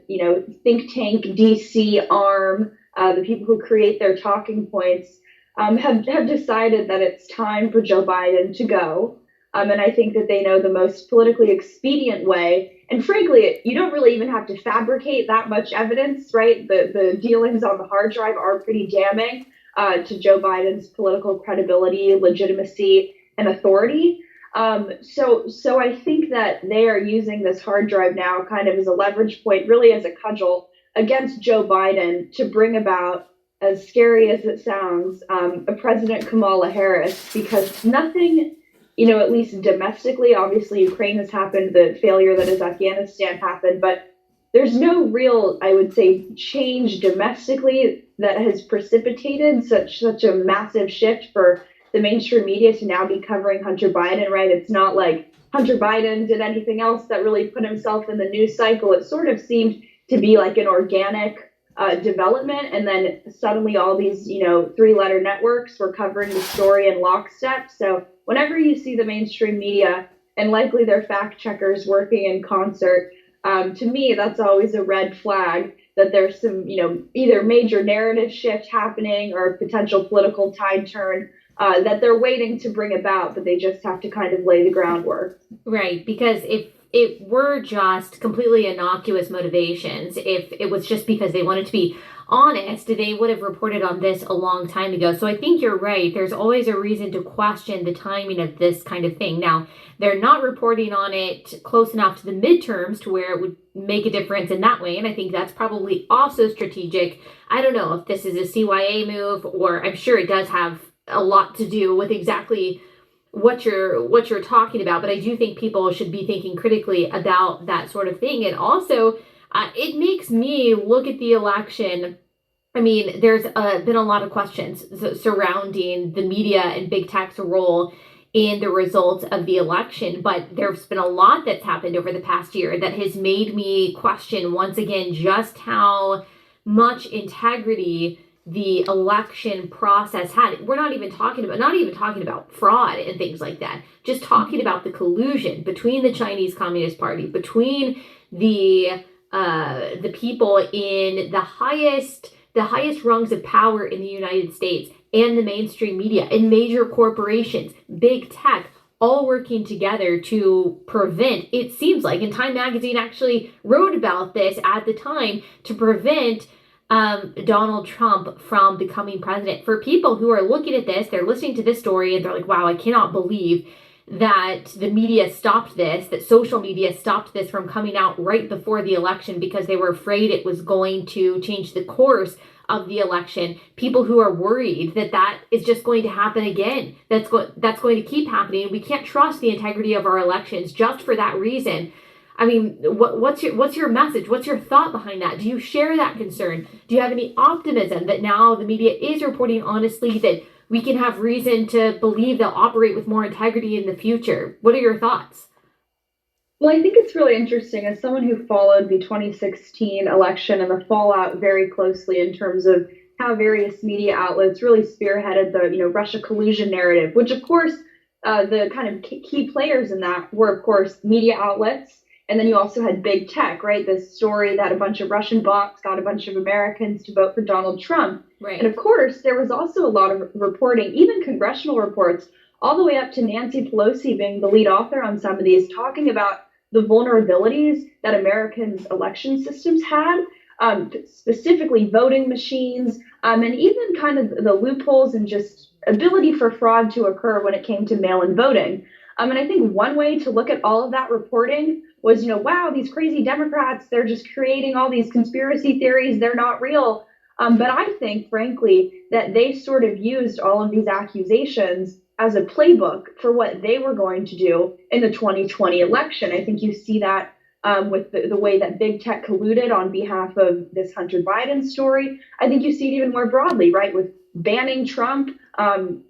think tank DC arm, the people who create their talking points, have decided that it's time for Joe Biden to go. And I think that they know the most politically expedient way And frankly, you don't really even have to fabricate that much evidence, right? The dealings on the hard drive are pretty damning to Joe Biden's political credibility, legitimacy, and authority. So I think that they are using this hard drive now kind of as a leverage point, really as a cudgel against Joe Biden to bring about, as scary as it sounds, a President Kamala Harris, because nothing, at least domestically, obviously Ukraine has happened, the failure that is Afghanistan happened, but there's no real, I would say, change domestically that has precipitated such a massive shift for the mainstream media to now be covering Hunter Biden, right? It's not like Hunter Biden did anything else that really put himself in the news cycle. It sort of seemed to be like an organic development. And then suddenly all these, three-letter networks were covering the story in lockstep. So whenever you see the mainstream media and likely their fact checkers working in concert, to me, that's always a red flag that there's some, either major narrative shift happening or potential political tide turn that they're waiting to bring about, but they just have to kind of lay the groundwork. Right, because if it were just completely innocuous motivations, if it was just because they wanted to be honest, they would have reported on this a long time ago. So I think you're right. There's always a reason to question the timing of this kind of thing. Now, they're not reporting on it close enough to the midterms to where it would make a difference in that way. And I think that's probably also strategic. I don't know if this is a CYA move, or I'm sure it does have a lot to do with exactly what you're talking about, but I do think people should be thinking critically about that sort of thing. And also, it makes me look at the election. I mean, there's been a lot of questions surrounding the media and big tech's role in the results of the election, but there's been a lot that's happened over the past year that has made me question once again just how much integrity the election process had. We're not even talking about fraud and things like that. Just talking about the collusion between the Chinese Communist Party, between the people in the highest rungs of power in the United States and the mainstream media and major corporations, big tech, all working together to prevent, it seems like, and Time Magazine actually wrote about this at the time, to prevent Donald Trump from becoming president. For people who are looking at this, they're listening to this story and they're like, wow, I cannot believe that the media stopped this, that social media stopped this from coming out right before the election because they were afraid it was going to change the course of the election. People who are worried that is just going to happen again. That's going to keep happening. We can't trust the integrity of our elections just for that reason. I mean, what's your message? What's your thought behind that? Do you share that concern? Do you have any optimism that now the media is reporting honestly, that we can have reason to believe they'll operate with more integrity in the future? What are your thoughts? Well, I think it's really interesting as someone who followed the 2016 election and the fallout very closely in terms of how various media outlets really spearheaded the Russia collusion narrative, which of course the kind of key players in that were of course media outlets. And then you also had big tech, right? This story that a bunch of Russian bots got a bunch of Americans to vote for Donald Trump. Right. And of course, there was also a lot of reporting, even congressional reports, all the way up to Nancy Pelosi being the lead author on some of these, talking about the vulnerabilities that Americans' election systems had, specifically voting machines, and even kind of the loopholes and just ability for fraud to occur when it came to mail-in voting. And I think one way to look at all of that reporting was, wow, these crazy Democrats, they're just creating all these conspiracy theories. They're not real. But I think, frankly, that they sort of used all of these accusations as a playbook for what they were going to do in the 2020 election. I think you see that with the way that big tech colluded on behalf of this Hunter Biden story. I think you see it even more broadly, right, with banning Trump,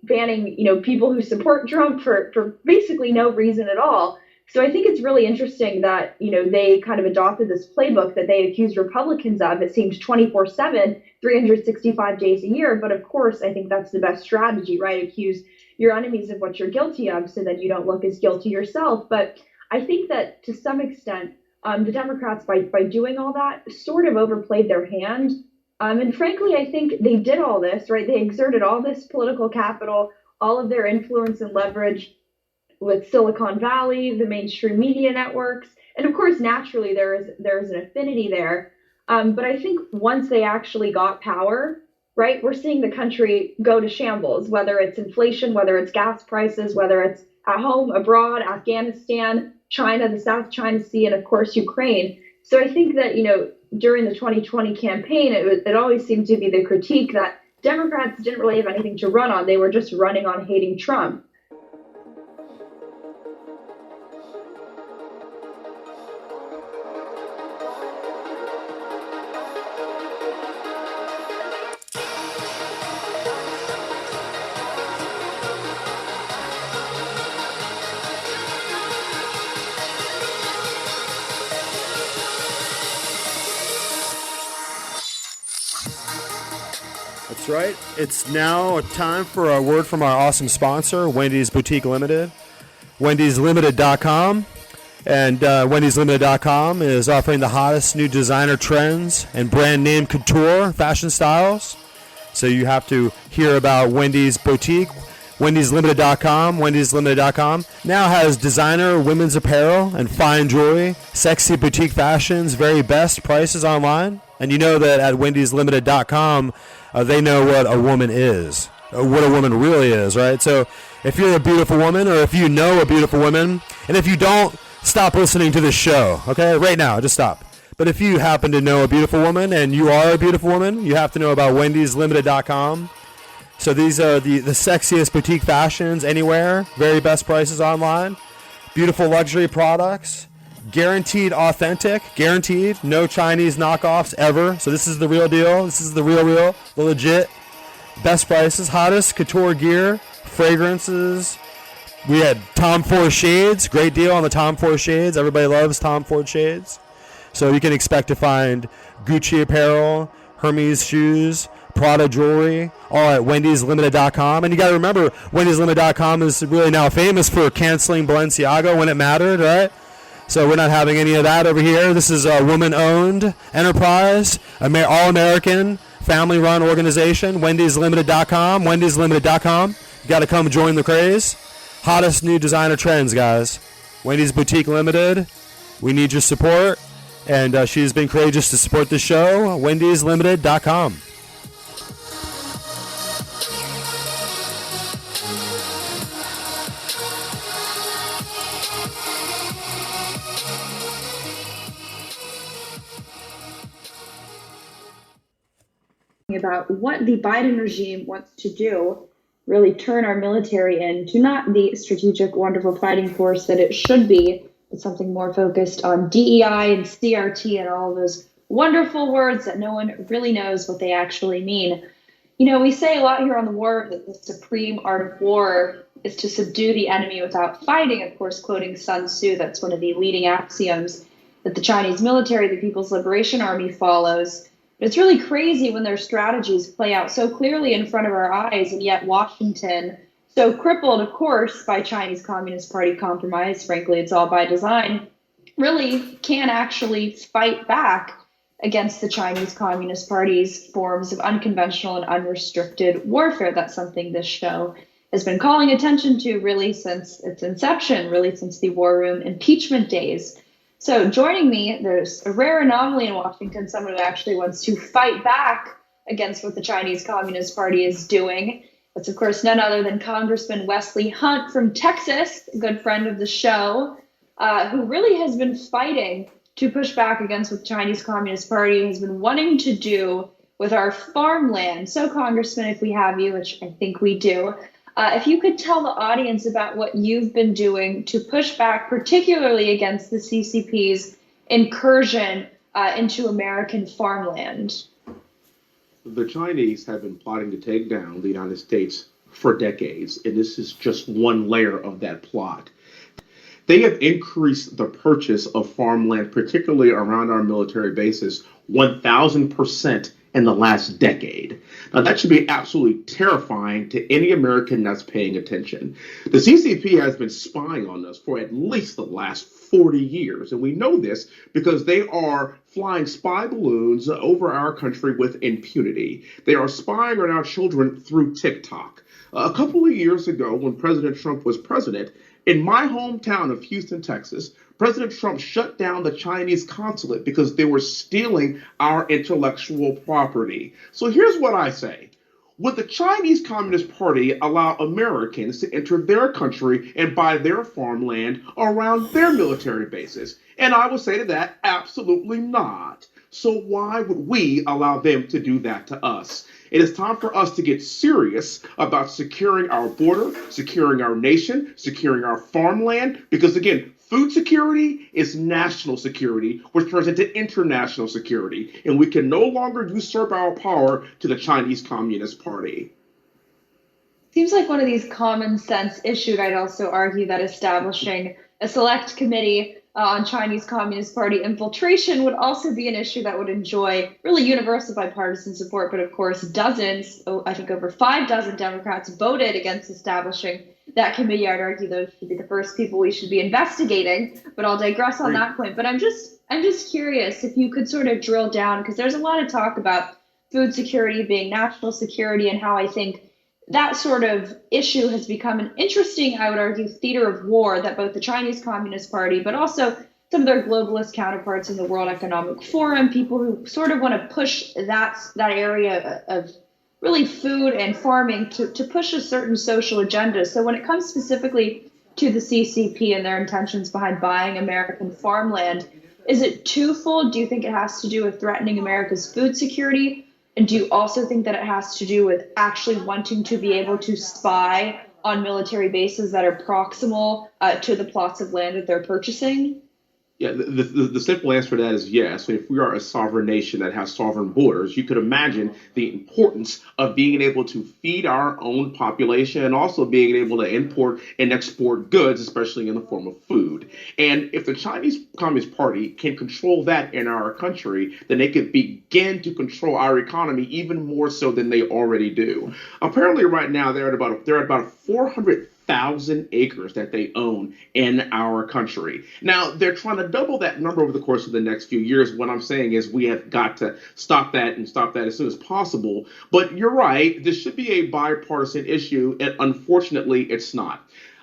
banning people who support Trump for basically no reason at all. So I think it's really interesting that they kind of adopted this playbook that they accused Republicans of. It seems 24/7, 365 days a year. But of course, I think that's the best strategy, right? Accuse your enemies of what you're guilty of so that you don't look as guilty yourself. But I think that to some extent, the Democrats, by doing all that, sort of overplayed their hand. And frankly, I think they did all this, right? They exerted all this political capital, all of their influence and leverage with Silicon Valley, the mainstream media networks, And of course, naturally, there is an affinity there. But I think once they actually got power, right, we're seeing the country go to shambles, whether it's inflation, whether it's gas prices, whether it's at home, abroad, Afghanistan, China, the South China Sea, and of course, Ukraine. So I think that, during the 2020 campaign, it always seemed to be the critique that Democrats didn't really have anything to run on. They were just running on hating Trump. That's right. It's now time for a word from our awesome sponsor, Wendy's Boutique Limited. Wendy'sLimited.com. And Wendy'sLimited.com is offering the hottest new designer trends and brand name couture fashion styles. So you have to hear about Wendy's Boutique. Wendy'sLimited.com. Wendy'sLimited.com now has designer women's apparel and fine jewelry, sexy boutique fashions, very best prices online. And you know that at Wendy'sLimited.com, they know what a woman is, what a woman really is, right? So if you're a beautiful woman, or if you know a beautiful woman, and if you don't, stop listening to this show, okay? Right now, just stop. But if you happen to know a beautiful woman, and you are a beautiful woman, you have to know about Wendy'sLimited.com. So these are the sexiest boutique fashions anywhere, very best prices online, beautiful luxury products, guaranteed authentic, guaranteed, no Chinese knockoffs ever. So this is the real deal. This is the real, the legit, best prices, hottest couture gear, fragrances. We had Tom Ford shades, great deal on the Tom Ford shades. Everybody loves Tom Ford shades. So you can expect to find Gucci apparel, Hermes shoes, Prada jewelry, all at Wendy'sLimited.com. And you got to remember, Wendy'sLimited.com is really now famous for canceling Balenciaga when it mattered, right? So we're not having any of that over here. This is a woman-owned enterprise, all-American, family-run organization, Wendy'sLimited.com, Wendy'sLimited.com. You got to come join the craze. Hottest new designer trends, guys. Wendy's Boutique Limited. We need your support. And she's been courageous to support the show, Wendy'sLimited.com. About what the Biden regime wants to do, really turn our military into not the strategic, wonderful fighting force that it should be, but something more focused on DEI and CRT and all those wonderful words that no one really knows what they actually mean. We say a lot here on the war that the supreme art of war is to subdue the enemy without fighting, of course, quoting Sun Tzu. That's one of the leading axioms that the Chinese military, the People's Liberation Army, follows. It's really crazy when their strategies play out so clearly in front of our eyes, and yet Washington, so crippled, of course, by Chinese Communist Party compromise, frankly, it's all by design, really can actually fight back against the Chinese Communist Party's forms of unconventional and unrestricted warfare. That's something this show has been calling attention to really since its inception, really since the War Room impeachment days. So joining me, there's a rare anomaly in Washington, someone who actually wants to fight back against what the Chinese Communist Party is doing. That's, of course, none other than Congressman Wesley Hunt from Texas, a good friend of the show, who really has been fighting to push back against what the Chinese Communist Party has been wanting to do with our farmland. So, Congressman, if we have you, which I think we do, if you could tell the audience about what you've been doing to push back, particularly against the CCP's incursion into American farmland. The Chinese have been plotting to take down the United States for decades, and this is just one layer of that plot. They have increased the purchase of farmland, particularly around our military bases, 1,000% in the last decade. Now, that should be absolutely terrifying to any American that's paying attention. The CCP has been spying on us for at least the last 40 years, and we know this because they are flying spy balloons over our country with impunity. They are spying on our children through TikTok. A couple of years ago, when President Trump was president, in my hometown of Houston, Texas, President Trump shut down the Chinese consulate because they were stealing our intellectual property. So here's what I say. Would the Chinese Communist Party allow Americans to enter their country and buy their farmland around their military bases? And I would say to that, absolutely not. So why would we allow them to do that to us? It is time for us to get serious about securing our border, securing our nation, securing our farmland, because again, food security is national security, which turns into international security, and we can no longer usurp our power to the Chinese Communist Party. Seems like one of these common sense issues. I'd also argue that establishing a select committee on Chinese Communist Party infiltration would also be an issue that would enjoy really universal bipartisan support. But of course, dozens, I think over 5 dozen Democrats voted against establishing that committee. I'd argue those should be the first people we should be investigating, but I'll digress on that point. But I'm just curious if you could sort of drill down, because there's a lot of talk about food security being national security and how I think that sort of issue has become an interesting, I would argue, theater of war that both the Chinese Communist Party, but also some of their globalist counterparts in the World Economic Forum, people who sort of want to push that area of really food and farming to push a certain social agenda. So when it comes specifically to the CCP and their intentions behind buying American farmland, is it twofold? Do you think it has to do with threatening America's food security? And do you also think that it has to do with actually wanting to be able to spy on military bases that are proximal to the plots of land that they're purchasing? Yeah, the simple answer to that is yes. If we are a sovereign nation that has sovereign borders, you could imagine the importance of being able to feed our own population and also being able to import and export goods, especially in the form of food. And if the Chinese Communist Party can control that in our country, then they could begin to control our economy even more so than they already do. Apparently, right now they're at about 400,000 acres that they own in our country. Now, they're trying to double that number over the course of the next few years. What I'm saying is we have got to stop that and stop that as soon as possible. But you're right, this should be a bipartisan issue, and unfortunately, it's not.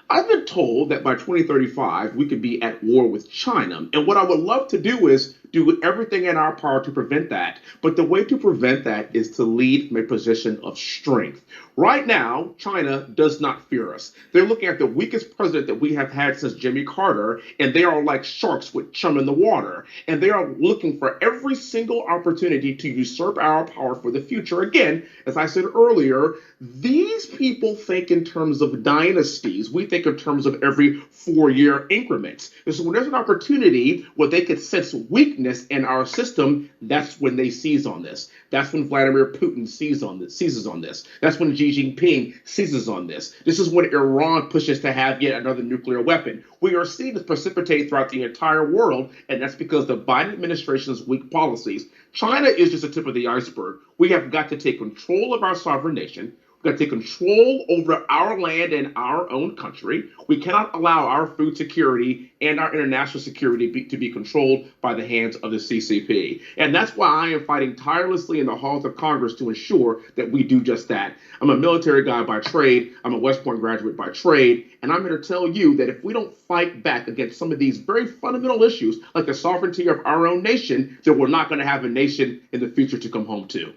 I've been told that by 2035, we could be at war with China. And what I would love to do is do everything in our power to prevent that. But the way to prevent that is to lead from a position of strength. Right now, China does not fear us. They're looking at the weakest president that we have had since Jimmy Carter, and they are like sharks with chum in the water. And they are looking for every single opportunity to usurp our power for the future. Again, as I said earlier, these people think in terms of dynasties. We think in terms of every 4-year increments. And so when there's an opportunity where they could sense weakness in our system, that's when they seize on this. That's when Vladimir Putin seizes on this. That's when Xi Jinping seizes on this. This is when Iran pushes to have yet another nuclear weapon. We are seeing this precipitate throughout the entire world, and that's because the Biden administration's weak policies. China is just the tip of the iceberg. We have got to take control of our sovereign nation. We've got to take control over our land and our own country. We cannot allow our food security and our international security to be controlled by the hands of the CCP. And that's why I am fighting tirelessly in the halls of Congress to ensure that we do just that. I'm a military guy by trade. I'm a West Point graduate by trade. And I'm here to tell you that if we don't fight back against some of these very fundamental issues, like the sovereignty of our own nation, then we're not going to have a nation in the future to come home to.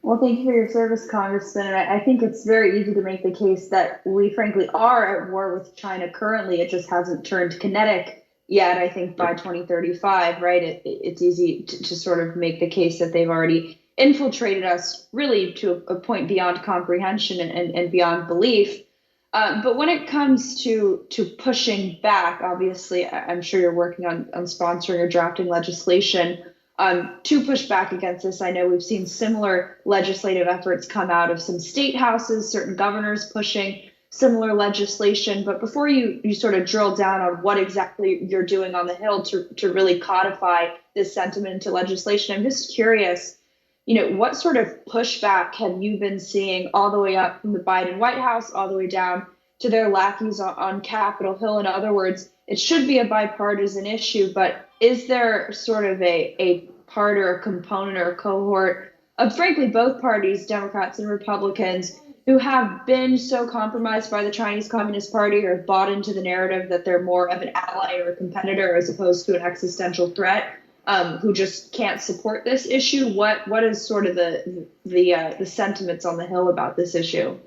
Well, thank you for your service, Congressman. And I think it's very easy to make the case that we frankly are at war with China currently. It just hasn't turned kinetic yet. I think by 2035, right, it's easy to sort of make the case that they've already infiltrated us really to a point beyond comprehension and beyond belief. But when it comes to pushing back, obviously, I'm sure you're working on sponsoring or drafting legislation to push back against this. I know we've seen similar legislative efforts come out of some state houses, certain governors pushing similar legislation. But before you sort of drill down on what exactly you're doing on the Hill to really codify this sentiment into legislation, I'm just curious, what sort of pushback have you been seeing all the way up from the Biden White House, all the way down to their lackeys on Capitol Hill? In other words, it should be a bipartisan issue, but is there sort of a part or a component or a cohort of, frankly, both parties, Democrats and Republicans, who have been so compromised by the Chinese Communist Party or bought into the narrative that they're more of an ally or a competitor as opposed to an existential threat, who just can't support this issue. What is sort of the sentiments on the Hill about this issue?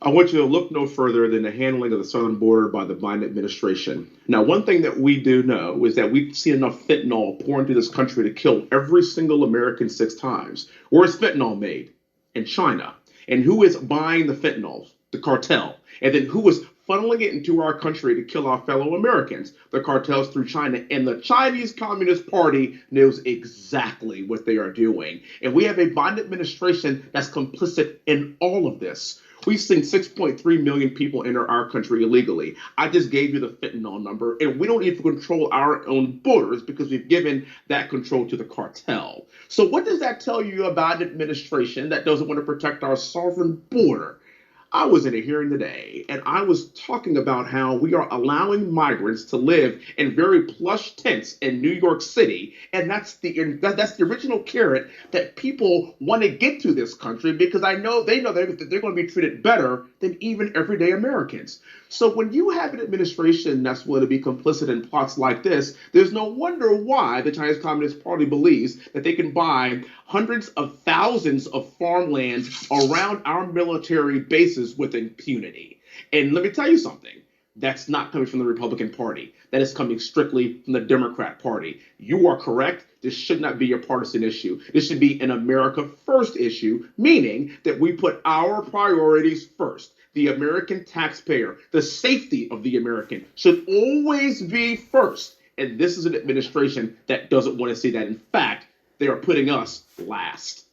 I want you to look no further than the handling of the southern border by the Biden administration. Now, one thing that we do know is that we've seen enough fentanyl pour into this country to kill every single American 6 times. Where is fentanyl made? In China. And who is buying the fentanyl? The cartel. And then who is funneling it into our country to kill our fellow Americans? The cartels through China. And the Chinese Communist Party knows exactly what they are doing. And we have a Biden administration that's complicit in all of this. We've seen 6.3 million people enter our country illegally. I just gave you the fentanyl number, and we don't even control our own borders because we've given that control to the cartel. So what does that tell you about an administration that doesn't want to protect our sovereign border? I was in a hearing today, and I was talking about how we are allowing migrants to live in very plush tents in New York City, and that's the original carrot that people want to get to this country because they know they're going to be treated better than even everyday Americans. So when you have an administration that's willing to be complicit in plots like this, there's no wonder why the Chinese Communist Party believes that they can buy hundreds of thousands of farmland around our military bases with impunity. And let me tell you something. That's not coming from the Republican Party. That is coming strictly from the Democrat Party. You are correct. This should not be a partisan issue. This should be an America First issue, meaning that we put our priorities first. The American taxpayer, the safety of the American should always be first. And this is an administration that doesn't want to see that. In fact, they are putting us last.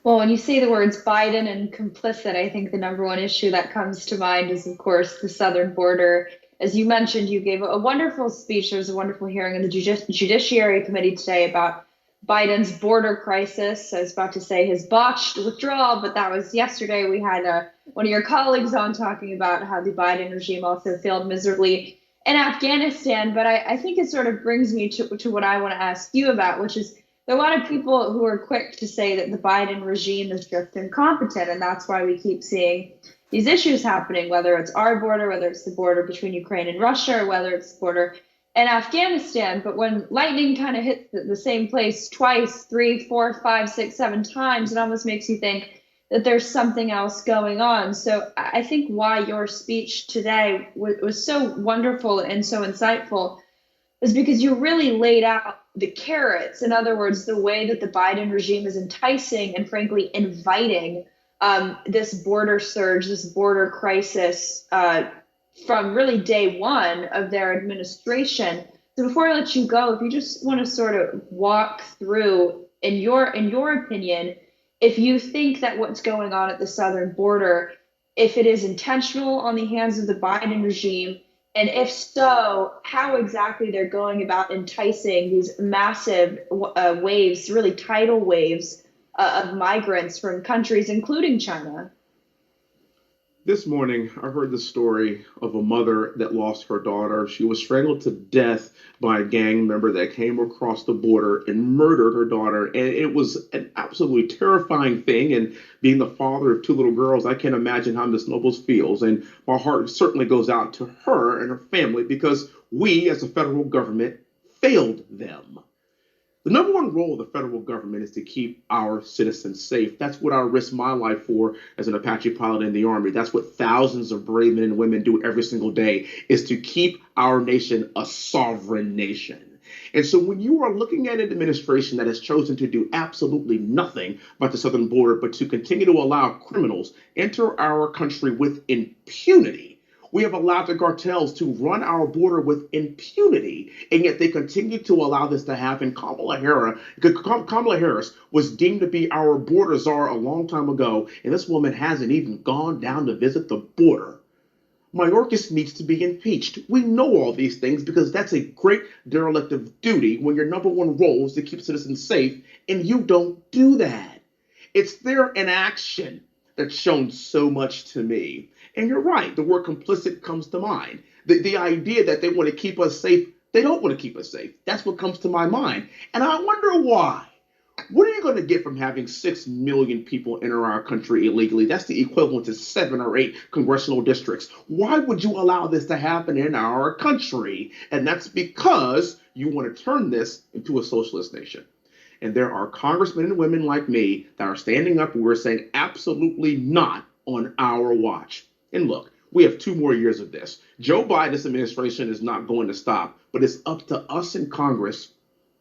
Well, when you say the words Biden and complicit, I think the number one issue that comes to mind is, of course, the southern border. As you mentioned, you gave a wonderful speech. There was a wonderful hearing in the Judiciary Committee today about Biden's border crisis. I was about to say his botched withdrawal, but that was yesterday. We had one of your colleagues on talking about how the Biden regime also failed miserably in Afghanistan. But I think it sort of brings me to what I want to ask you about, which is there are a lot of people who are quick to say that the Biden regime is just incompetent, and that's why we keep seeing these issues happening, whether it's our border, whether it's the border between Ukraine and Russia, or whether it's the border in Afghanistan. But when lightning kind of hits the same place twice, 3, 4, 5, 6, 7 times, it almost makes you think that there's something else going on. So I think why your speech today was so wonderful and so insightful is because you really laid out the carrots. In other words, the way that the Biden regime is enticing and frankly inviting this border surge, this border crisis from really day one of their administration. So before I let you go, if you just want to sort of walk through, in your opinion, if you think that what's going on at the southern border, if it is intentional on the hands of the Biden regime, and if so, how exactly they're going about enticing these massive waves, really tidal waves of migrants from countries, including China. This morning, I heard the story of a mother that lost her daughter. She was strangled to death by a gang member that came across the border and murdered her daughter. And it was an absolutely terrifying thing. And being the father of 2 little girls, I can't imagine how Miss Nobles feels. And my heart certainly goes out to her and her family because we, as a federal government, failed them. The number one role of the federal government is to keep our citizens safe. That's what I risk my life for as an Apache pilot in the Army. That's what thousands of brave men and women do every single day, is to keep our nation a sovereign nation. And so when you are looking at an administration that has chosen to do absolutely nothing about the southern border, but to continue to allow criminals enter our country with impunity, we have allowed the cartels to run our border with impunity, and yet they continue to allow this to happen. Kamala Harris was deemed to be our border czar a long time ago, and this woman hasn't even gone down to visit the border. Mayorkas needs to be impeached. We know all these things because that's a great derelict of duty when your number one role is to keep citizens safe, and you don't do that. It's their inaction that's shown so much to me. And you're right, the word complicit comes to mind. The idea that they want to keep us safe, they don't want to keep us safe. That's what comes to my mind. And I wonder why. What are you going to get from having 6 million people enter our country illegally? That's the equivalent to 7 or 8 congressional districts. Why would you allow this to happen in our country? And that's because you want to turn this into a socialist nation. And there are congressmen and women like me that are standing up and we're saying absolutely not on our watch. And look, we have 2 more years of this. Joe Biden's administration is not going to stop, but it's up to us in Congress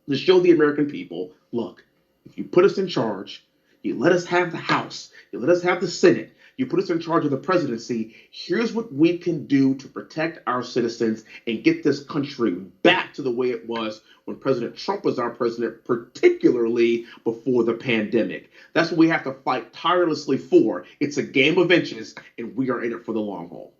to show the American people, look, if you put us in charge, you let us have the House, you let us have the Senate, you put us in charge of the presidency, here's what we can do to protect our citizens and get this country back to the way it was when President Trump was our president, particularly before the pandemic. That's what we have to fight tirelessly for. It's a game of inches, and we are in it for the long haul.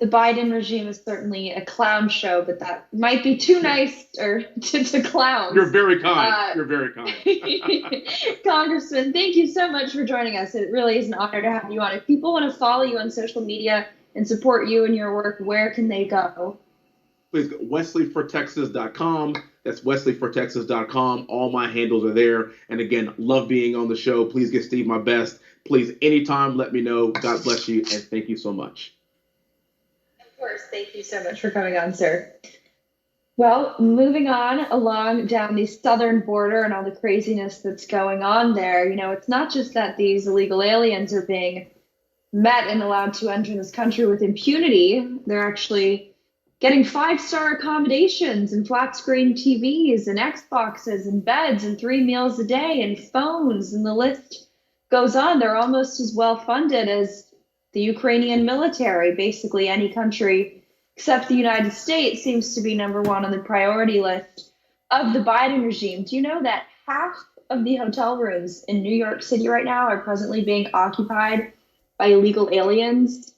The Biden regime is certainly a clown show, but that might be too nice to clowns. You're very kind. You're very kind. Congressman, thank you so much for joining us. It really is an honor to have you on. If people want to follow you on social media and support you and your work, where can they go? Please go wesleyfortexas.com. That's wesleyfortexas.com. All my handles are there. And again, love being on the show. Please give Steve my best. Please, anytime, let me know. God bless you, and thank you so much. Of course. Thank you so much for coming on, sir. Well, moving on along down the southern border and all the craziness that's going on there, it's not just that these illegal aliens are being met and allowed to enter this country with impunity. They're actually getting 5-star accommodations and flat screen TVs and Xboxes and beds and 3 meals a day and phones, and the list goes on. They're almost as well funded as the Ukrainian military. Basically, any country except the United States seems to be number one on the priority list of the Biden regime. Do you know that half of the hotel rooms in New York City right now are presently being occupied by illegal aliens?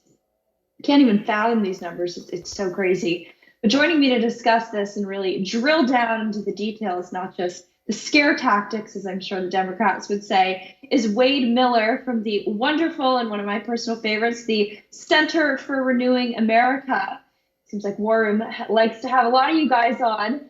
I can't even fathom these numbers. It's so crazy. But joining me to discuss this and really drill down into the details, not just the scare tactics, as I'm sure the Democrats would say, is Wade Miller from the wonderful and one of my personal favorites, the Center for Renewing America. Seems like War Room likes to have a lot of you guys on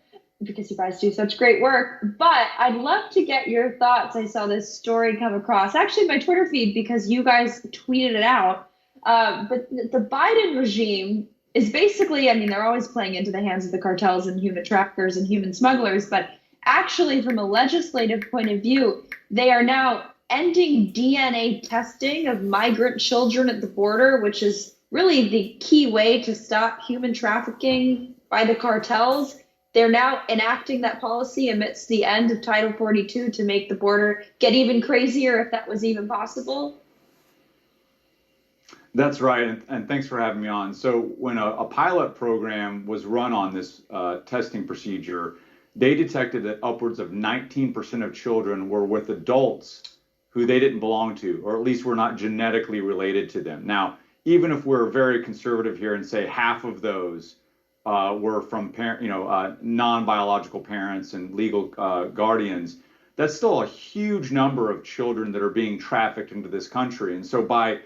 because you guys do such great work. But I'd love to get your thoughts. I saw this story come across, actually my Twitter feed, because you guys tweeted it out. But the Biden regime is basically, they're always playing into the hands of the cartels and human traffickers and human smugglers. But actually, from a legislative point of view, they are now ending DNA testing of migrant children at the border, which is really the key way to stop human trafficking by the cartels. They're now enacting that policy amidst the end of Title 42 to make the border get even crazier, if that was even possible. That's right, and thanks for having me on. So when a pilot program was run on this testing procedure, they detected that upwards of 19% of children were with adults who they didn't belong to, or at least were not genetically related to them. Now, even if we're very conservative here and say half of those were from non-biological parents and legal guardians, that's still a huge number of children that are being trafficked into this country. And so by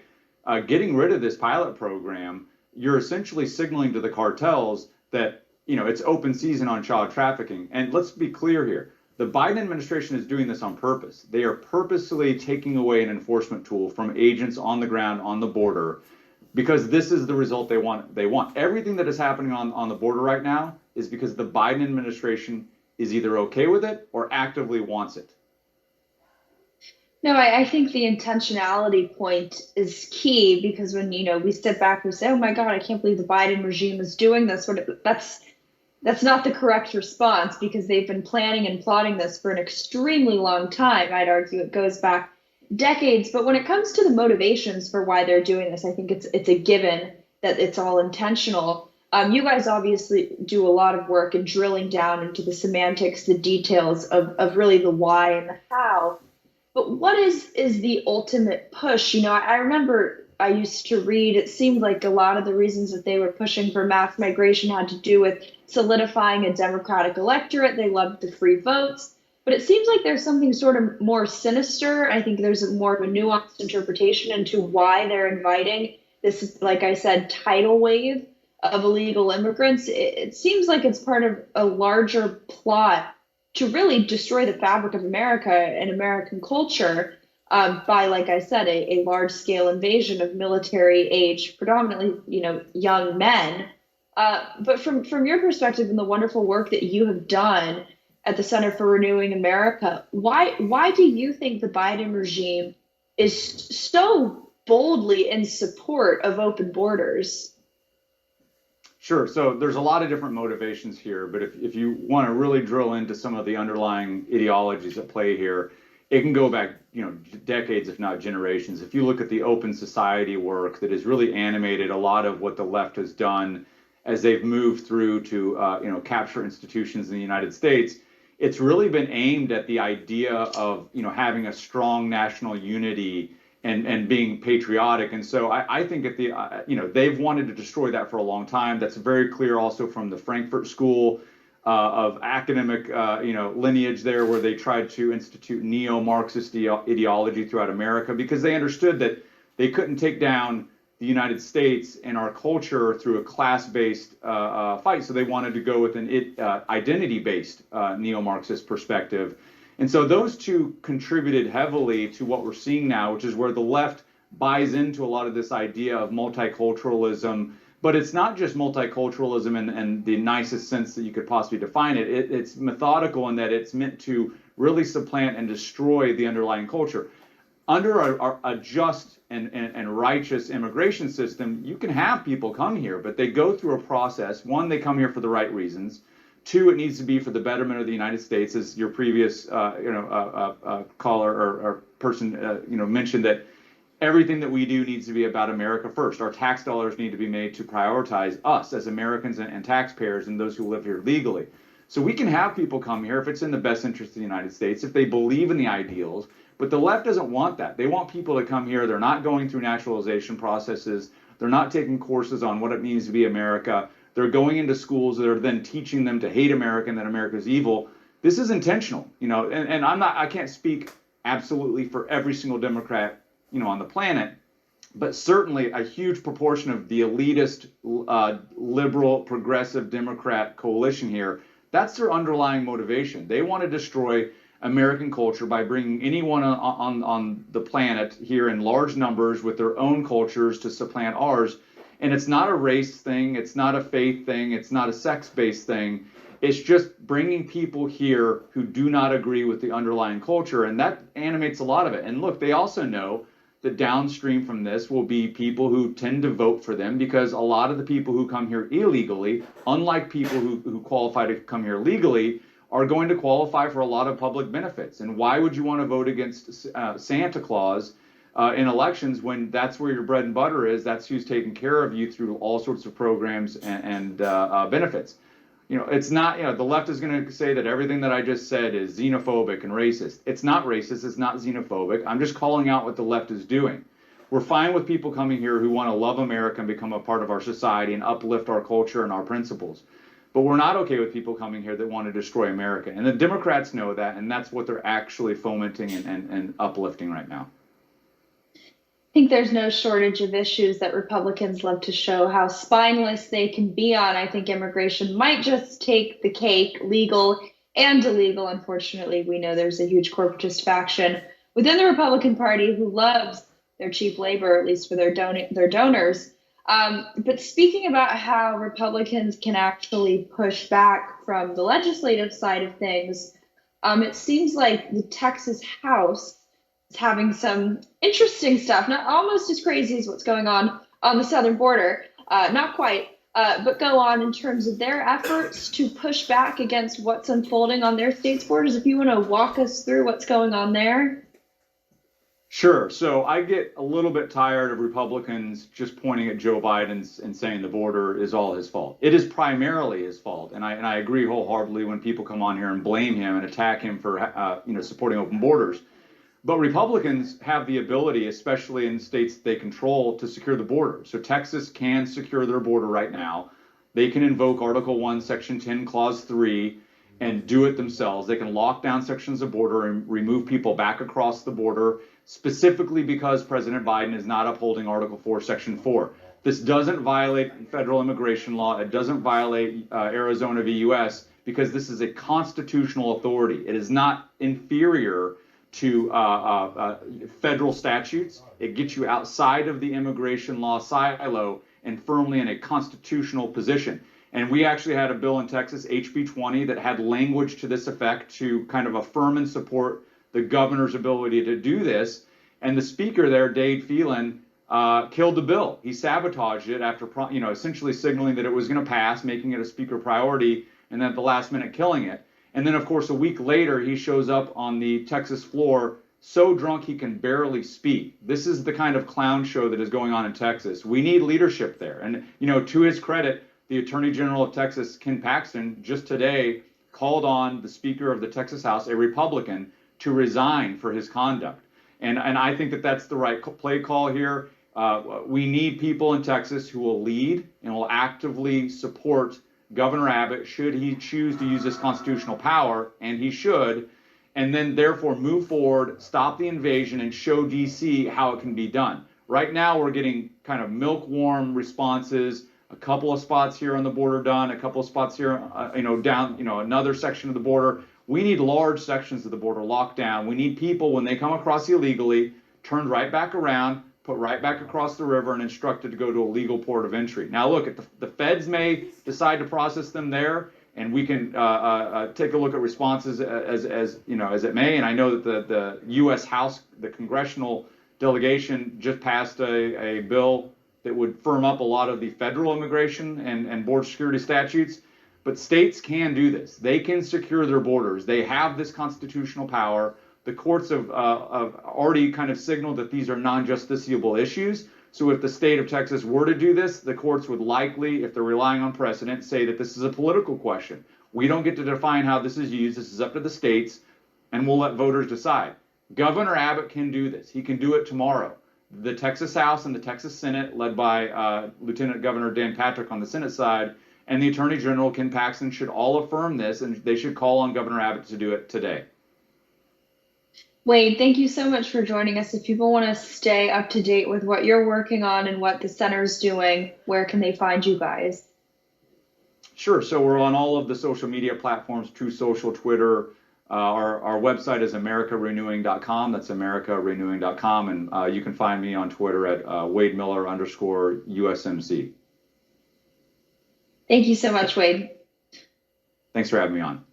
getting rid of this pilot program, you're essentially signaling to the cartels that it's open season on child trafficking. And let's be clear here. The Biden administration is doing this on purpose. They are purposely taking away an enforcement tool from agents on the ground, on the border, because this is the result they want. They want everything that is happening on the border right now is because the Biden administration is either okay with it or actively wants it. No, I think the intentionality point is key, because when, we step back and say, oh my God, I can't believe the Biden regime is doing this. That's not the correct response, because they've been planning and plotting this for an extremely long time. I'd argue it goes back decades. But when it comes to the motivations for why they're doing this, I think it's a given that it's all intentional. You guys obviously do a lot of work in drilling down into the semantics, the details of really the why and the how. But what is the ultimate push? I remember I used to read, it seemed like a lot of the reasons that they were pushing for mass migration had to do with solidifying a Democratic electorate. They loved the free votes. But it seems like there's something sort of more sinister. I think there's more of a nuanced interpretation into why they're inviting this, like I said, tidal wave of illegal immigrants. It seems like it's part of a larger plot to really destroy the fabric of America and American culture by, like I said, a large scale invasion of military age, predominantly, young men. But from your perspective and the wonderful work that you have done at the Center for Renewing America, why do you think the Biden regime is so boldly in support of open borders? Sure. So there's a lot of different motivations here, but if you want to really drill into some of the underlying ideologies at play here, it can go back, decades, if not generations. If you look at the open society work that has really animated a lot of what the left has done as they've moved through to, capture institutions in the United States, it's really been aimed at the idea of, having a strong national unity and being patriotic. And so I think if they've wanted to destroy that for a long time. That's very clear also from the Frankfurt School of academic, lineage there, where they tried to institute neo-Marxist ideology throughout America because they understood that they couldn't take down the United States and our culture through a class-based fight. So they wanted to go with an identity-based neo-Marxist perspective. And so those two contributed heavily to what we're seeing now, which is where the left buys into a lot of this idea of multiculturalism. But it's not just multiculturalism in the nicest sense that you could possibly define it. It's methodical in that it's meant to really supplant and destroy the underlying culture. Under a just and righteous immigration system, you can have people come here, but they go through a process. One, they come here for the right reasons. Two, it needs to be for the betterment of the United States, as your previous caller or person mentioned, that everything that we do needs to be about America first. Our tax dollars need to be made to prioritize us as Americans and taxpayers and those who live here legally. So we can have people come here if it's in the best interest of the United States, if they believe in the ideals. But the left doesn't want that. They want people to come here. They're not going through naturalization processes. They're not taking courses on what it means to be America. They're going into schools that are then teaching them to hate America and that America is evil. This is intentional, and I can't speak absolutely for every single Democrat, on the planet, but certainly a huge proportion of the elitist, liberal, progressive Democrat coalition here, that's their underlying motivation. They want to destroy American culture by bringing anyone on the planet here in large numbers with their own cultures to supplant ours. And it's not a race thing. It's not a faith thing. It's not a sex-based thing. It's just bringing people here who do not agree with the underlying culture. And that animates a lot of it. And look, they also know that downstream from this will be people who tend to vote for them, because a lot of the people who come here illegally, unlike people who qualify to come here legally, are going to qualify for a lot of public benefits. And why would you want to vote against Santa Claus in elections when that's where your bread and butter is? That's who's taking care of you through all sorts of programs and benefits. It's not, the left is going to say that everything that I just said is xenophobic and racist. It's not racist. It's not xenophobic. I'm just calling out what the left is doing. We're fine with people coming here who want to love America and become a part of our society and uplift our culture and our principles. But we're not okay with people coming here that want to destroy America. And the Democrats know that, and that's what they're actually fomenting and uplifting right now. I think there's no shortage of issues that Republicans love to show how spineless they can be on. I think immigration might just take the cake, legal and illegal. Unfortunately, we know there's a huge corporatist faction within the Republican Party who loves their cheap labor, at least for their donors. But speaking about how Republicans can actually push back from the legislative side of things, it seems like the Texas House having some interesting stuff, not almost as crazy as what's going on the southern border, not quite, but go on in terms of their efforts to push back against what's unfolding on their state's borders. If you want to walk us through what's going on there. Sure. So I get a little bit tired of Republicans just pointing at Joe Biden and saying the border is all his fault. It is primarily his fault. And I agree wholeheartedly when people come on here and blame him and attack him for supporting open borders. But Republicans have the ability, especially in states they control, to secure the border. So Texas can secure their border right now. They can invoke Article 1, Section 10, Clause 3, and do it themselves. They can lock down sections of border and remove people back across the border, specifically because President Biden is not upholding Article 4, Section 4. This doesn't violate federal immigration law. It doesn't violate Arizona v. U.S. because this is a constitutional authority. It is not inferior to federal statutes. It gets you outside of the immigration law silo and firmly in a constitutional position. And we actually had a bill in Texas, HB 20, that had language to this effect to kind of affirm and support the governor's ability to do this. And the speaker there, Dade Phelan, killed the bill. He sabotaged it after, essentially signaling that it was going to pass, making it a speaker priority, and then at the last minute killing it. And then, of course, a week later, he shows up on the Texas floor so drunk he can barely speak. This is the kind of clown show that is going on in Texas. We need leadership there. And, to his credit, the Attorney General of Texas, Ken Paxton, just today called on the Speaker of the Texas House, a Republican, to resign for his conduct. And I think that that's the right play call here. We need people in Texas who will lead and will actively support Governor Abbott should he choose to use this constitutional power, and he should, and then therefore move forward, stop the invasion, and show D.C. how it can be done. Right now, we're getting kind of milk-warm responses, a couple of spots here on the border done, a couple of spots here, down, another section of the border. We need large sections of the border locked down. We need people, when they come across illegally, turned right back around, put right back across the river, and instructed to go to a legal port of entry. Now, look, if the feds may decide to process them there, and we can take a look at responses as it may. And I know that the U.S. House, the congressional delegation, just passed a bill that would firm up a lot of the federal immigration and border security statutes. But states can do this. They can secure their borders. They have this constitutional power. The courts have already kind of signaled that these are non-justiciable issues. So if the state of Texas were to do this, the courts would likely, if they're relying on precedent, say that this is a political question. We don't get to define how this is used. This is up to the states, and we'll let voters decide. Governor Abbott can do this. He can do it tomorrow. The Texas House and the Texas Senate, led by Lieutenant Governor Dan Patrick on the Senate side, and the Attorney General, Ken Paxton, should all affirm this, and they should call on Governor Abbott to do it today. Wade, thank you so much for joining us. If people want to stay up to date with what you're working on and what the center's doing, where can they find you guys? Sure. So we're on all of the social media platforms, True Social, Twitter. Our website is americarenewing.com. That's americarenewing.com. And you can find me on Twitter at WadeMiller_USMC. Thank you so much, Wade. Thanks for having me on.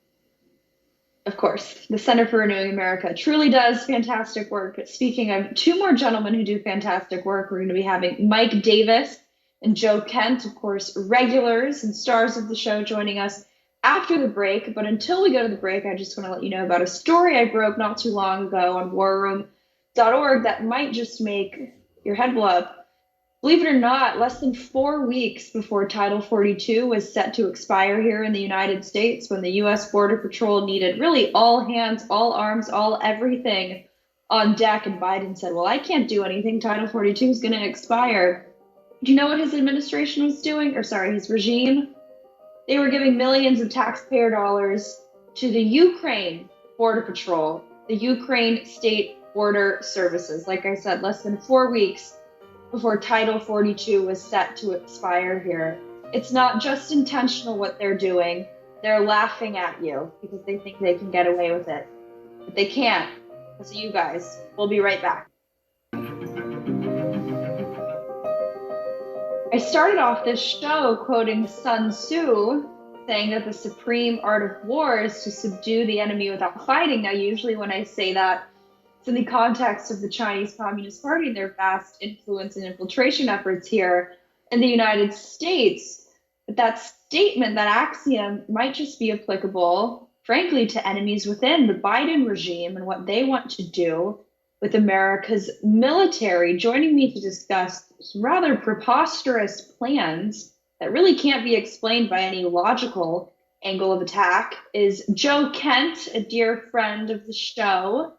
Of course, the Center for Renewing America truly does fantastic work. But speaking of two more gentlemen who do fantastic work, we're going to be having Mike Davis and Joe Kent, of course, regulars and stars of the show, joining us after the break. But until we go to the break, I just want to let you know about a story I broke not too long ago on warroom.org that might just make your head blow up. Believe it or not, less than 4 weeks before Title 42 was set to expire here in the United States, when the U.S. Border Patrol needed really all hands, all arms, all everything on deck, and Biden said, well, I can't do anything. Title 42 is going to expire. Do you know what his administration was doing? His regime? They were giving millions of taxpayer dollars to the Ukraine Border Patrol, the Ukraine State Border Services. Like I said, less than 4 weeks before Title 42 was set to expire here. It's not just intentional what they're doing. They're laughing at you because they think they can get away with it. But they can't. Because of you guys. We'll be right back. I started off this show quoting Sun Tzu, saying that the supreme art of war is to subdue the enemy without fighting. Now, usually when I say that, it's in the context of the Chinese Communist Party and their vast influence and infiltration efforts here in the United States. But that statement, that axiom, might just be applicable, frankly, to enemies within the Biden regime and what they want to do with America's military. Joining me to discuss some rather preposterous plans that really can't be explained by any logical angle of attack is Joe Kent, a dear friend of the show.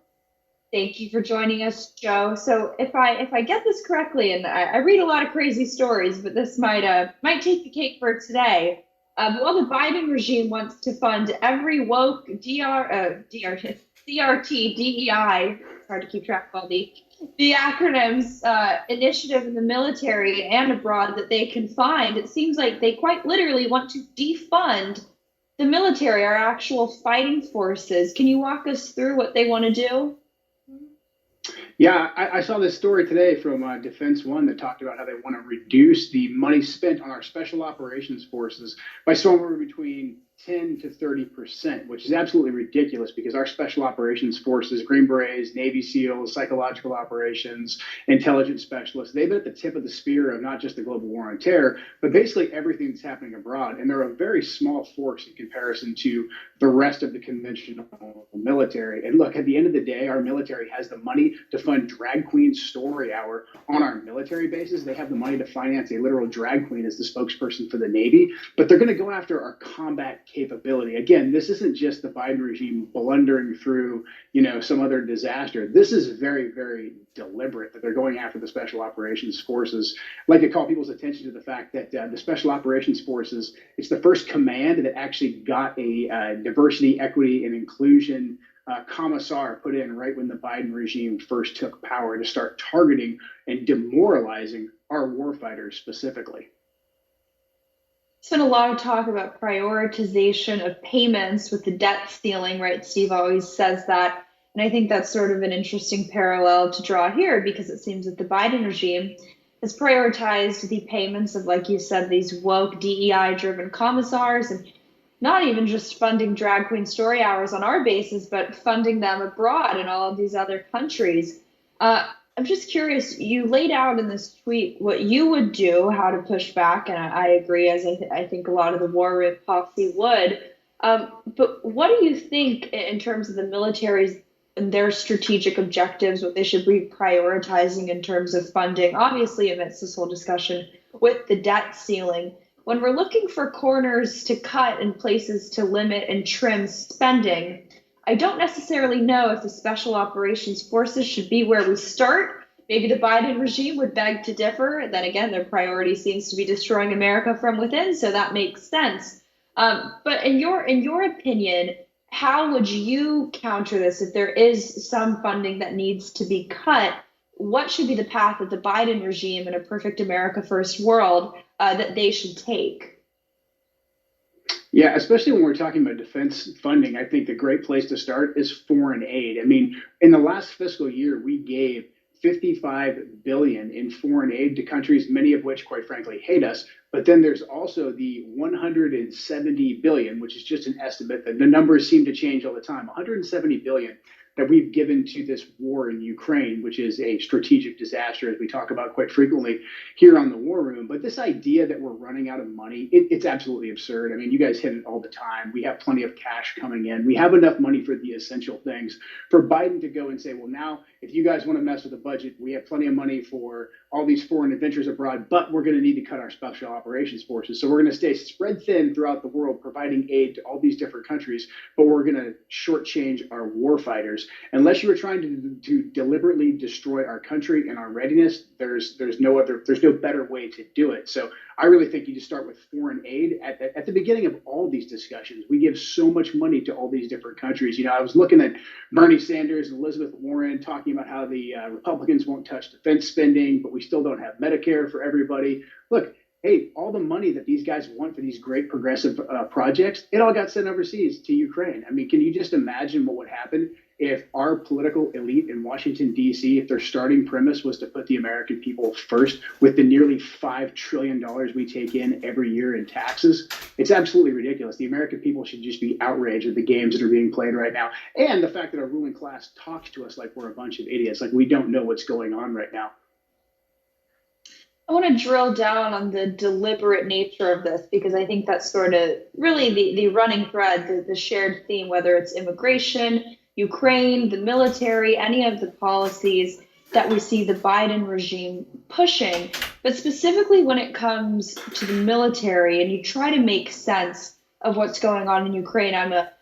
Thank you for joining us, Joe. So if I get this correctly, and I read a lot of crazy stories, but this might take the cake for today. Well, the Biden regime wants to fund every woke CRT, DEI, it's hard to keep track of all the acronyms, initiative in the military and abroad that they can find. It seems like they quite literally want to defund the military, our actual fighting forces. Can you walk us through what they want to do? Yeah, I saw this story today from Defense One that talked about how they want to reduce the money spent on our special operations forces by somewhere between 10 to 30%, which is absolutely ridiculous because our special operations forces, Green Berets, Navy SEALs, psychological operations, intelligence specialists, they've been at the tip of the spear of not just the global war on terror, but basically everything that's happening abroad. And they're a very small force in comparison to the rest of the conventional military. And look, at the end of the day, our military has the money to fund drag queen story hour on our military bases. They have the money to finance a literal drag queen as the spokesperson for the Navy, but they're going to go after our combat capability. Again, this isn't just the Biden regime blundering through, some other disaster. This is very, very deliberate that they're going after the special operations forces. I'd like to call people's attention to the fact that the special operations forces, it's the first command that actually got a diversity, equity, and inclusion commissar put in right when the Biden regime first took power to start targeting and demoralizing our warfighters specifically. There's been a lot of talk about prioritization of payments with the debt ceiling, right? Steve always says that. And I think that's sort of an interesting parallel to draw here because it seems that the Biden regime has prioritized the payments of, like you said, these woke DEI-driven commissars, and not even just funding drag queen story hours on our bases, but funding them abroad in all of these other countries. I'm just curious, you laid out in this tweet what you would do, how to push back, and I agree, as I think a lot of the war room policy would. But what do you think in terms of the military's and their strategic objectives, what they should be prioritizing in terms of funding, obviously amidst this whole discussion with the debt ceiling? When we're looking for corners to cut and places to limit and trim spending, I don't necessarily know if the special operations forces should be where we start. Maybe the Biden regime would beg to differ. And then again, their priority seems to be destroying America from within, so that makes sense. But in your opinion, how would you counter this if there is some funding that needs to be cut? What should be the path of the Biden regime in a perfect America first world that they should take? Yeah, especially when we're talking about defense funding, I think the great place to start is foreign aid. I mean, in the last fiscal year, we gave $55 billion in foreign aid to countries, many of which, quite frankly, hate us. But then there's also the $170 billion, which is just an estimate. The numbers seem to change all the time. $170 billion that we've given to this war in Ukraine, which is a strategic disaster, as we talk about quite frequently here on the War Room. But this idea that we're running out of money, it's absolutely absurd. I mean, you guys hit it all the time. We have plenty of cash coming in. We have enough money for the essential things. For Biden to go and say, well, now, if you guys want to mess with the budget, we have plenty of money for all these foreign adventures abroad, but we're going to need to cut our special operations forces. So we're going to stay spread thin throughout the world, providing aid to all these different countries, but we're going to shortchange our war fighters. Unless you are trying to deliberately destroy our country and our readiness, there's no better way to do it. So I really think you just start with foreign aid at the beginning of all these discussions. We give so much money to all these different countries. I was looking at Bernie Sanders and Elizabeth Warren talking about how the Republicans won't touch defense spending, but we still don't have Medicare for everybody. Look, hey, all the money that these guys want for these great progressive projects, it all got sent overseas to Ukraine. I mean, can you just imagine what would happen if our political elite in Washington, D.C., if their starting premise was to put the American people first with the nearly $5 trillion we take in every year in taxes? It's absolutely ridiculous. The American people should just be outraged at the games that are being played right now. And the fact that our ruling class talks to us like we're a bunch of idiots, like we don't know what's going on right now. I want to drill down on the deliberate nature of this, because I think that's sort of really the running thread, the shared theme, whether it's immigration, Ukraine, the military, any of the policies that we see the Biden regime pushing. But specifically when it comes to the military and you try to make sense of what's going on in Ukraine, I'm a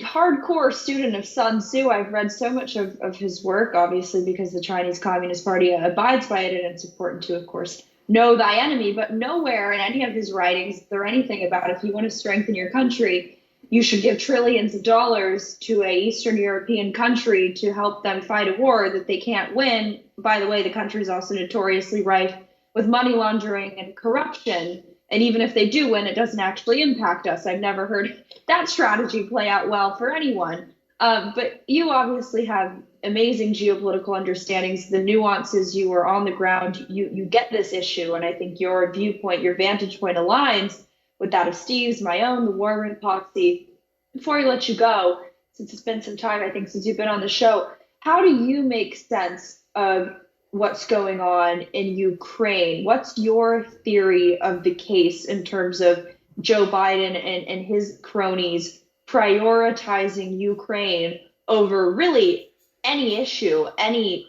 hardcore student of Sun Tzu. I've read so much of his work, obviously, because the Chinese Communist Party abides by it, and it's important to, of course, know thy enemy. But nowhere in any of his writings is there anything about if you want to strengthen your country, you should give trillions of dollars to a Eastern European country to help them fight a war that they can't win. By the way, the country is also notoriously rife with money laundering and corruption. And even if they do win, it doesn't actually impact us. I've never heard that strategy play out well for anyone. But you obviously have amazing geopolitical understandings, the nuances. You are on the ground. You get this issue, and I think your viewpoint, your vantage point aligns with that of Steve's, my own, the War Room Poxy. Before I let you go, since it's been some time, I think, since you've been on the show, how do you make sense of what's going on in Ukraine? What's your theory of the case in terms of Joe Biden and his cronies prioritizing Ukraine over really any issue, any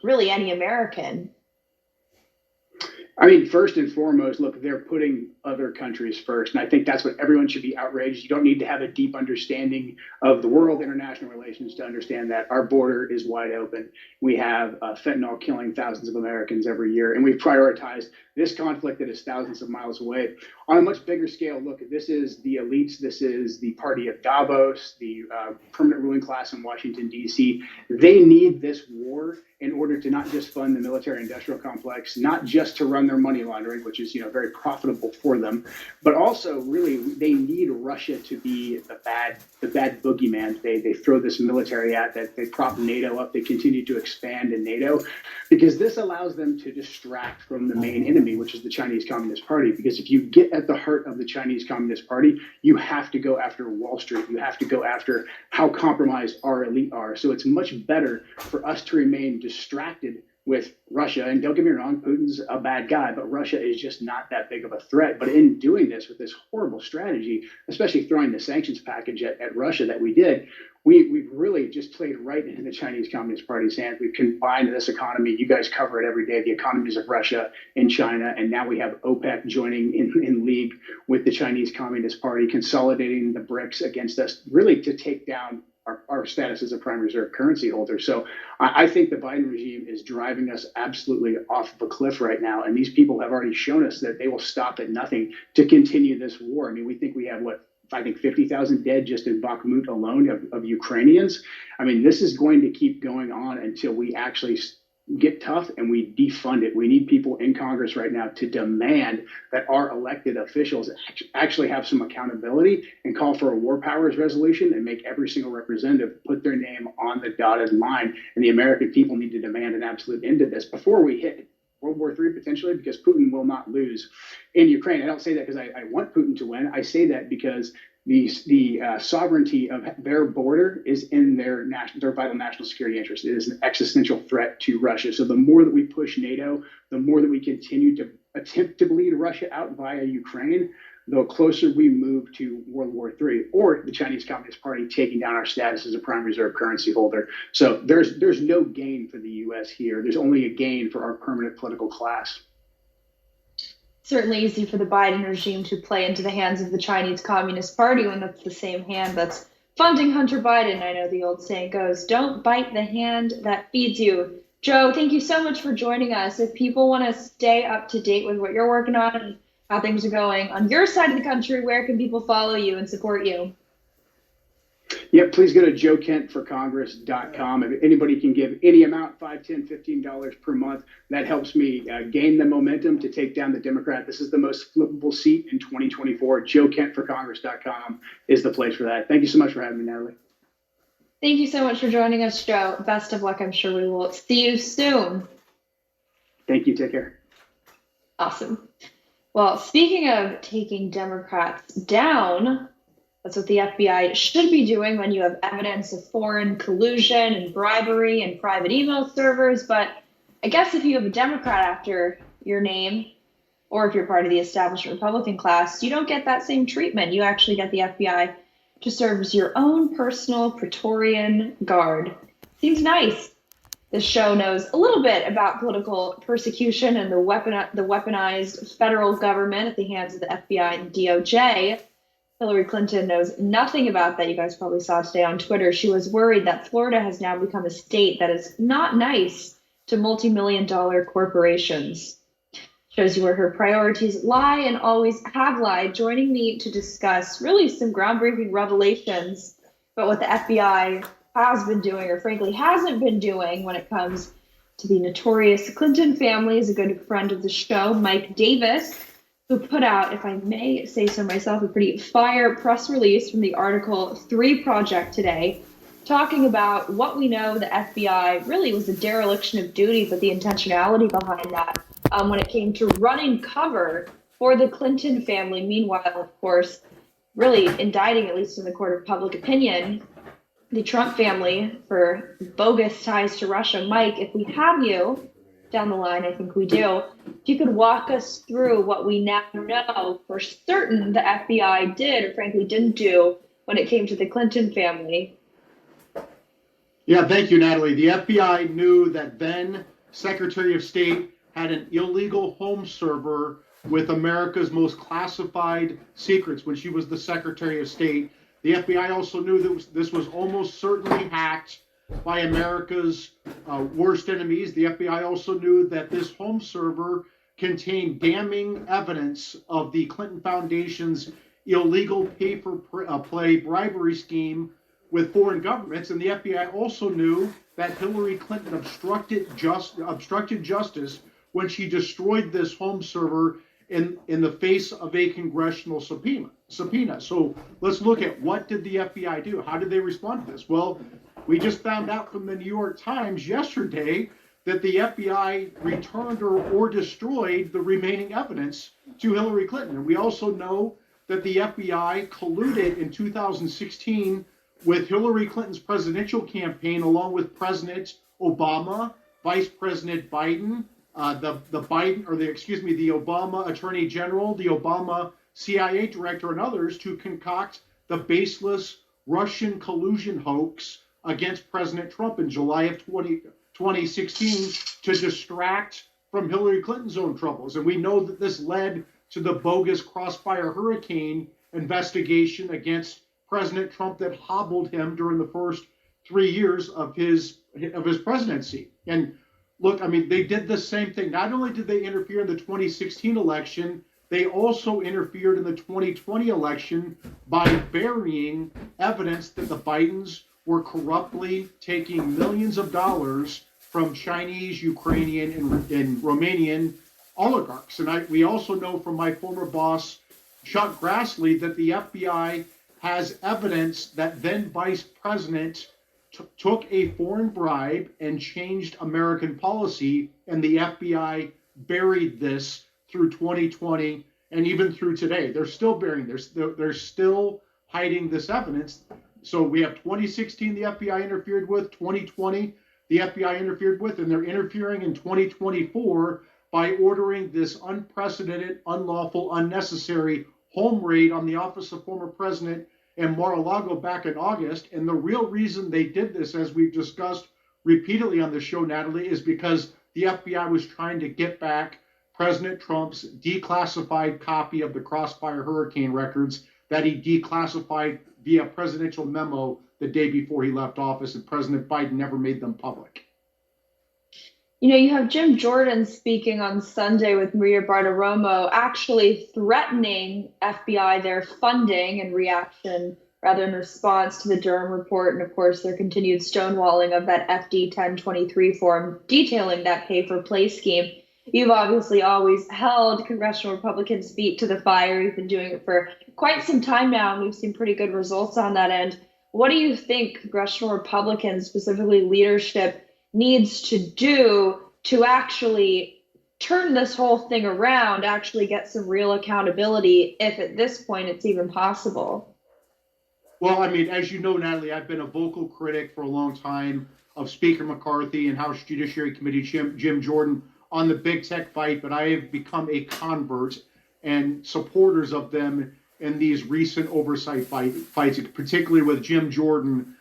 American? I mean, first and foremost, look, they're putting other countries first. And I think that's what everyone should be outraged. You don't need to have a deep understanding of the world, international relations, to understand that our border is wide open. We have fentanyl killing thousands of Americans every year. And we've prioritized this conflict that is thousands of miles away. On a much bigger scale, look, this is the elites. This is the party of Davos, the permanent ruling class in Washington, D.C. They need this war in order to not just fund the military industrial complex, not just to run their money laundering, which is, very profitable for them, but also really they need Russia to be the bad boogeyman. They throw this military at, that they prop NATO up, they continue to expand in NATO, because this allows them to distract from the main enemy, which is the Chinese Communist Party. Because if you get at the heart of the Chinese Communist Party, you have to go after Wall Street. You have to go after how compromised our elite are. So it's much better for us to remain distracted with Russia. And don't get me wrong, Putin's a bad guy, but Russia is just not that big of a threat. But in doing this with this horrible strategy, especially throwing the sanctions package at Russia that we did, we've really just played right into the Chinese Communist Party's hands. We've combined this economy. You guys cover it every day, the economies of Russia and China. And now we have OPEC joining in league with the Chinese Communist Party, consolidating the BRICS against us, really to take down our status as a prime reserve currency holder. So I think the Biden regime is driving us absolutely off the cliff right now. And these people have already shown us that they will stop at nothing to continue this war. I mean, we think we have 50,000 dead just in Bakhmut alone of Ukrainians. I mean, this is going to keep going on until we actually get tough and we defund it. We need people in Congress right now to demand that our elected officials actually have some accountability and call for a war powers resolution and make every single representative put their name on the dotted line. And the American people need to demand an absolute end to this before we hit World War III potentially, because Putin will not lose in Ukraine. I don't say that because I want Putin to win. I say that because the sovereignty of their border is in their vital national security interest. It is an existential threat to Russia. So the more that we push NATO, the more that we continue to attempt to bleed Russia out via Ukraine, the closer we move to World War III or the Chinese Communist Party taking down our status as a prime reserve currency holder. So there's no gain for the U.S. here. There's only a gain for our permanent political class. Certainly easy for the Biden regime to play into the hands of the Chinese Communist Party when that's the same hand that's funding Hunter Biden. I know the old saying goes, don't bite the hand that feeds you. Joe, thank you so much for joining us. If people want to stay up to date with what you're working on and how things are going on your side of the country, where can people follow you and support you? Yeah, please go to joekentforcongress.com. If anybody can give any amount, $5, $10, $15 per month, that helps me gain the momentum to take down the Democrat. This is the most flippable seat in 2024. joekentforcongress.com is the place for that. Thank you so much for having me, Natalie. Thank you so much for joining us, Joe. Best of luck. I'm sure we will see you soon. Thank you. Take care. Awesome. Well, speaking of taking Democrats down, that's what the FBI should be doing when you have evidence of foreign collusion and bribery and private email servers. But I guess if you have a Democrat after your name, or if you're part of the establishment Republican class, you don't get that same treatment. You actually get the FBI to serve as your own personal Praetorian Guard. Seems nice. This show knows a little bit about political persecution and the weaponized federal government at the hands of the FBI and DOJ. Hillary Clinton knows nothing about that. You guys probably saw today on Twitter. She was worried that Florida has now become a state that is not nice to multi-million-dollar corporations. Shows you where her priorities lie and always have lied. Joining me to discuss really some groundbreaking revelations about what the FBI has been doing, or frankly hasn't been doing, when it comes to the notorious Clinton family, is a good friend of the show, Mike Davis, who put out, if I may say so myself, a pretty fire press release from the Article 3 Project today, talking about what we know the FBI really was a dereliction of duty, but the intentionality behind that when it came to running cover for the Clinton family. Meanwhile, of course, really indicting, at least in the court of public opinion, the Trump family for bogus ties to Russia. Mike, if we have you down the line, I think we do, if you could walk us through what we now know for certain the FBI did or frankly didn't do when it came to the Clinton family. Yeah, thank you, Natalie. The FBI knew that then Secretary of State had an illegal home server with America's most classified secrets when she was the Secretary of State. The FBI also knew that this was almost certainly hacked by America's worst enemies. The FBI also knew that this home server contained damning evidence of the Clinton Foundation's illegal pay-for-play bribery scheme with foreign governments. And the FBI also knew that Hillary Clinton obstructed justice when she destroyed this home server in the face of a congressional subpoena. So let's look at what did the FBI do? How did they respond to this? Well, we just found out from the New York Times yesterday that the FBI returned or destroyed the remaining evidence to Hillary Clinton. And we also know that the FBI colluded in 2016 with Hillary Clinton's presidential campaign, along with President Obama, Vice President Biden, the Obama Attorney General, the Obama CIA Director, and others to concoct the baseless Russian collusion hoax against President Trump in July of 2016 to distract from Hillary Clinton's own troubles. And we know that this led to the bogus Crossfire Hurricane investigation against President Trump that hobbled him during the first 3 years of his presidency. And look, I mean, they did the same thing. Not only did they interfere in the 2016 election, they also interfered in the 2020 election by burying evidence that the Bidens were corruptly taking millions of dollars from Chinese, Ukrainian, and Romanian oligarchs. And we also know from my former boss, Chuck Grassley, that the FBI has evidence that then Vice President took a foreign bribe and changed American policy, and the FBI buried this through 2020 and even through today. They're still burying, they're still hiding this evidence. So we have 2016 the FBI interfered with, 2020 the FBI interfered with, and they're interfering in 2024 by ordering this unprecedented, unlawful, unnecessary home raid on the office of former President in Mar-a-Lago back in August. And the real reason they did this, as we've discussed repeatedly on the show, Natalie, is because the FBI was trying to get back President Trump's declassified copy of the Crossfire Hurricane records that he declassified via presidential memo the day before he left office, and President Biden never made them public. You know, you have Jim Jordan speaking on Sunday with Maria Bartiromo, actually threatening FBI their funding in reaction, rather in response to the Durham report, and of course their continued stonewalling of that FD 1023 form detailing that pay-for-play scheme. You've obviously always held congressional Republicans' feet to the fire. You've been doing it for quite some time now, and we've seen pretty good results on that end. What do you think congressional Republicans, specifically leadership, needs to do to actually turn this whole thing around, actually get some real accountability, if at this point it's even possible? Well, I mean, as you know, Natalie, I've been a vocal critic for a long time of Speaker McCarthy and House Judiciary Committee Jim Jordan on the big tech fight, but I have become a convert and supporters of them in these recent oversight fights, particularly with Jim Jordan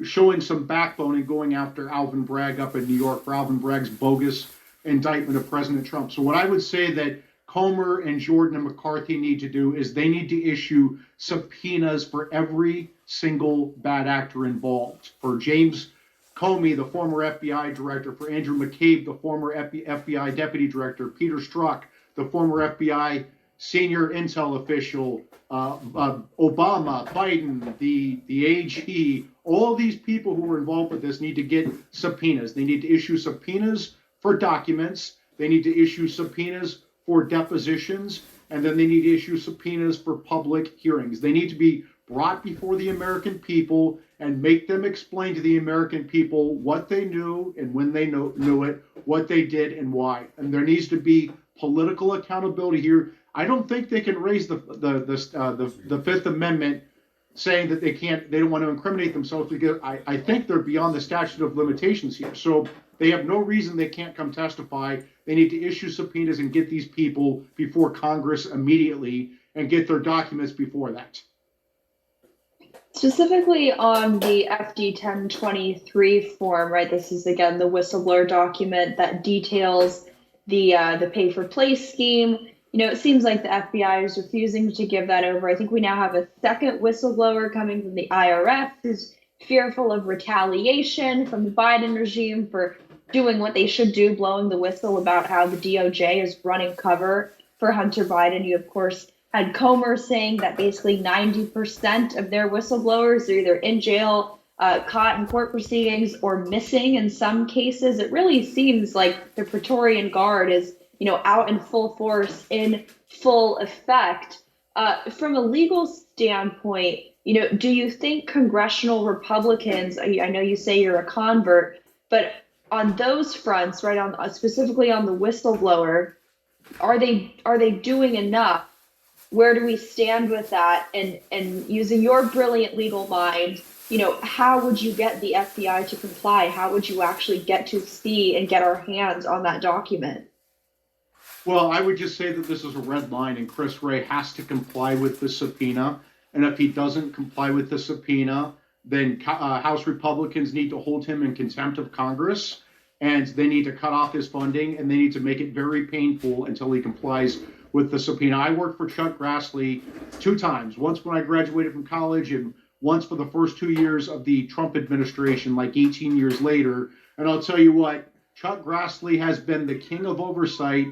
showing some backbone and going after Alvin Bragg up in New York for Alvin Bragg's bogus indictment of President Trump. So what I would say that Comer and Jordan and McCarthy need to do is they need to issue subpoenas for every single bad actor involved. For James Comey, the former FBI director, for Andrew McCabe, the former FBI deputy director, Peter Strzok, the former FBI senior intel official, Obama, Biden, the AG, all these people who were involved with this need to get subpoenas. They need to issue subpoenas for documents. They need to issue subpoenas for depositions. and then they need to issue subpoenas for public hearings. They need to be brought before the American people and make them explain to the American people what they knew and when they knew it, what they did and why. And there needs to be political accountability here. I don't think they can raise the Fifth Amendment saying that they don't want to incriminate themselves, because I think they're beyond the statute of limitations here. So they have no reason they can't come testify. They need to issue subpoenas and get these people before Congress immediately and get their documents before that. Specifically on the FD 1023 form, right? This is again the whistleblower document that details the pay for play scheme. It seems like the FBI is refusing to give that over. I think we now have a second whistleblower coming from the IRS who's fearful of retaliation from the Biden regime for doing what they should do, blowing the whistle about how the DOJ is running cover for Hunter Biden. You, of course, had Comer saying that basically 90% of their whistleblowers are either in jail, caught in court proceedings, or missing in some cases. It really seems like the Praetorian Guard is, out in full force, in full effect. From a legal standpoint, do you think congressional Republicans, I know you say you're a convert, but on those fronts, right, on specifically on the whistleblower, are they doing enough? Where do we stand with that? And using your brilliant legal mind, how would you get the FBI to comply? How would you actually get to see and get our hands on that document? Well, I would just say that this is a red line, and Chris Wray has to comply with the subpoena. And if he doesn't comply with the subpoena, then House Republicans need to hold him in contempt of Congress, and they need to cut off his funding, and they need to make it very painful until he complies with the subpoena. I worked for Chuck Grassley 2 times, once when I graduated from college and once for the first 2 years of the Trump administration, like 18 years later. And I'll tell you what, Chuck Grassley has been the king of oversight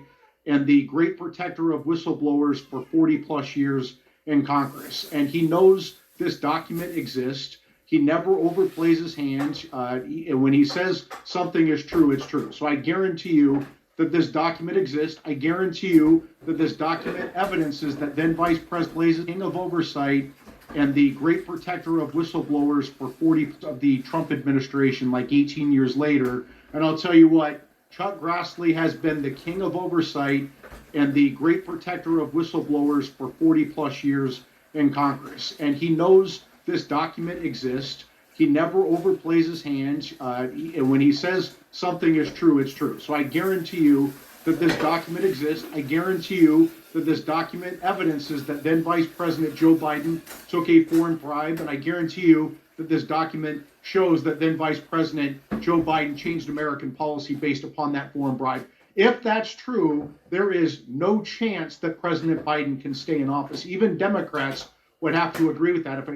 and the great protector of whistleblowers for 40 plus years in Congress. And he knows this document exists. He never overplays his hands. When he says something is true, it's true. So I guarantee you that this document exists. I guarantee you that this document evidences that then Vice President Blaze, king of oversight and the great protector of whistleblowers for 40 of the Trump administration, like 18 years later. And I'll tell you what, Chuck Grassley has been the king of oversight and the great protector of whistleblowers for 40 plus years in Congress. And he knows this document exists. He never overplays his hands. And when he says something is true, it's true. So I guarantee you that this document exists. I guarantee you that this document evidences that then Vice President Joe Biden took a foreign bribe. And I guarantee you that this document shows that then Vice President Joe Biden changed American policy based upon that foreign bribe. If that's true, there is no chance that President Biden can stay in office. Even Democrats would have to agree with that.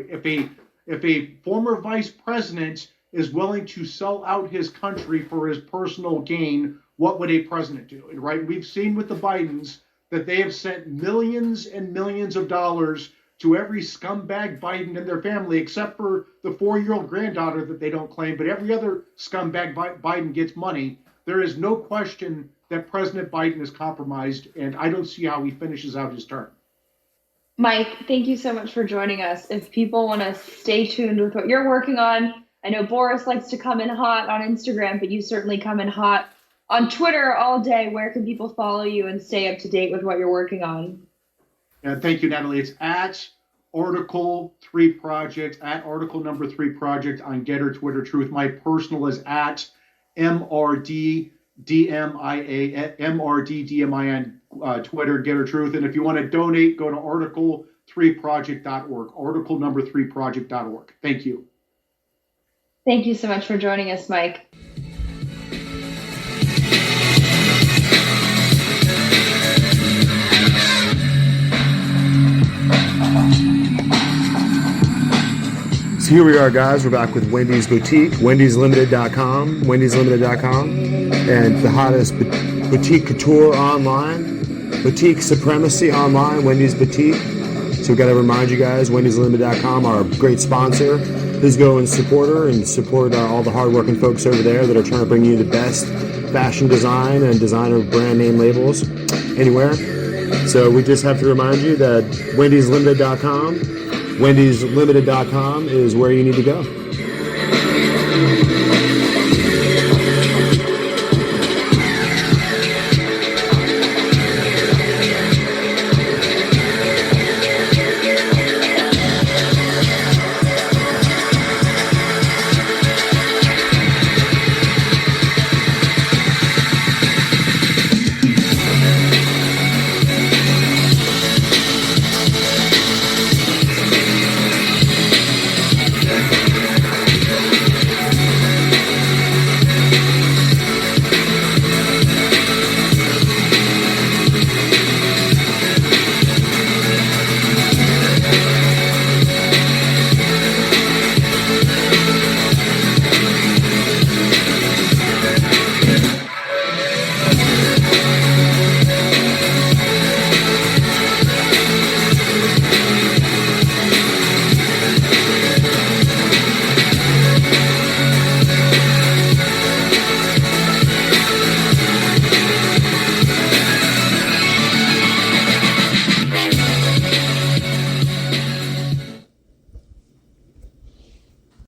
If a former vice president is willing to sell out his country for his personal gain, what would a president do? Right? We've seen with the Bidens that they have sent millions and millions of dollars to every scumbag Biden and their family, except for the 4-year-old granddaughter that they don't claim. But every other scumbag Biden gets money. There is no question that President Biden is compromised, and I don't see how he finishes out his term. Mike, thank you so much for joining us. If people want to stay tuned with what you're working on, I know Boris likes to come in hot on Instagram, but you certainly come in hot on Twitter all day. Where can people follow you and stay up to date with what you're working on? Thank you, Natalie. It's at Article 3 Project, at Article number 3 Project on Getter Twitter Truth. My personal is at MRDDMIA, MRDDMIA Twitter, Getter Truth. And if you want to donate, go to article3project.org, article number 3project.org. Thank you. Thank you so much for joining us, Mike. So here we are, guys. We're back with Wendy's Boutique, wendyslimited.com, wendyslimited.com, and the hottest boutique couture online, boutique supremacy online, Wendy's Boutique. So we've got to remind you guys, wendyslimited.com, our great sponsor. Please go and support her and support all the hardworking folks over there that are trying to bring you the best fashion design and designer brand name labels anywhere. So we just have to remind you that wendyslimited.com is where you need to go.